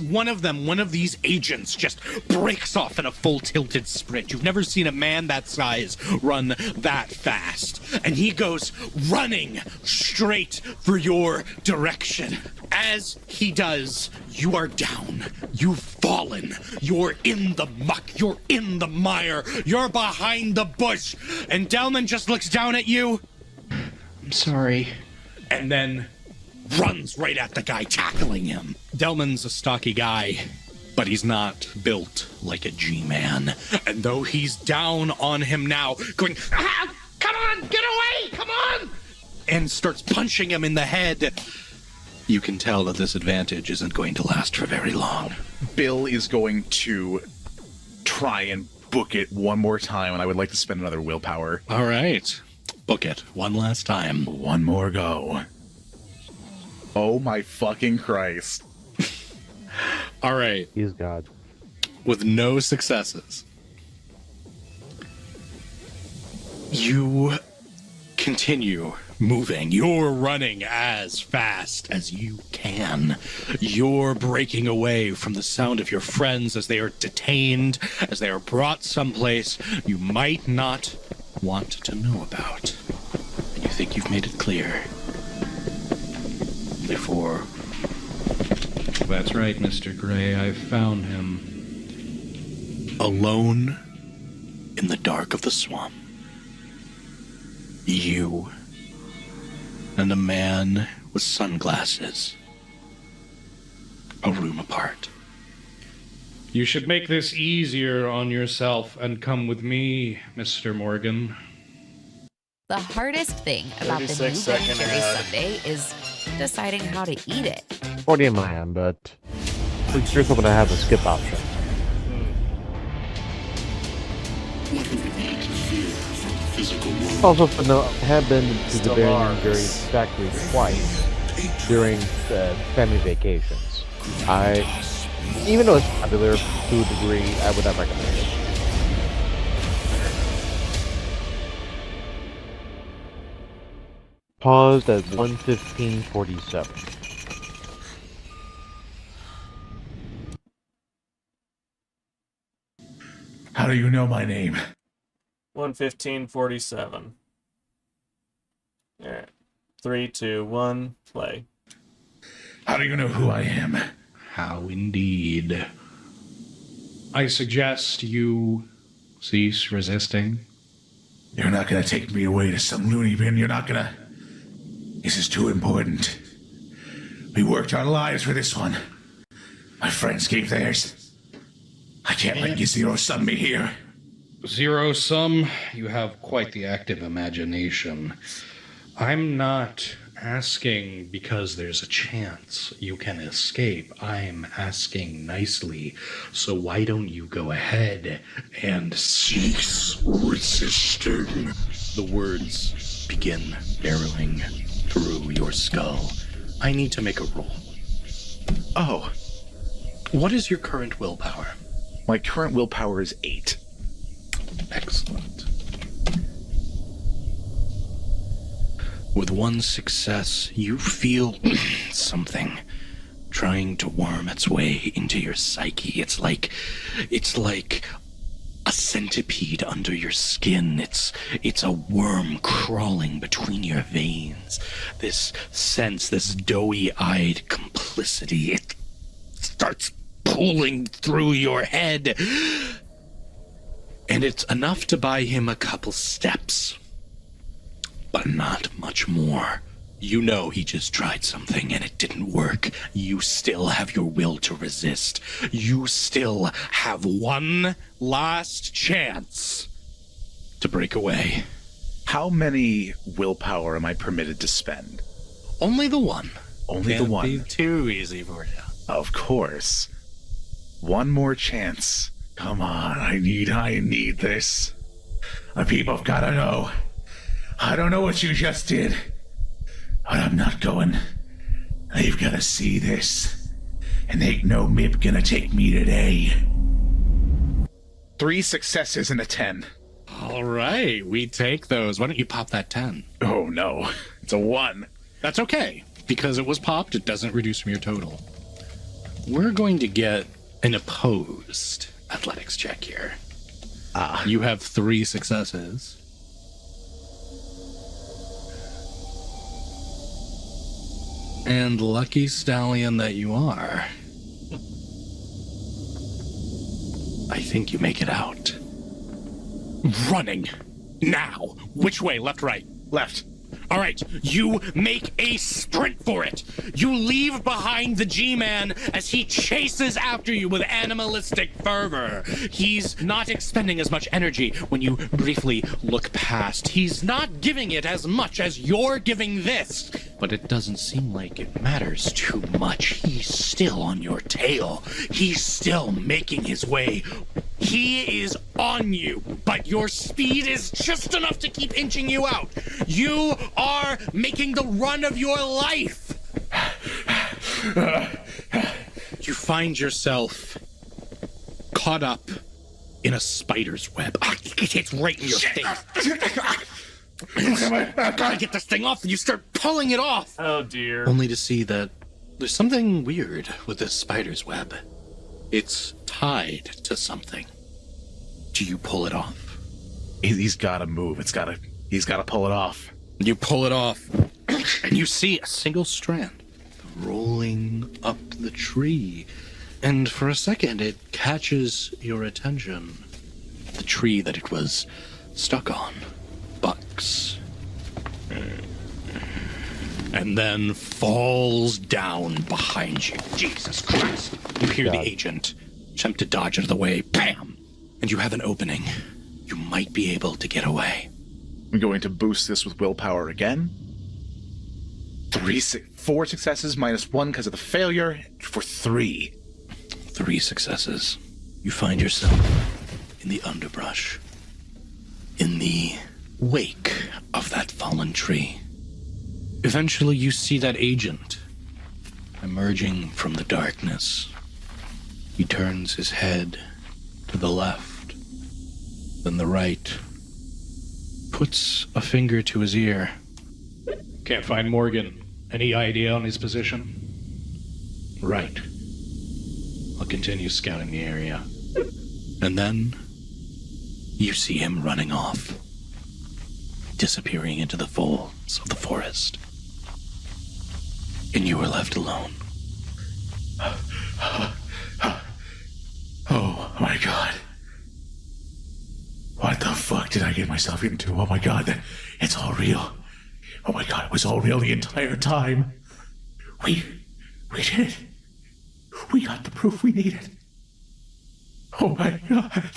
One of these agents just breaks off in a full tilted sprint. You've never seen a man that size run that fast. And he goes running straight for your direction. As he does, you are down. You've fallen. You're in the muck. You're in the mire. You're behind the bush. And Delman just looks down at you. I'm sorry. And then runs right at the guy, tackling him. Delman's a stocky guy, but he's not built like a G-man. And though he's down on him now, going, ah, come on, get away, come on! And starts punching him in the head. You can tell that this advantage isn't going to last for very long. Bill is going to try and book it one more time, and I would like to spend another willpower. All right. Book it one last time. One more go. Oh my fucking Christ. All right. He's God. With no successes, you continue moving. You're running as fast as you can. You're breaking away from the sound of your friends as they are detained, as they are brought someplace you might not want to know about. And you think you've made it clear. Before. That's right, Mr. Gray. I've found him. Alone in the dark of the swamp. You and a man with sunglasses. A room apart. You should make this easier on yourself and come with me, Mr. Morgan. The hardest thing about the new 36-second Vegetarian ad. Sunday is deciding how to eat it. 40 in my hand, but here's something I have a skip option. Also, have been to the Bear Jerry's factory twice during family vacations. Even though it's popular to a degree, I would not recommend it. Paused at 1:15:47. How do you know my name? 1:15:47. Alright. 3, 2, 1, play. How do you know who I am? How indeed. I suggest you cease resisting. You're not gonna take me away to some loony bin. You're not gonna... This is too important. We worked our lives for this one. My friends gave theirs. I can't let you zero-sum me here. Zero sum, you have quite the active imagination. I'm not asking because there's a chance you can escape. I'm asking nicely. So why don't you go ahead and cease resisting? The words begin barreling through your skull. I need to make a roll. Oh, What is your current willpower? my current willpower is 8. Excellent. With one success, you feel something trying to worm its way into your psyche. It's like a centipede under your skin. It's a worm crawling between your veins. This sense, this doughy-eyed complicity, it starts pulling through your head. And it's enough to buy him a couple steps. But not much more. You know he just tried something and it didn't work. You still have your will to resist. You still have one last chance to break away. How many willpower am I permitted to spend? Only the one. Only Can't the one. be too easy for you. Of course. One more chance. Come on, I need this. The people have gotta know. I don't know what you just did, but I'm not going. They've gotta see this. And ain't no mip gonna take me today. 3 successes and a 10. All right, we take those. Why don't you pop that 10? Oh no, it's a 1. That's okay. Because it was popped, it doesn't reduce from your total. We're going to get an opposed athletics check here. You have 3 successes. And lucky stallion that you are, I think you make it out. Running. Now. Which way? Left, right? Left. All right, you make a sprint for it. You leave behind the G-Man as he chases after you with animalistic fervor. He's not expending as much energy when you briefly look past. He's not giving it as much as you're giving this. But it doesn't seem like it matters too much. He's still on your tail. He's still making his way. He is on you, but your speed is just enough to keep inching you out. You are making the run of your life. You find yourself caught up in a spider's web. It's right in your face. Gotta get this thing off, and you start pulling it off. Oh dear. Only to see that there's something weird with this spider's web. It's tied to something. Do you pull it off? He's gotta move. He's gotta pull it off. You pull it off, and you see a single strand rolling up the tree. And for a second, it catches your attention. The tree that it was stuck on bucks. And then falls down behind you. Jesus Christ. You hear the agent attempt to dodge out of the way. Bam! And you have an opening. You might be able to get away. I'm going to boost this with willpower again. 4 successes minus 1 because of the failure for 3. 3 successes. You find yourself in the underbrush. In the wake of that fallen tree. Eventually you see that agent emerging from the darkness. He turns his head to the left, then the right, puts a finger to his ear. Can't find Morgan. Any idea on his position? Right. I'll continue scouting the area. And then you see him running off, disappearing into the folds of the forest. And you are left alone. Oh my god. What the fuck did I get myself into? Oh my god, it's all real. Oh my god, it was all real the entire time. We did it. We got the proof we needed. Oh my god.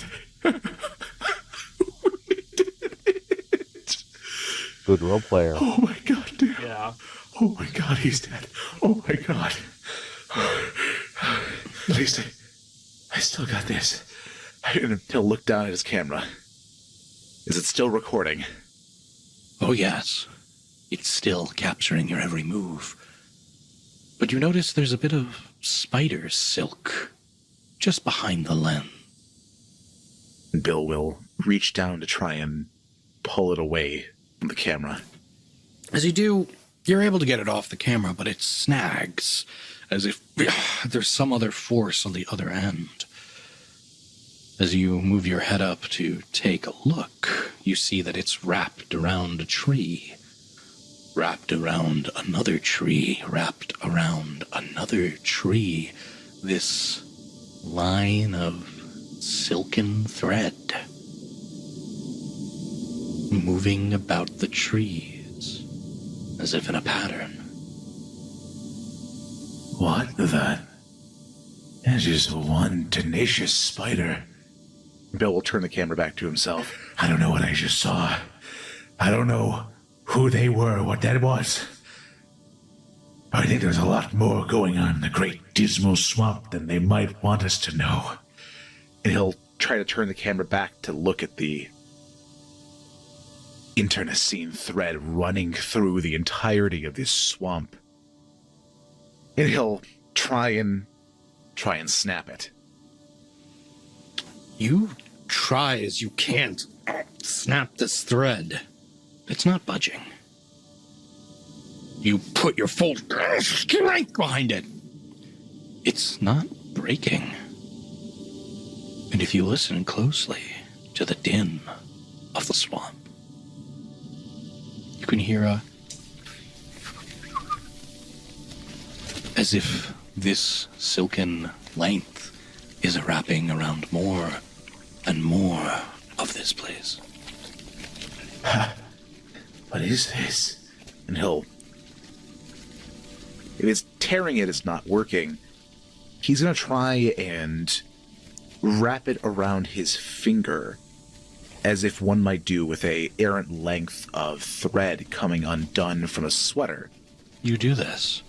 Good role player. Oh my god, dude. Yeah. Oh my god, he's dead. Oh my god. At least I still got this. And he'll look down at his camera. Is it still recording? Oh, yes. It's still capturing your every move. But you notice there's a bit of spider silk just behind the lens. And Bill will reach down to try and pull it away from the camera. As you do, you're able to get it off the camera, but it snags, as if there's some other force on the other end. As you move your head up to take a look, you see that it's wrapped around a tree, wrapped around another tree, wrapped around another tree. This line of silken thread moving about the trees as if in a pattern. What the? That is one tenacious spider. Bill will turn the camera back to himself. I don't know what I just saw. I don't know who they were, what that was. I think there's a lot more going on in the great dismal swamp than they might want us to know. And he'll try to turn the camera back to look at the internecine thread running through the entirety of this swamp. And he'll try and snap it. You try as you can't snap this thread. It's not budging. You put your full strength behind it. It's not breaking. And if you listen closely to the din of the swamp, you can hear as if this silken length is wrapping around more and more of this place. What is this? And if his tearing it is not working, he's going to try and wrap it around his finger, as if one might do with a errant length of thread coming undone from a sweater. You do this,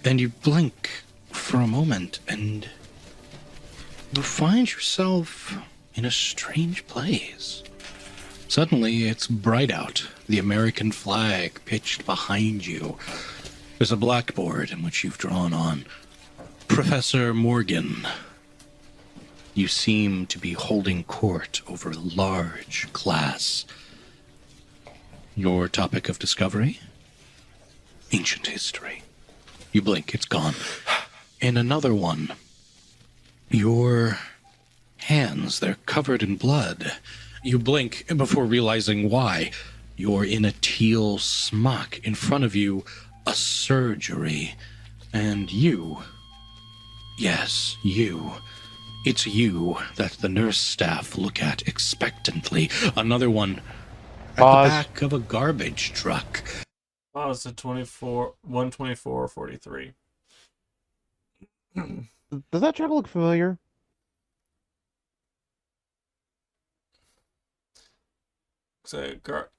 and you blink for a moment, and you find yourself in a strange place. Suddenly, it's bright out, the American flag pitched behind you. There's a blackboard in which you've drawn on Professor Morgan. You seem to be holding court over a large class. Your topic of discovery? Ancient history. You blink, it's gone. And another one. Your hands, they're covered in blood. You blink before realizing why. You're in a teal smock. In front of you, a surgery. And you. Yes, you. It's you that the nurse staff look at expectantly. Another one at the back of a garbage truck. Pause at 124:43. Does that truck look familiar?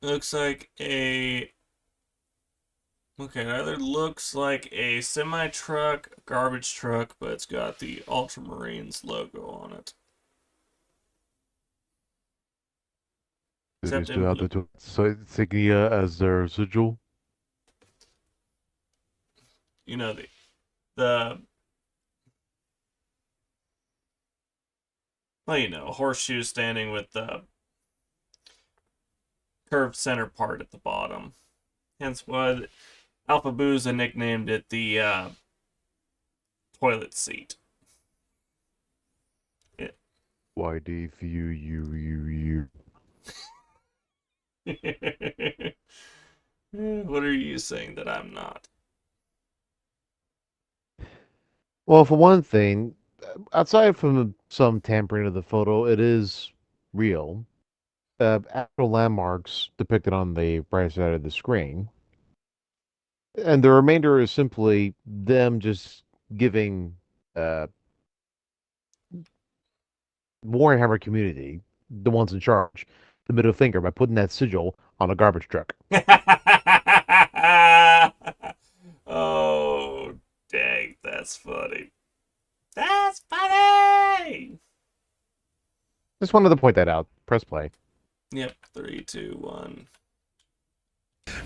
Looks like a. Okay, it either looks like a semi-truck, garbage truck, but it's got the Ultramarines logo on it. They Except still have the insignia as their sigil. You know, the well, you know, horseshoe standing with the curved center part at the bottom. Hence why Alpha Booza nicknamed it the toilet seat. YD you. What are you saying that I'm not? Well, for one thing, outside from some tampering of the photo, it is real. Actual landmarks depicted on the right side of the screen. And the remainder is simply them just giving Warhammer community, the ones in charge, the middle finger by putting that sigil on a garbage truck. Oh, dang, that's funny. That's funny! Just wanted to point that out. Press play. Yep, 3, 2, 1.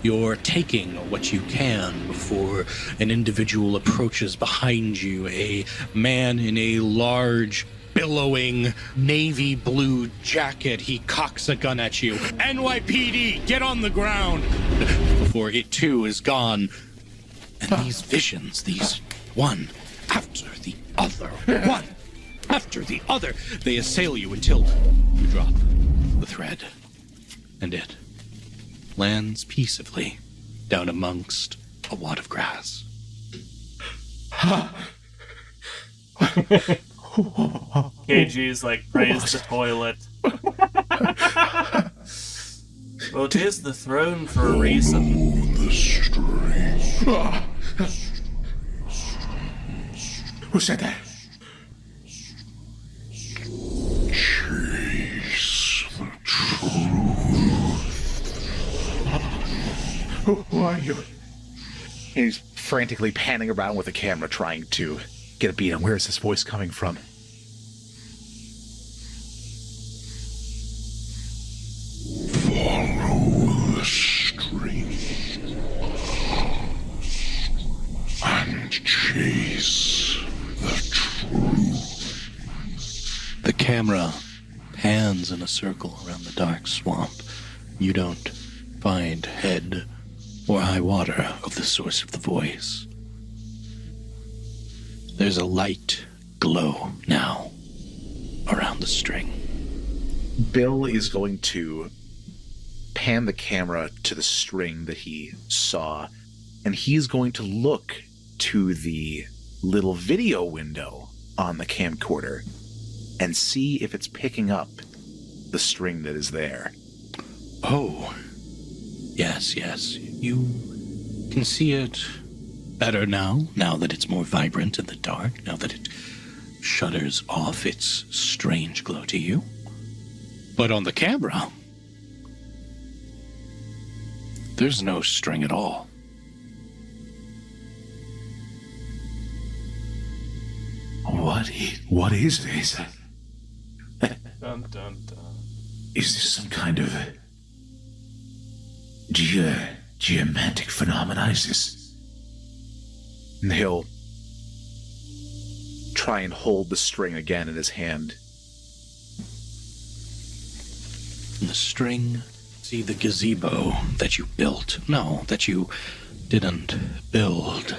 You're taking what you can before an individual approaches behind you, a man in a large, billowing navy blue jacket. He cocks a gun at you. NYPD, get on the ground! Before it too is gone. And these visions, these one after the other, one after the other, they assail you until you drop the thread. And it lands peaceably down amongst a wad of grass. KG's like, praise the toilet. Well, it is the throne for a reason. Who said that? Chase the truth. Who are you? He's frantically panning around with the camera, trying to get a beat on where is this voice coming from. Follow the string and chase the truth. The camera pans in a circle around the dark swamp. You don't find head or high water of the source of the voice. There's a light glow now around the string. Bill is going to pan the camera to the string that he saw, and he's going to look to the little video window on the camcorder and see if it's picking up the string that is there. Oh, yes. You can see it better now that it's more vibrant in the dark, now that it shudders off its strange glow to you. But on the camera, there's no string at all. What is this? Dun, dun, dun. Is this some kind of geomantic phenomena? Is this? And he'll try and hold the string again in his hand. The string, see the gazebo that you built. No, that you didn't build.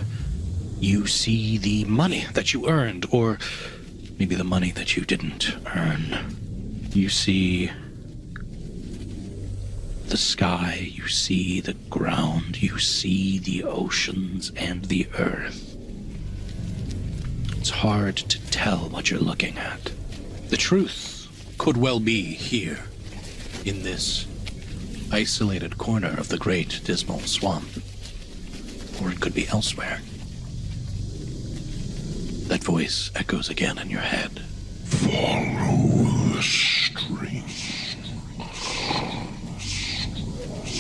You see the money that you earned, or maybe the money that you didn't earn. You see the sky, you see the ground, you see the oceans and the earth. It's hard to tell what you're looking at. The truth could well be here, in this isolated corner of the great dismal swamp. Or it could be elsewhere. That voice echoes again in your head. Follow the string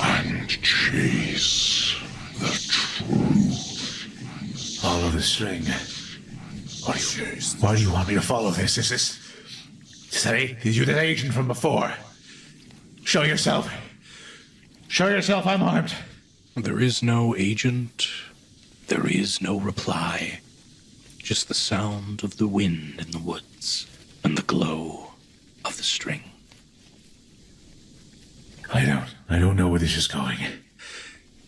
and chase the truth. Follow the string. Why do you want me to follow this? Is you that agent from before? Show yourself. Show yourself, I'm armed. There is no agent. There is no reply. Just the sound of the wind in the woods and the glow of the string. I don't know where this is going.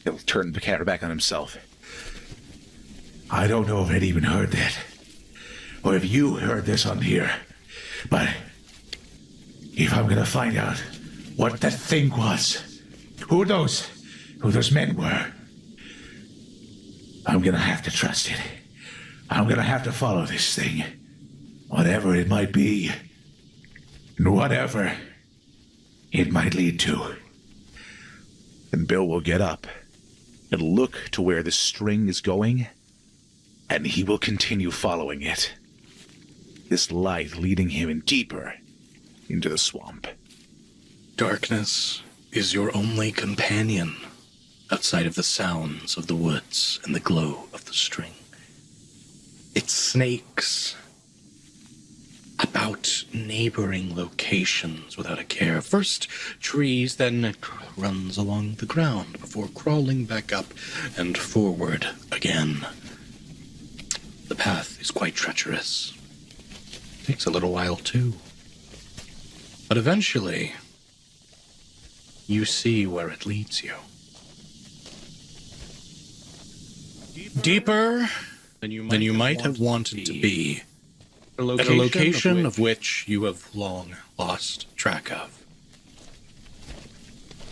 He'll turn the camera back on himself. I don't know if I'd even heard that, or if you heard this on here, but if I'm gonna find out what that thing was, who those men were, I'm gonna have to trust it. I'm gonna have to follow this thing, whatever it might be, and whatever it might lead to. And Bill will get up and look to where the string is going, and he will continue following it. This light leading him in deeper into the swamp. Darkness is your only companion outside of the sounds of the woods and the glow of the string. It snakes about neighboring locations without a care. First trees, then it runs along the ground before crawling back up and forward again. The path is quite treacherous. Takes a little while too. But eventually, you see where it leads you. Deeper than you might have wanted to be. At a location of which you have long lost track of.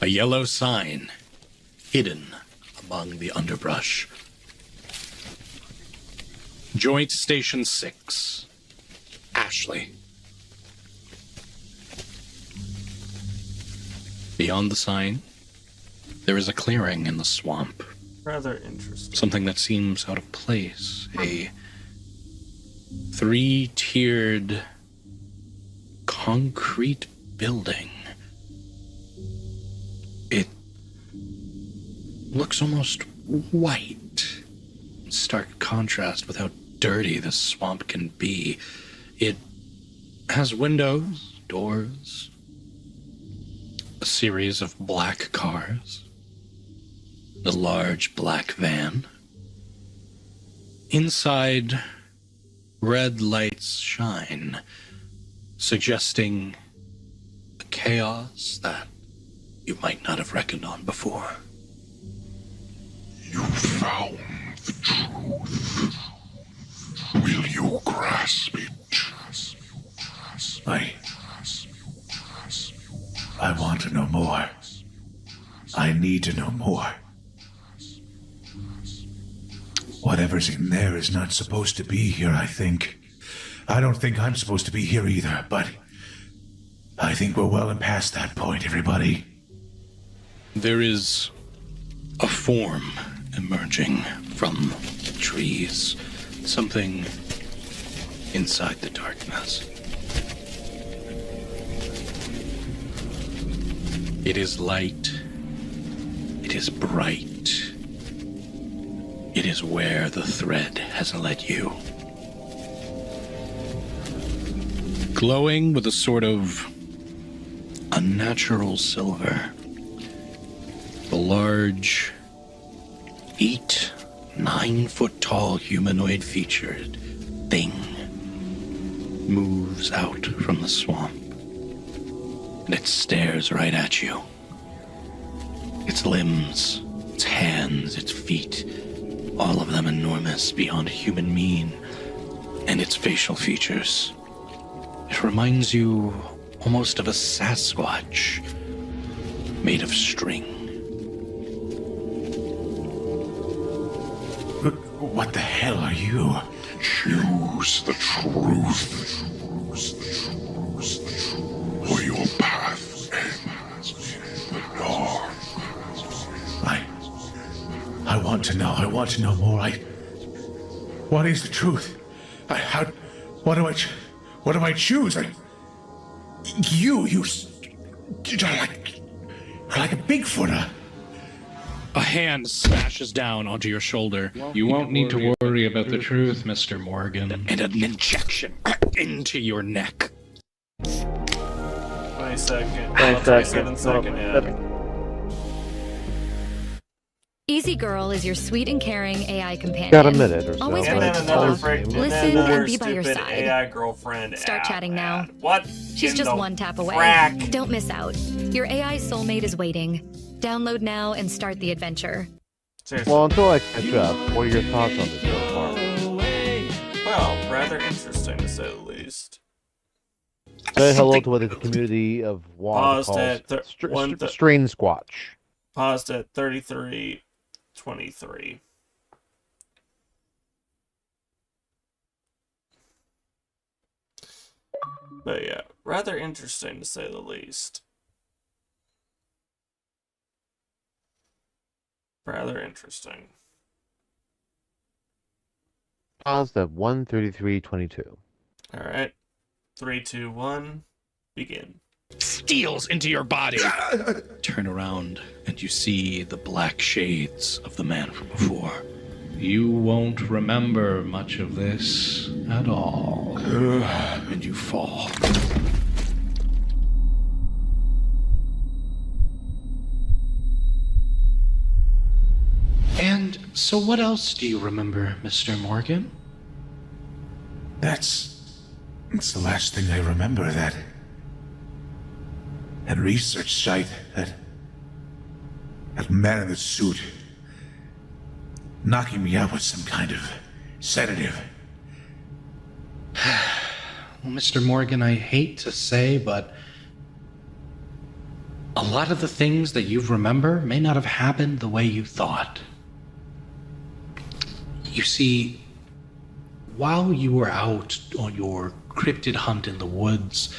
A yellow sign hidden among the underbrush. Joint Station 6, Ashley. Beyond the sign, there is a clearing in the swamp. Rather interesting. Something that seems out of place. A three-tiered concrete building. It looks almost white. In stark contrast with how dirty this swamp can be. It has windows, doors, a series of black cars, a large black van. Inside, red lights shine, suggesting a chaos that you might not have reckoned on before. You found the truth. Will you grasp it? I want to know more. I need to know more. Whatever's in there is not supposed to be here, I think. I don't think I'm supposed to be here either, but I think we're well and past that point, everybody. There is a form emerging from the trees. Something inside the darkness. It is light. It is bright. It is where the thread has led you. Glowing with a sort of unnatural silver. The large, 9-foot-tall humanoid featured thing moves out from the swamp. And it stares right at you. Its limbs, its hands, its feet, all of them enormous beyond human mean, and its facial features. It reminds you almost of a Sasquatch made of string. What the hell are you? Choose the truth. Or your path ends in the dark. I want to know. I want to know more. What is the truth? What do I choose? You're like a Bigfooter. A hand smashes down onto your shoulder. You won't need to worry about the truth, Mr. Morgan. And an injection into your neck. 20-second. 27-second ad. Easy Girl is your sweet and caring AI companion. Got a minute or so. Always And ready then to another talk, break. listen, and be by your stupid side. AI girlfriend. Start chatting now. What? She's in just the one tap away. frack? Don't miss out. Your AI soulmate is waiting. Download now and start the adventure. Seriously. Well, until I catch up, what are your thoughts on this so far? Well, rather interesting to say the least. Say hello to what the community of WoD Paused calls at Strain Squatch. Paused at 33:23. But yeah, rather interesting to say the least. Rather interesting. Paused at 1:33:22. All right, 3, 2, 1, begin. steals into your body. Turn around, and you see the black shades of the man from before. You won't remember much of this at all. And you fall. And so what else do you remember, Mr. Morgan? That's the last thing I remember. That research site, that man in the suit, knocking me out with some kind of sedative. Well, Mr. Morgan, I hate to say, but a lot of the things that you remember may not have happened the way you thought. You see, while you were out on your cryptid hunt in the woods,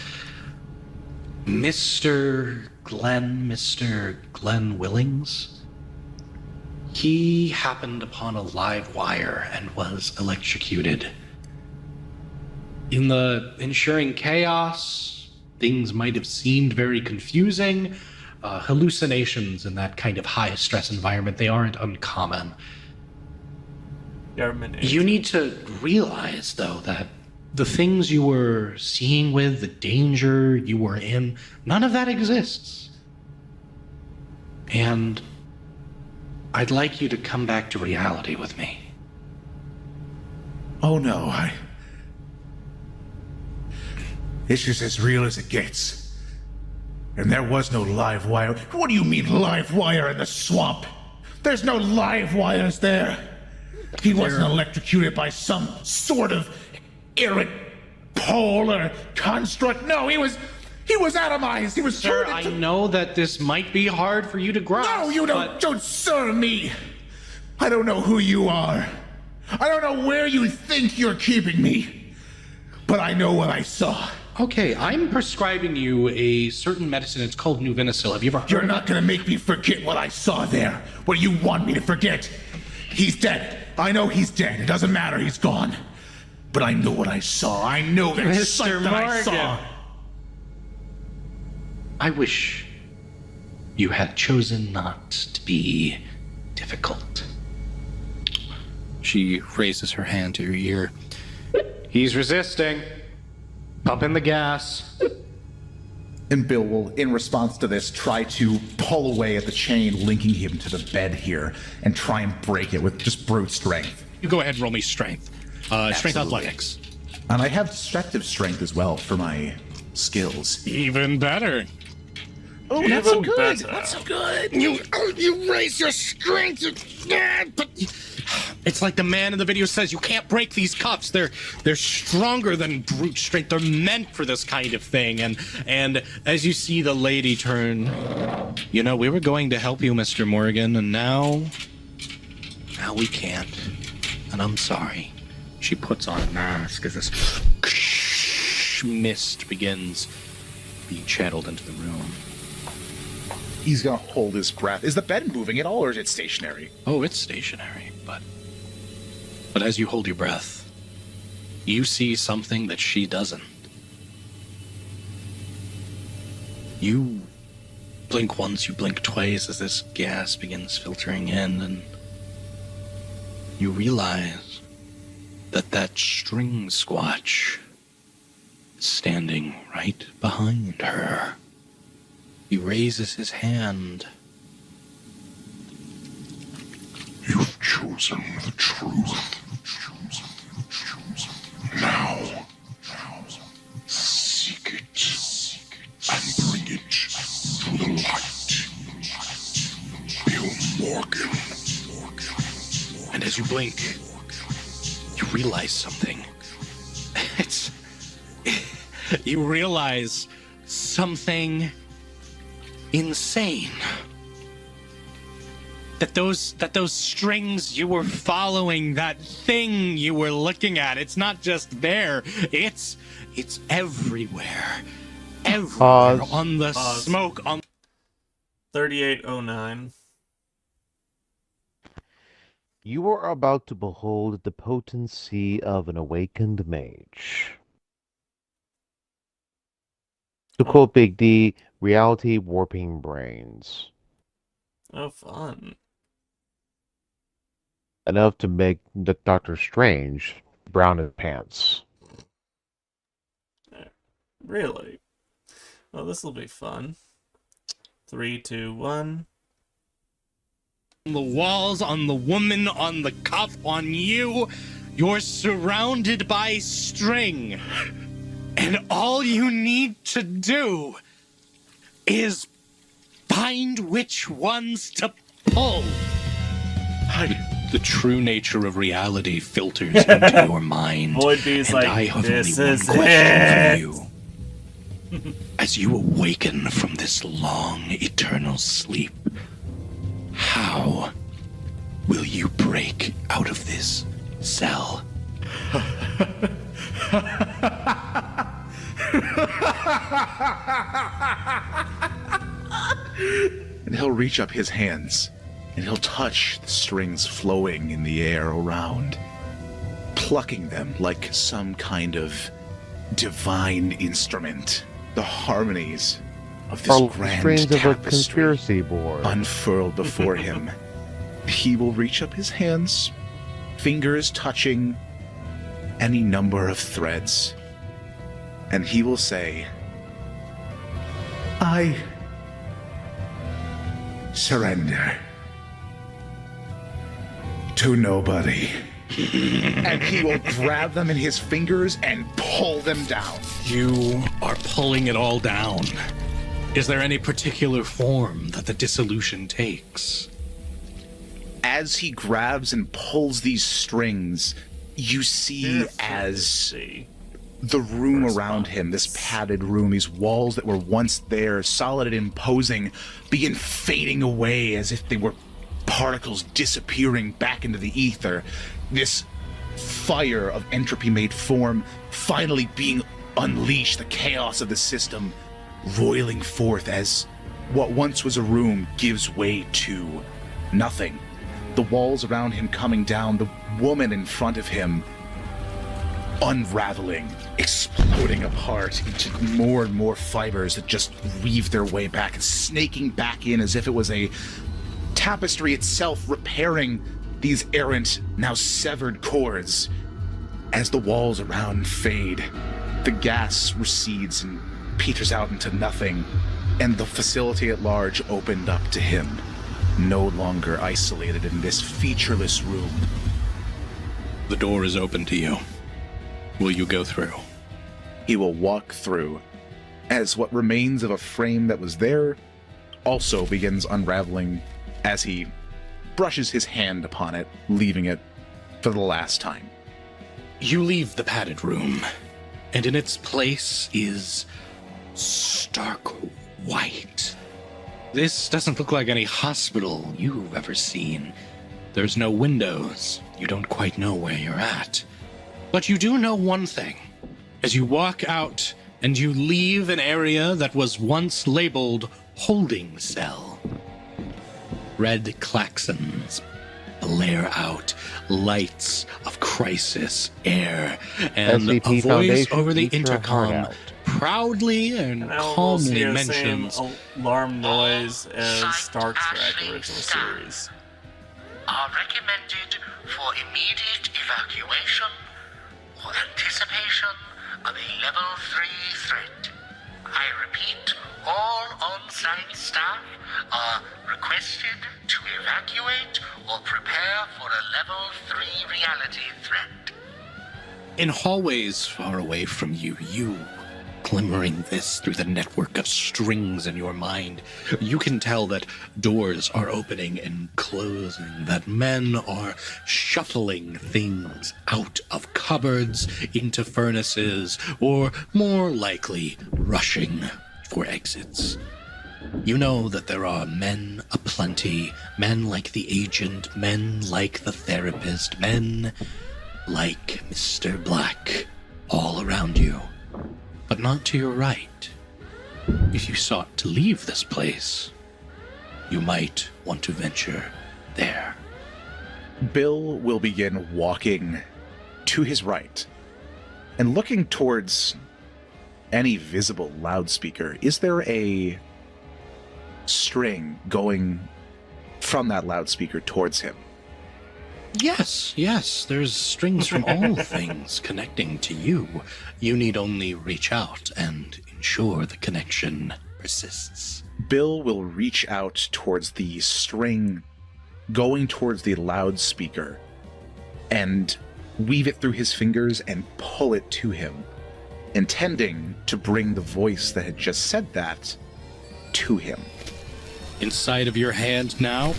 Mr. Glenn Willings, he happened upon a live wire and was electrocuted. In the ensuing chaos, things might have seemed very confusing. Hallucinations in that kind of high-stress environment, they aren't uncommon. You need to realize, though, that the things you were seeing with, the danger you were in, none of that exists. And I'd like you to come back to reality with me. Oh no, it's just as real as it gets. And there was no live wire. What do you mean live wire in the swamp? There's no live wires there. He wasn't electrocuted by some sort of errant pole or construct. No, he was atomized. He was Sir, turned into... I know that this might be hard for you to grasp. No, you don't sir me. I don't know who you are. I don't know where you think you're keeping me. But I know what I saw. Okay, I'm prescribing you a certain medicine. It's called Nuvinicil. Have you ever heard You're of not gonna make me forget what I saw there. What do you want me to forget? He's dead. I know he's dead. It doesn't matter. He's gone. But I know what I saw. I know that sight that I saw. I wish you had chosen not to be difficult. She raises her hand to your ear. He's resisting. Pump in the gas. And Bill will, in response to this, try to pull away at the chain linking him to the bed here and try and break it with just brute strength. You go ahead and roll me strength. Strength athletics. And I have destructive strength as well for my skills. Even better. Oh, not so good. Not so good. You raise your strength. But it's like the man in the video says, you can't break these cuffs. They're stronger than brute strength. They're meant for this kind of thing. And as you see the lady turn, we were going to help you, Mr. Morgan, and now we can't. And I'm sorry. She puts on a mask as this mist begins being channeled into the room. He's gonna hold his breath. Is the bed moving at all, or is it stationary? Oh, it's stationary, but as you hold your breath, you see something that she doesn't. You blink once, you blink twice as this gas begins filtering in, and you realize that string squatch is standing right behind her. He raises his hand. You've chosen the truth. Now, seek it and bring it to the light. Bill Morgan. And as you blink, you realize something. You realize something insane. That those strings you were following, that thing you were looking at, it's not just there. It's everywhere. Everywhere. On the smoke, on 3809. You are about to behold the potency of an awakened mage. To quote Big D, reality warping brains. Oh, fun. Enough to make Doctor Strange brown in pants. Really? Well, this will be fun. 3, 2, 1. On the walls, on the woman, on the cuff, on you. You're surrounded by string. And all you need to do is find which ones to pull. The true nature of reality filters into your mind. WoD B's and like, I have this only is one question it. for you. As you awaken from this long, eternal sleep, how will you break out of this cell? And he'll reach up his hands, and he'll touch the strings flowing in the air around, plucking them like some kind of divine instrument. The harmonies of this Or grand strings of a tapestry conspiracy board. unfurled before him. He will reach up his hands, fingers touching any number of threads, and he will say, I surrender to nobody. And he will grab them in his fingers and pull them down. You are pulling it all down. Is there any particular form that the dissolution takes? As he grabs and pulls these strings, you see as the room around him, this padded room, these walls that were once there, solid and imposing, begin fading away as if they were particles disappearing back into the ether. This fire of entropy-made form finally being unleashed, the chaos of the system roiling forth as what once was a room gives way to nothing. The walls around him coming down, the woman in front of him unraveling, exploding apart into more and more fibers that just weave their way back and snaking back in as if it was a tapestry itself repairing these errant, now severed cords. As the walls around fade, the gas recedes and peters out into nothing, and the facility at large opened up to him, no longer isolated in this featureless room. The door is open to you. Will you go through? He will walk through, as what remains of a frame that was there also begins unraveling as he brushes his hand upon it, leaving it for the last time. You leave the padded room, and in its place is stark white. This doesn't look like any hospital you've ever seen. There's no windows. You don't quite know where you're at. But you do know one thing. As you walk out and you leave an area that was once labeled holding cell, red klaxons blare out, lights of crisis, air, and a SCP voice Foundation, over the eat your heart intercom out. proudly and I almost calmly hear the mentions, same alarm noise as Star Trek original series. Are recommended for immediate evacuation or anticipation of a level 3 threat. I repeat, all on-site staff are requested to evacuate or prepare for a level 3 reality threat. in hallways far away from you, glimmering this through the network of strings in your mind, you can tell that doors are opening and closing, that men are shuffling things out of cupboards into furnaces, or more likely, rushing for exits. You know that there are men aplenty, men like the agent, men like the therapist, men like Mr. Black, all around you. But not to your right. If you sought to leave this place, you might want to venture there. Bill will begin walking to his right and looking towards any visible loudspeaker, is there a string going from that loudspeaker towards him? Yes, there's strings from all things connecting to you. You need only reach out and ensure the connection persists. Bill will reach out towards the string going towards the loudspeaker and weave it through his fingers and pull it to him, intending to bring the voice that had just said that to him. Inside of your hand now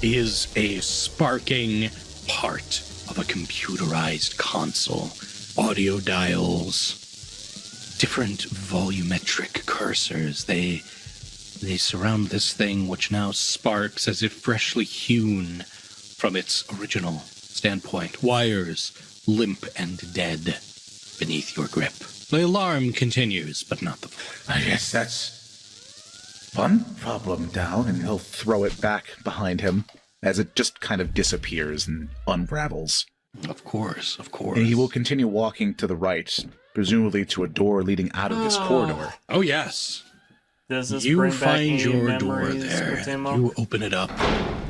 is a sparking part of a computerized console. Audio dials, different volumetric cursors. They surround this thing, which now sparks as if freshly hewn from its original standpoint. Wires limp and dead beneath your grip. The alarm continues, but not the voice. I guess that's one problem down, and he'll throw it back behind him as it just kind of disappears and unravels. Of course. And he will continue walking to the right, presumably to a door leading out of this corridor. Oh, yes. Does this You bring back find any your door memories there. with Timo? You open it up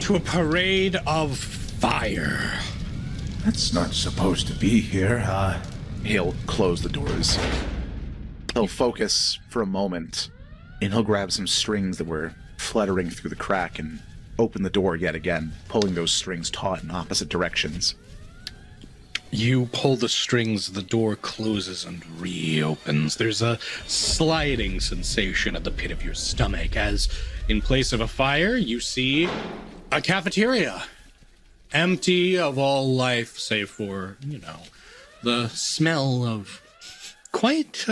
to a parade of fire. That's not supposed to be here. He'll close the doors. He'll focus for a moment, and he'll grab some strings that were fluttering through the crack and open the door yet again, pulling those strings taut in opposite directions. You pull the strings, the door closes and reopens. There's a sliding sensation at the pit of your stomach as, in place of a fire, you see a cafeteria. Empty of all life, save for, the smell of quite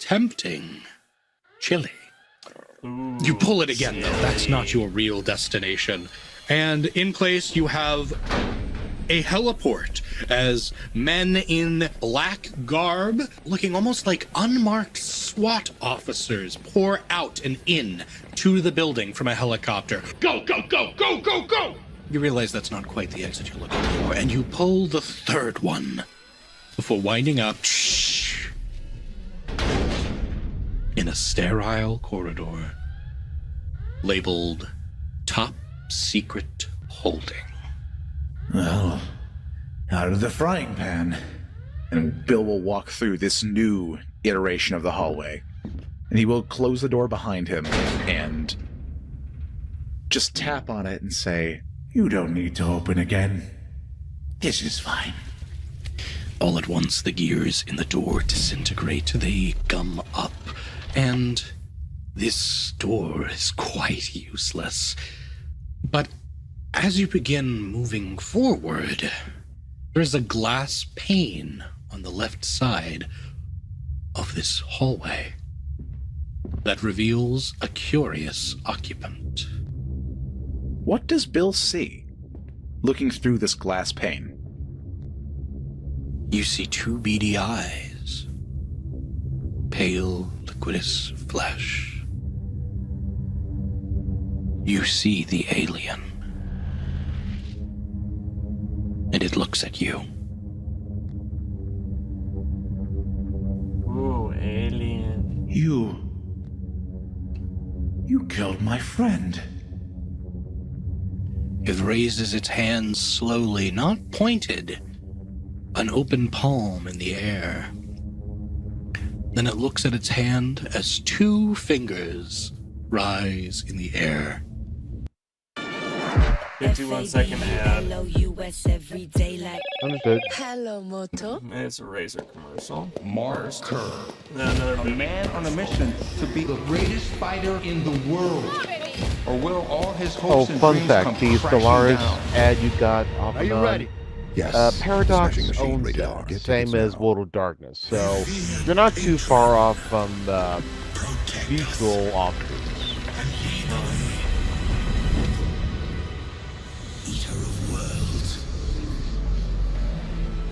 tempting chili. Ooh, You pull it again, though. That's not your real destination. And in place, you have a heliport as men in black garb, looking almost like unmarked SWAT officers, pour out and in to the building from a helicopter. Go, go, go, go, go, go! You realize that's not quite the exit you're looking for, and you pull the third one before winding up in a sterile corridor labeled Top Secret Holding. Well, out of the frying pan. And Bill will walk through this new iteration of the hallway. And he will close the door behind him and just tap on it and say, "You don't need to open again. This is fine." All at once, the gears in the door disintegrate. They gum up, and this door is quite useless. But as you begin moving forward, there's a glass pane on the left side of this hallway that reveals a curious occupant. What does Bill see, looking through this glass pane? You see two beady eyes, pale, liquidous flesh. You see the alien, and it looks at you. Ooh, alien. You killed my friend. It raises its hands slowly, not pointed, an open palm in the air. Then it looks at its hand as two fingers rise in the air. 51-second ad. Understood. Hello, Moto. It's a razor commercial. Marker. Another A man on a mission to be the greatest fighter in the world. Or will all his Oh, hopes and fun dreams fact, come the crashing Stellaris down? ad you got off Are you and on, ready? Yes. Paradox Smashing Machine, owns rated it, R. Get same tickets as now. World of Darkness, so you're not too far off from the mutual offers. Eater of worlds.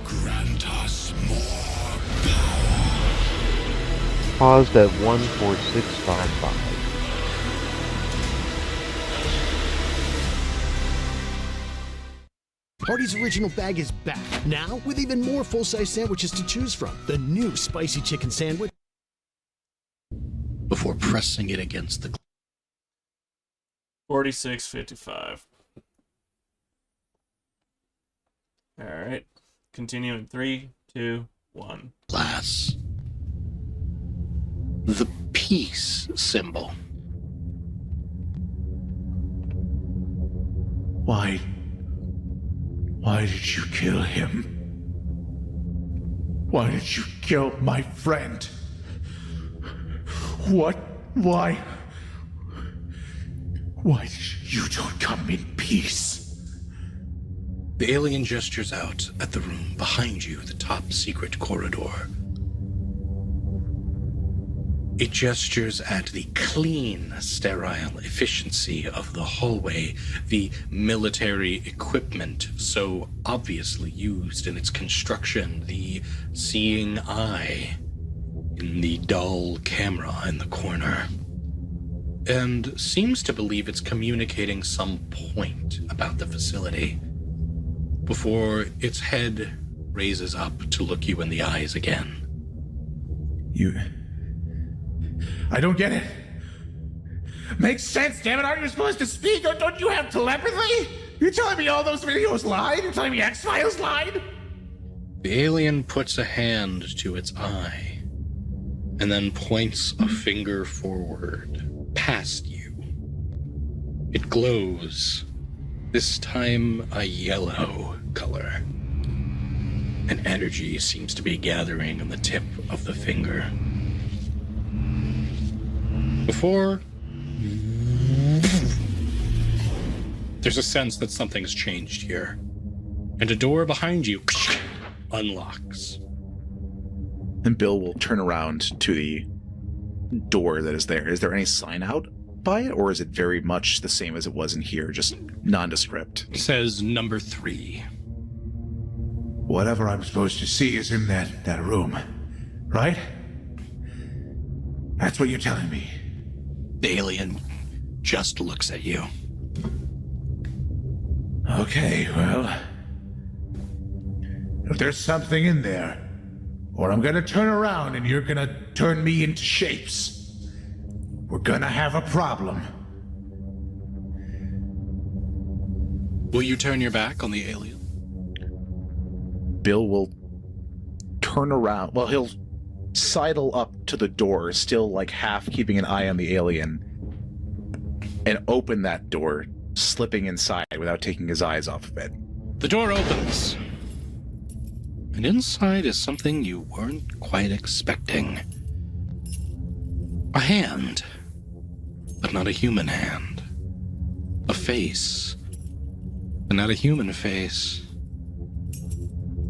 Grant us more power. Paused at 14655. Hardee's Original Bag is back, now with even more full-size sandwiches to choose from. The new Spicy Chicken Sandwich. Before pressing it against the 46:55. Alright. Continue in 3, 2, 1. glass. The peace symbol. Why did you kill him? Why did you kill my friend? Why you don't come in peace? The alien gestures out at the room behind you, the top secret corridor. It gestures at the clean, sterile efficiency of the hallway, the military equipment so obviously used in its construction, the seeing eye in the dull camera in the corner, and seems to believe it's communicating some point about the facility before its head raises up to look you in the eyes again. I don't get it. Makes sense, damn it. Aren't you supposed to speak? Don't you have telepathy? You're telling me all those videos lied? You're telling me X-Files lied? The alien puts a hand to its eye and then points a finger forward, past you. It glows, this time a yellow color. An energy seems to be gathering on the tip of the finger. Before, there's a sense that something's changed here, and a door behind you unlocks. And Bill will turn around to the door that is there. Is there any sign out by it, or is it very much the same as it was in here, just nondescript? It says number 3. Whatever I'm supposed to see is in that room, right? That's what you're telling me. The alien just looks at you. Okay, well, if there's something in there, or I'm gonna turn around and you're gonna turn me into shapes, we're gonna have a problem. Will you turn your back on the alien? Bill will turn around. Well, he'll sidle up to the door, still like half keeping an eye on the alien, and open that door, slipping inside without taking his eyes off of it. The door opens, and inside is something you weren't quite expecting. A hand, but not a human hand. A face, but not a human face.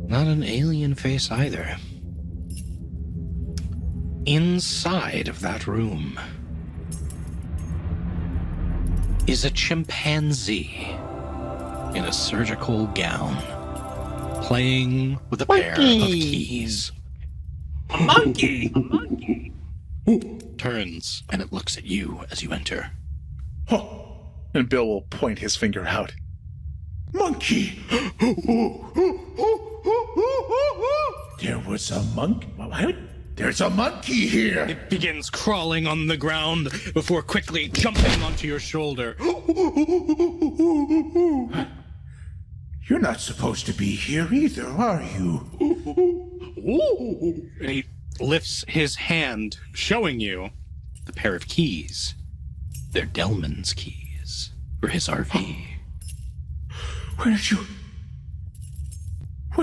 Not an alien face either. Inside of that room is a chimpanzee in a surgical gown, playing with a pair of keys. A monkey! A monkey! Turns, and it looks at you as you enter. And Bill will point his finger out. Monkey! There was a monkey? There's a monkey here! It begins crawling on the ground before quickly jumping onto your shoulder. You're not supposed to be here either, are you? And he lifts his hand, showing you the pair of keys. They're Delman's keys for his RV. Where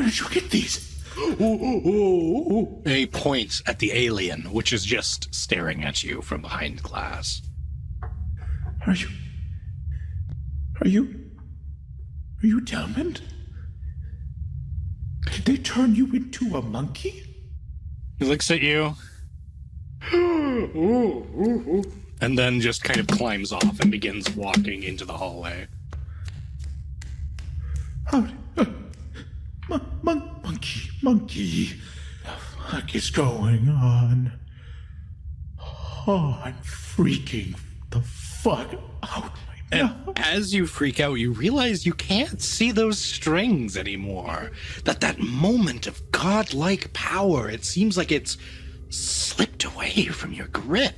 did you get these? And he points at the alien, which is just staring at you from behind glass. Are you Delmond? Did they turn you into a monkey? He looks at you. And then just kind of climbs off and begins walking into the hallway. Monkey. The fuck is going on? Oh, I'm freaking the fuck out right And as you freak out, you realize you can't see those strings anymore. That moment of godlike power, it seems like it's slipped away from your grip.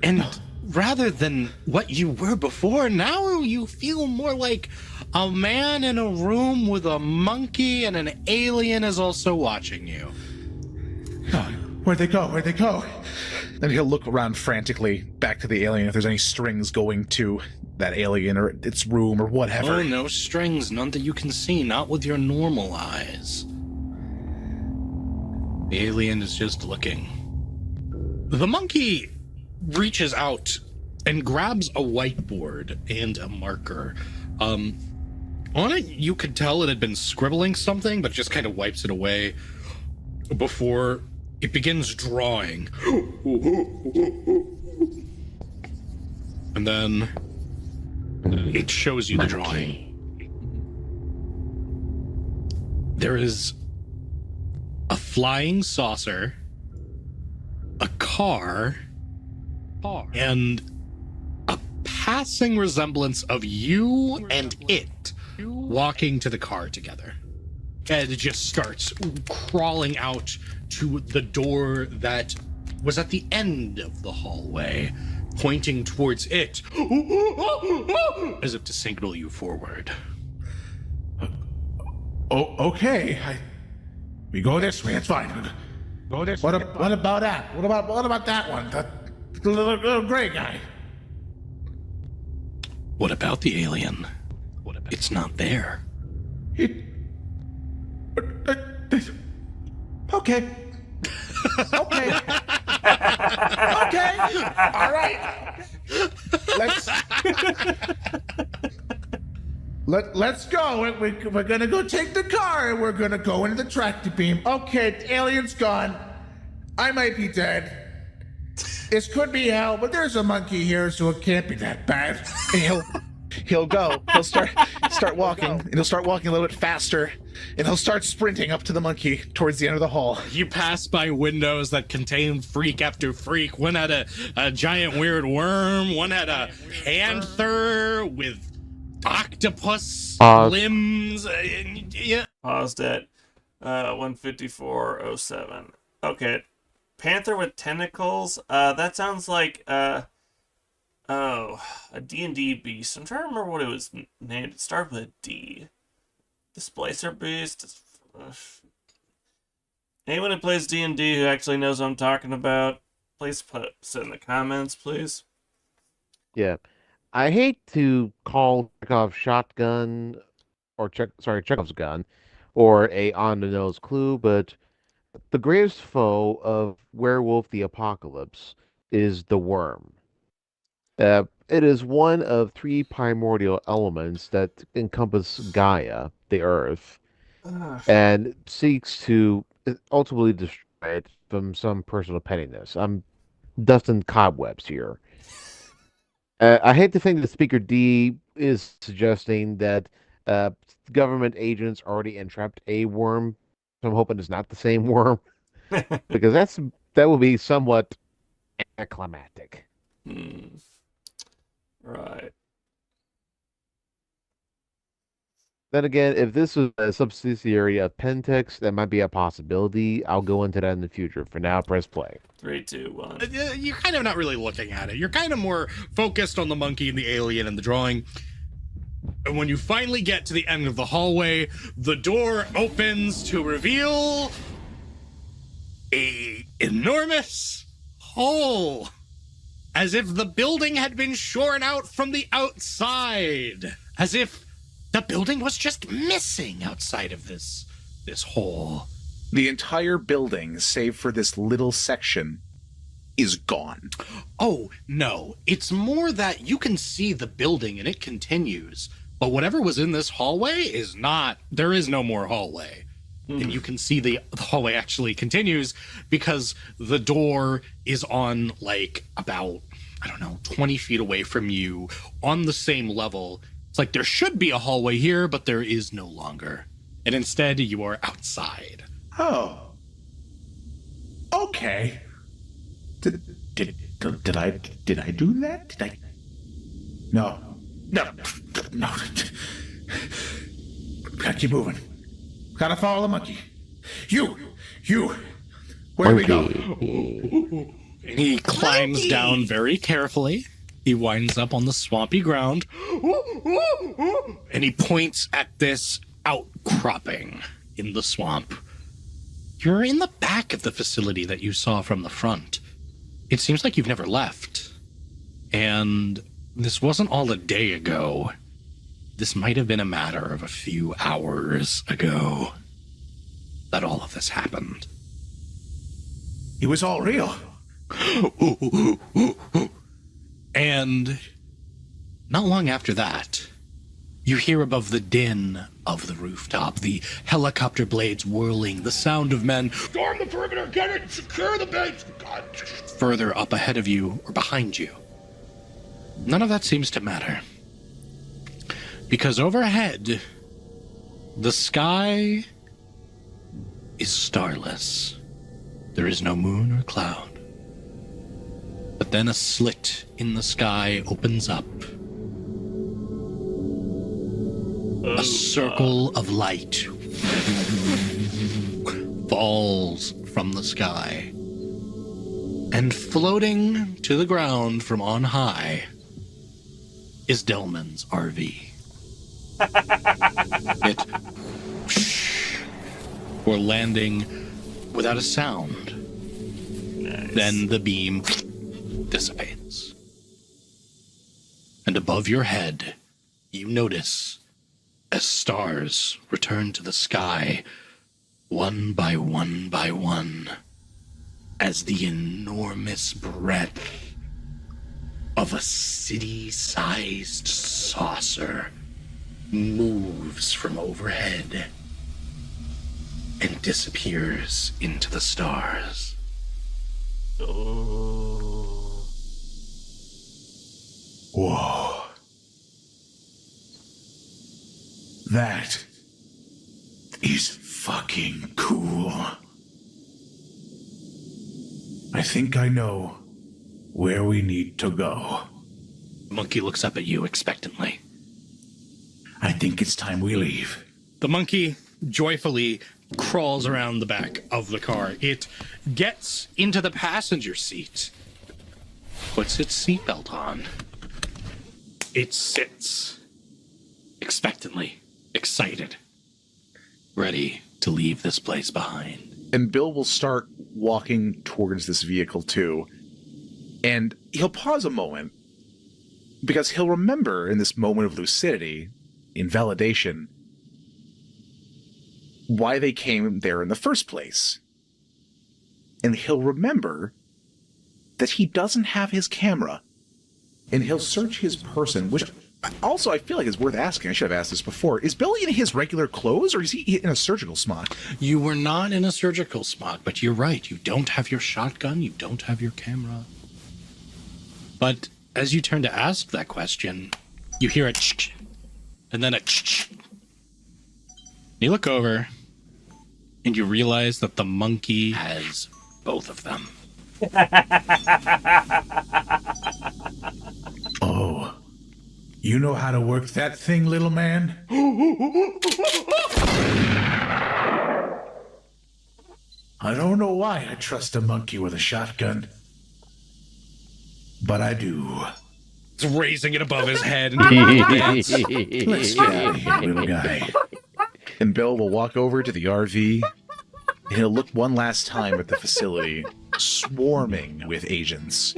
And rather than what you were before, now you feel more like a man in a room with a monkey, and an alien is also watching you. Where'd they go? Where'd they go? Then he'll look around frantically back to the alien if there's any strings going to that alien or its room or whatever. Oh, no strings, none that you can see, not with your normal eyes. The alien is just looking. The monkey reaches out and grabs a whiteboard and a marker. On it, you could tell it had been scribbling something, but just kind of wipes it away before it begins drawing. And then it shows you the drawing. There is a flying saucer, a car, and a passing resemblance of you and it walking to the car together. Ed just starts crawling out to the door that was at the end of the hallway, pointing towards it, as if to signal you forward. Oh, okay. We go this way. It's fine. Go this way. What about that? What about that one? The little gray guy. What about the alien? It's not there. Okay. Okay. Okay. All right. Let's go. We're gonna go take the car and we're gonna go into the tractor beam. Okay, the alien's gone. I might be dead. This could be hell, but there's a monkey here, so it can't be that bad. And he'll go. He'll start walking, and he'll start walking a little bit faster, and he'll start sprinting up to the monkey towards the end of the hall. You pass by windows that contain freak after freak. One had a giant weird worm. One had a panther with octopus limbs. Yeah. Paused at 154.07. Okay. Panther with tentacles. That sounds like a D&D beast. I'm trying to remember what it was named. It started with a D. Displacer beast. Anyone who plays D&D who actually knows what I'm talking about, please put it in the comments, please. Yeah. I hate to call Chekhov's shotgun or Chekhov's gun or a on-the-nose clue, but the greatest foe of Werewolf the Apocalypse is the worm. It is one of three primordial elements that encompass Gaia, the Earth, and seeks to ultimately destroy it from some personal pettiness. I'm dusting cobwebs here. I hate to think that Speaker D is suggesting that government agents already entrapped a worm. So I'm hoping it's not the same worm, because that would be somewhat anticlimactic. Right. Then again, if this was a subsidiary of Pentex, that might be a possibility. I'll go into that in the future. For now, press play. 3, 2, 1. You're kind of not really looking at it. You're kind of more focused on the monkey and the alien and the drawing. And when you finally get to the end of the hallway, the door opens to reveal a enormous hole, as if the building had been shorn out from the outside, as if the building was just missing outside of this hole. The entire building, save for this little section, is gone. Oh, no. It's more that you can see the building and it continues, but whatever was in this hallway is not. There is no more hallway. And you can see the hallway actually continues because the door is on, like, about, 20 feet away from you on the same level. It's like there should be a hallway here, but there is no longer. And instead, you are outside. Oh. Okay. Did I do that? No. No. Gotta keep moving. Gotta follow the monkey. You. Where do we go? And he climbs down very carefully. He winds up on the swampy ground. And he points at this outcropping in the swamp. You're in the back of the facility that you saw from the front. It seems like you've never left. And this wasn't all a day ago. This might have been a matter of a few hours ago that all of this happened. It was all real. And not long after that, you hear above the din of the rooftop, the helicopter blades whirling, the sound of men Storm the perimeter, get it, secure the base. God. further up ahead of you or behind you. None of that seems to matter. Because overhead, the sky is starless. There is no moon or cloud. But then a slit in the sky opens up. A circle of light falls from the sky. And floating to the ground from on high is Delman's RV. It for landing without a sound. Nice. Then the beam dissipates. And above your head, you notice as stars return to the sky, one by one by one, as the enormous breadth of a city-sized saucer moves from overhead and disappears into the stars. Oh. Whoa. That is fucking cool. I think I know where we need to go. The monkey looks up at you expectantly. I think it's time we leave. The monkey joyfully crawls around the back of the car. It gets into the passenger seat, puts its seatbelt on. It sits expectantly, excited, ready to leave this place behind. And Bill will start walking towards this vehicle too. And he'll pause a moment because he'll remember in this moment of lucidity, in validation, why they came there in the first place. And he'll remember that he doesn't have his camera. And he'll search his person, which also I feel like is worth asking. I should have asked this before. Is Bill in his regular clothes or is he in a surgical smock? You were not in a surgical smock, but you're right. You don't have your shotgun. You don't have your camera. But as you turn to ask that question, you hear a ch-ch, and then a ch-ch. You look over, and you realize that the monkey has both of them. Oh. You know how to work that thing, little man? I don't know why I trust a monkey with a shotgun. But I do. It's raising it above his head. Let's get out of here, little guy. And Bill will walk over to the RV, and he'll look one last time at the facility, swarming with agents,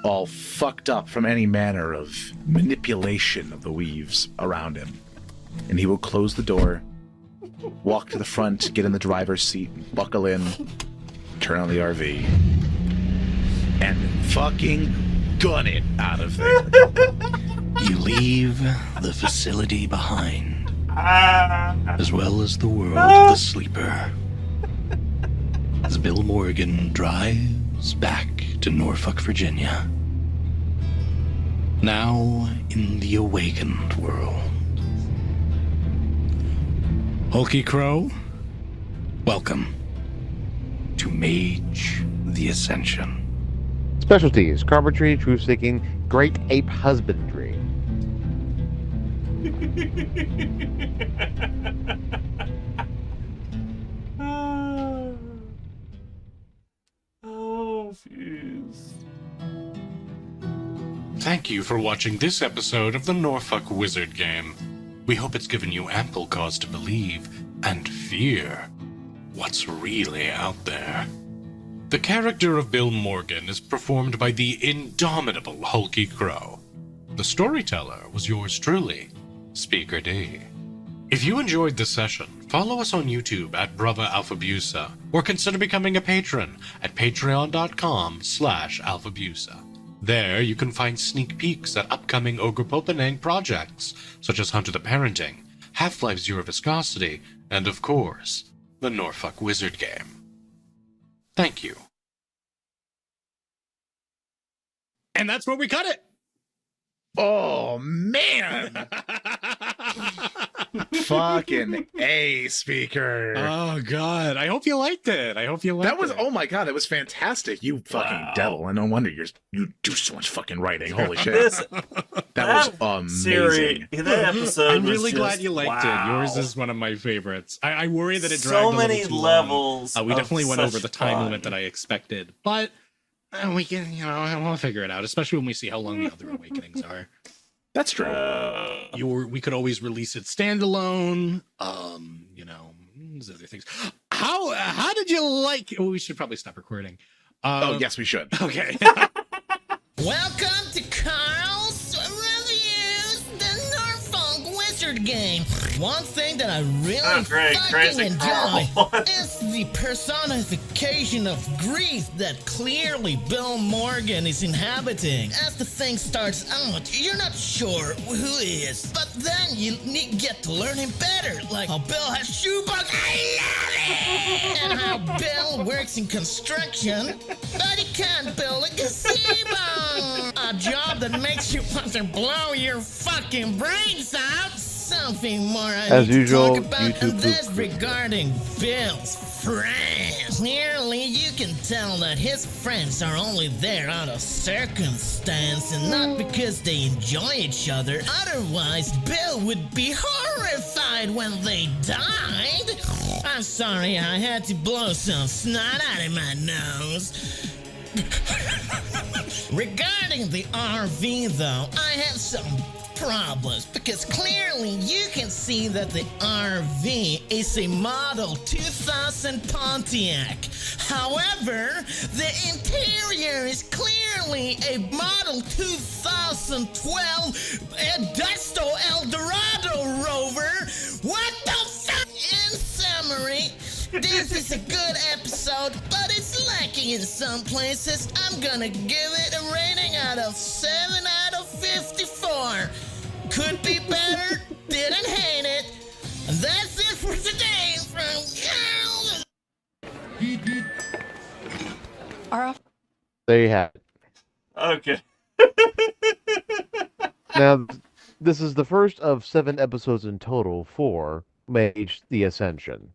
all fucked up from any manner of manipulation of the weaves around him. And he will close the door, walk to the front, get in the driver's seat, buckle in, turn on the RV, and fucking gun it out of there. You leave the facility behind, as well as the world of the sleeper, as Bill Morgan drives back to Norfolk, Virginia. Now in the awakened world. Hulky Crow, welcome to Mage the Ascension. Specialties: carpentry, truth-seeking, great ape husbandry. Oh, jeez. Thank you for watching this episode of the Norfolk Wizard Game. We hope it's given you ample cause to believe and fear what's really out there. The character of Bill Morgan is performed by the indomitable Hulky Crow. The storyteller was yours truly, Speaker D. If you enjoyed this session, follow us on YouTube at Brava Alphabusa, or consider becoming a patron at patreon.com/alphabusa. There, you can find sneak peeks at upcoming Ogre Popenang projects, such as Hunter the Parenting, Half-Life Zero Viscosity, and of course, the Norfolk Wizard Game. Thank you. And that's where we cut it. Oh, man. Fucking A, Speaker. Oh, God. I hope you liked it. That was, oh my God, that was fantastic. You fucking devil. And no wonder you do so much fucking writing. Holy shit. That was amazing. That episode I'm was really glad just, you liked it. Yours is one of my favorites. I worry that it dragged so a many little too levels. long. We definitely went over the such time fun. limit that I expected. But we can, we'll figure it out, especially when we see how long the other awakenings are. That's true. We could always release it standalone. There's other things. How did you like? Oh, we should probably stop recording. Oh, yes, we should. Okay. Welcome to Carl's Reviews, the Norfolk Wizard Game. One thing that I really fucking enjoy is the personification of grief that clearly Bill Morgan is inhabiting. As the thing starts out, you're not sure who he is, but then you get to learn him better, like how Bill has shoebox, I love it, and how Bill works in construction, but he can't build a gazebo. A job that makes you want to blow your fucking brains out. Something more I As need usual, to talk about, YouTube and that's poop. regarding Bill's friends. Clearly, you can tell that his friends are only there out of circumstance and not because they enjoy each other. Otherwise, Bill would be horrified when they died. I'm sorry, I had to blow some snot out of my nose. Regarding the RV, though, I have some problems because clearly you can see that the RV is a Model 2000 Pontiac. However, the interior is clearly a Model 2012 Dusto Eldorado Rover. What the fuck? In summary, this is a good episode, but it's lacking in some places. I'm gonna give it a rating out of 7 out of 54. Could be better, didn't hate it. And that's it for today from There you have it. Okay. Now, this is the first of 7 episodes in total for Mage the Ascension.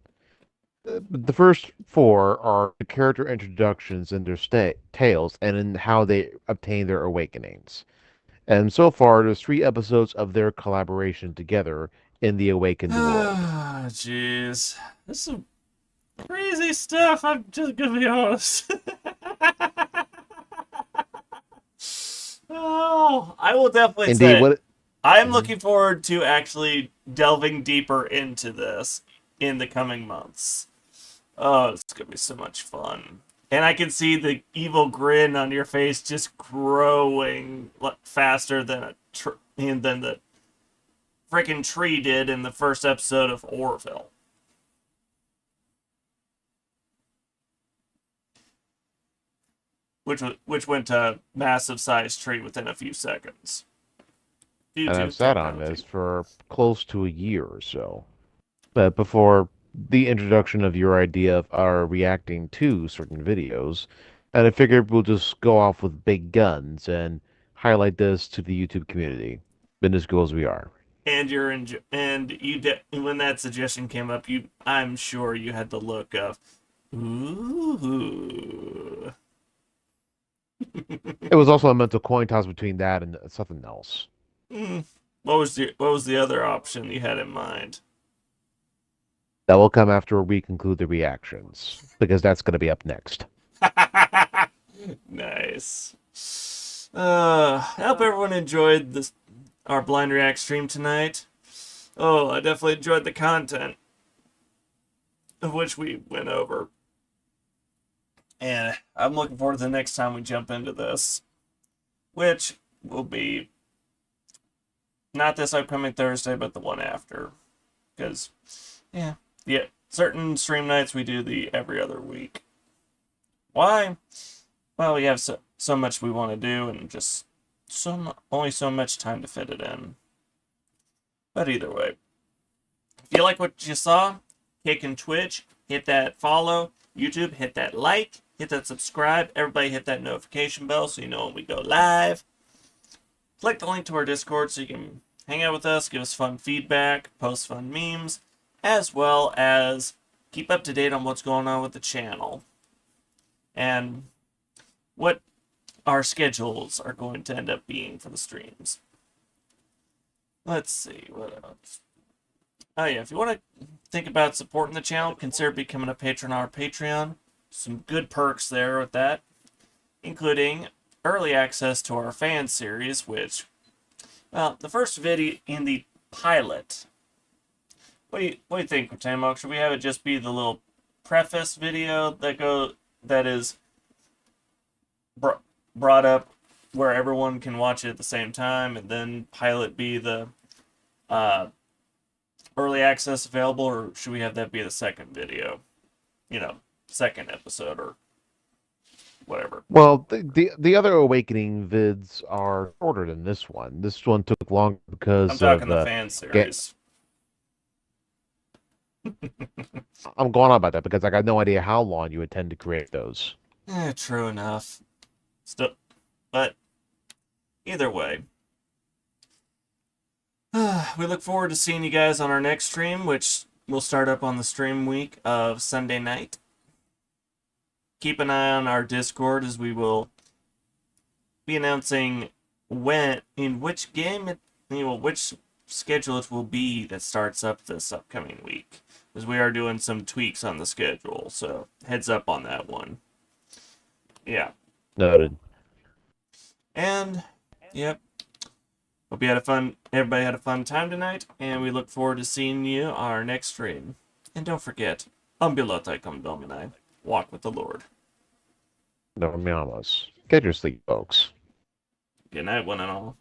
The first 4 are the character introductions in their tales and in how they obtain their awakenings. And so far, there's 3 episodes of their collaboration together in the Awakened world. Ah, jeez. This is some crazy stuff, I'm just gonna be honest. Oh, I will definitely Indeed, say, what I'm looking forward to actually delving deeper into this in the coming months. Oh, it's gonna be so much fun. And I can see the evil grin on your face just growing faster than than the freaking tree did in the first episode of Orville. Which went to massive size tree within a few seconds. And I've sat on this for close to a year or so. But before the introduction of your idea of our reacting to certain videos, and I figured we'll just go off with big guns and highlight this to the YouTube community. Been as cool as we are. And when that suggestion came up, I'm sure you had the look of, ooh. It was also a mental coin toss between that and something else. What was the other option you had in mind? That will come after we conclude the reactions, because that's going to be up next. Nice. I hope everyone enjoyed our Blind React stream tonight. Oh, I definitely enjoyed the content of which we went over. And I'm looking forward to the next time we jump into this, which will be not this upcoming Thursday, but the one after. Because, yeah, certain stream nights we do the every other week. Why? Well, we have so much we want to do, and just only so much time to fit it in. But either way, if you like what you saw, kick in Twitch, hit that follow. YouTube, hit that like, hit that subscribe. Everybody hit that notification bell so you know when we go live. Click the link to our Discord so you can hang out with us, give us fun feedback, post fun memes, as well as keep up to date on what's going on with the channel and what our schedules are going to end up being for the streams. Let's see, what else? Oh yeah, if you want to think about supporting the channel, consider becoming a patron on our Patreon. Some good perks there with that, including early access to our fan series, which, well, the first video in the pilot. What do you think, Tamok? Should we have it just be the little preface video that is brought up where everyone can watch it at the same time, and then pilot be the early access available, or should we have that be the second video? Second episode or whatever. Well, the other Awakening vids are shorter than this one. This one took long because I'm talking the fan series. I'm going on about that because I got no idea how long you intend to create those. True enough. But either way, we look forward to seeing you guys on our next stream, which will start up on the stream week of Sunday night. Keep an eye on our Discord as we will be announcing which schedule it will be that starts up this upcoming week, as we are doing some tweaks on the schedule, so heads up on that one. Yeah. Noted. And, yep. Hope everybody had a fun time tonight, and we look forward to seeing you on our next stream. And don't forget, Ambulate cum Domini. Walk with the Lord. No, Get your sleep, folks. Good night, one and all.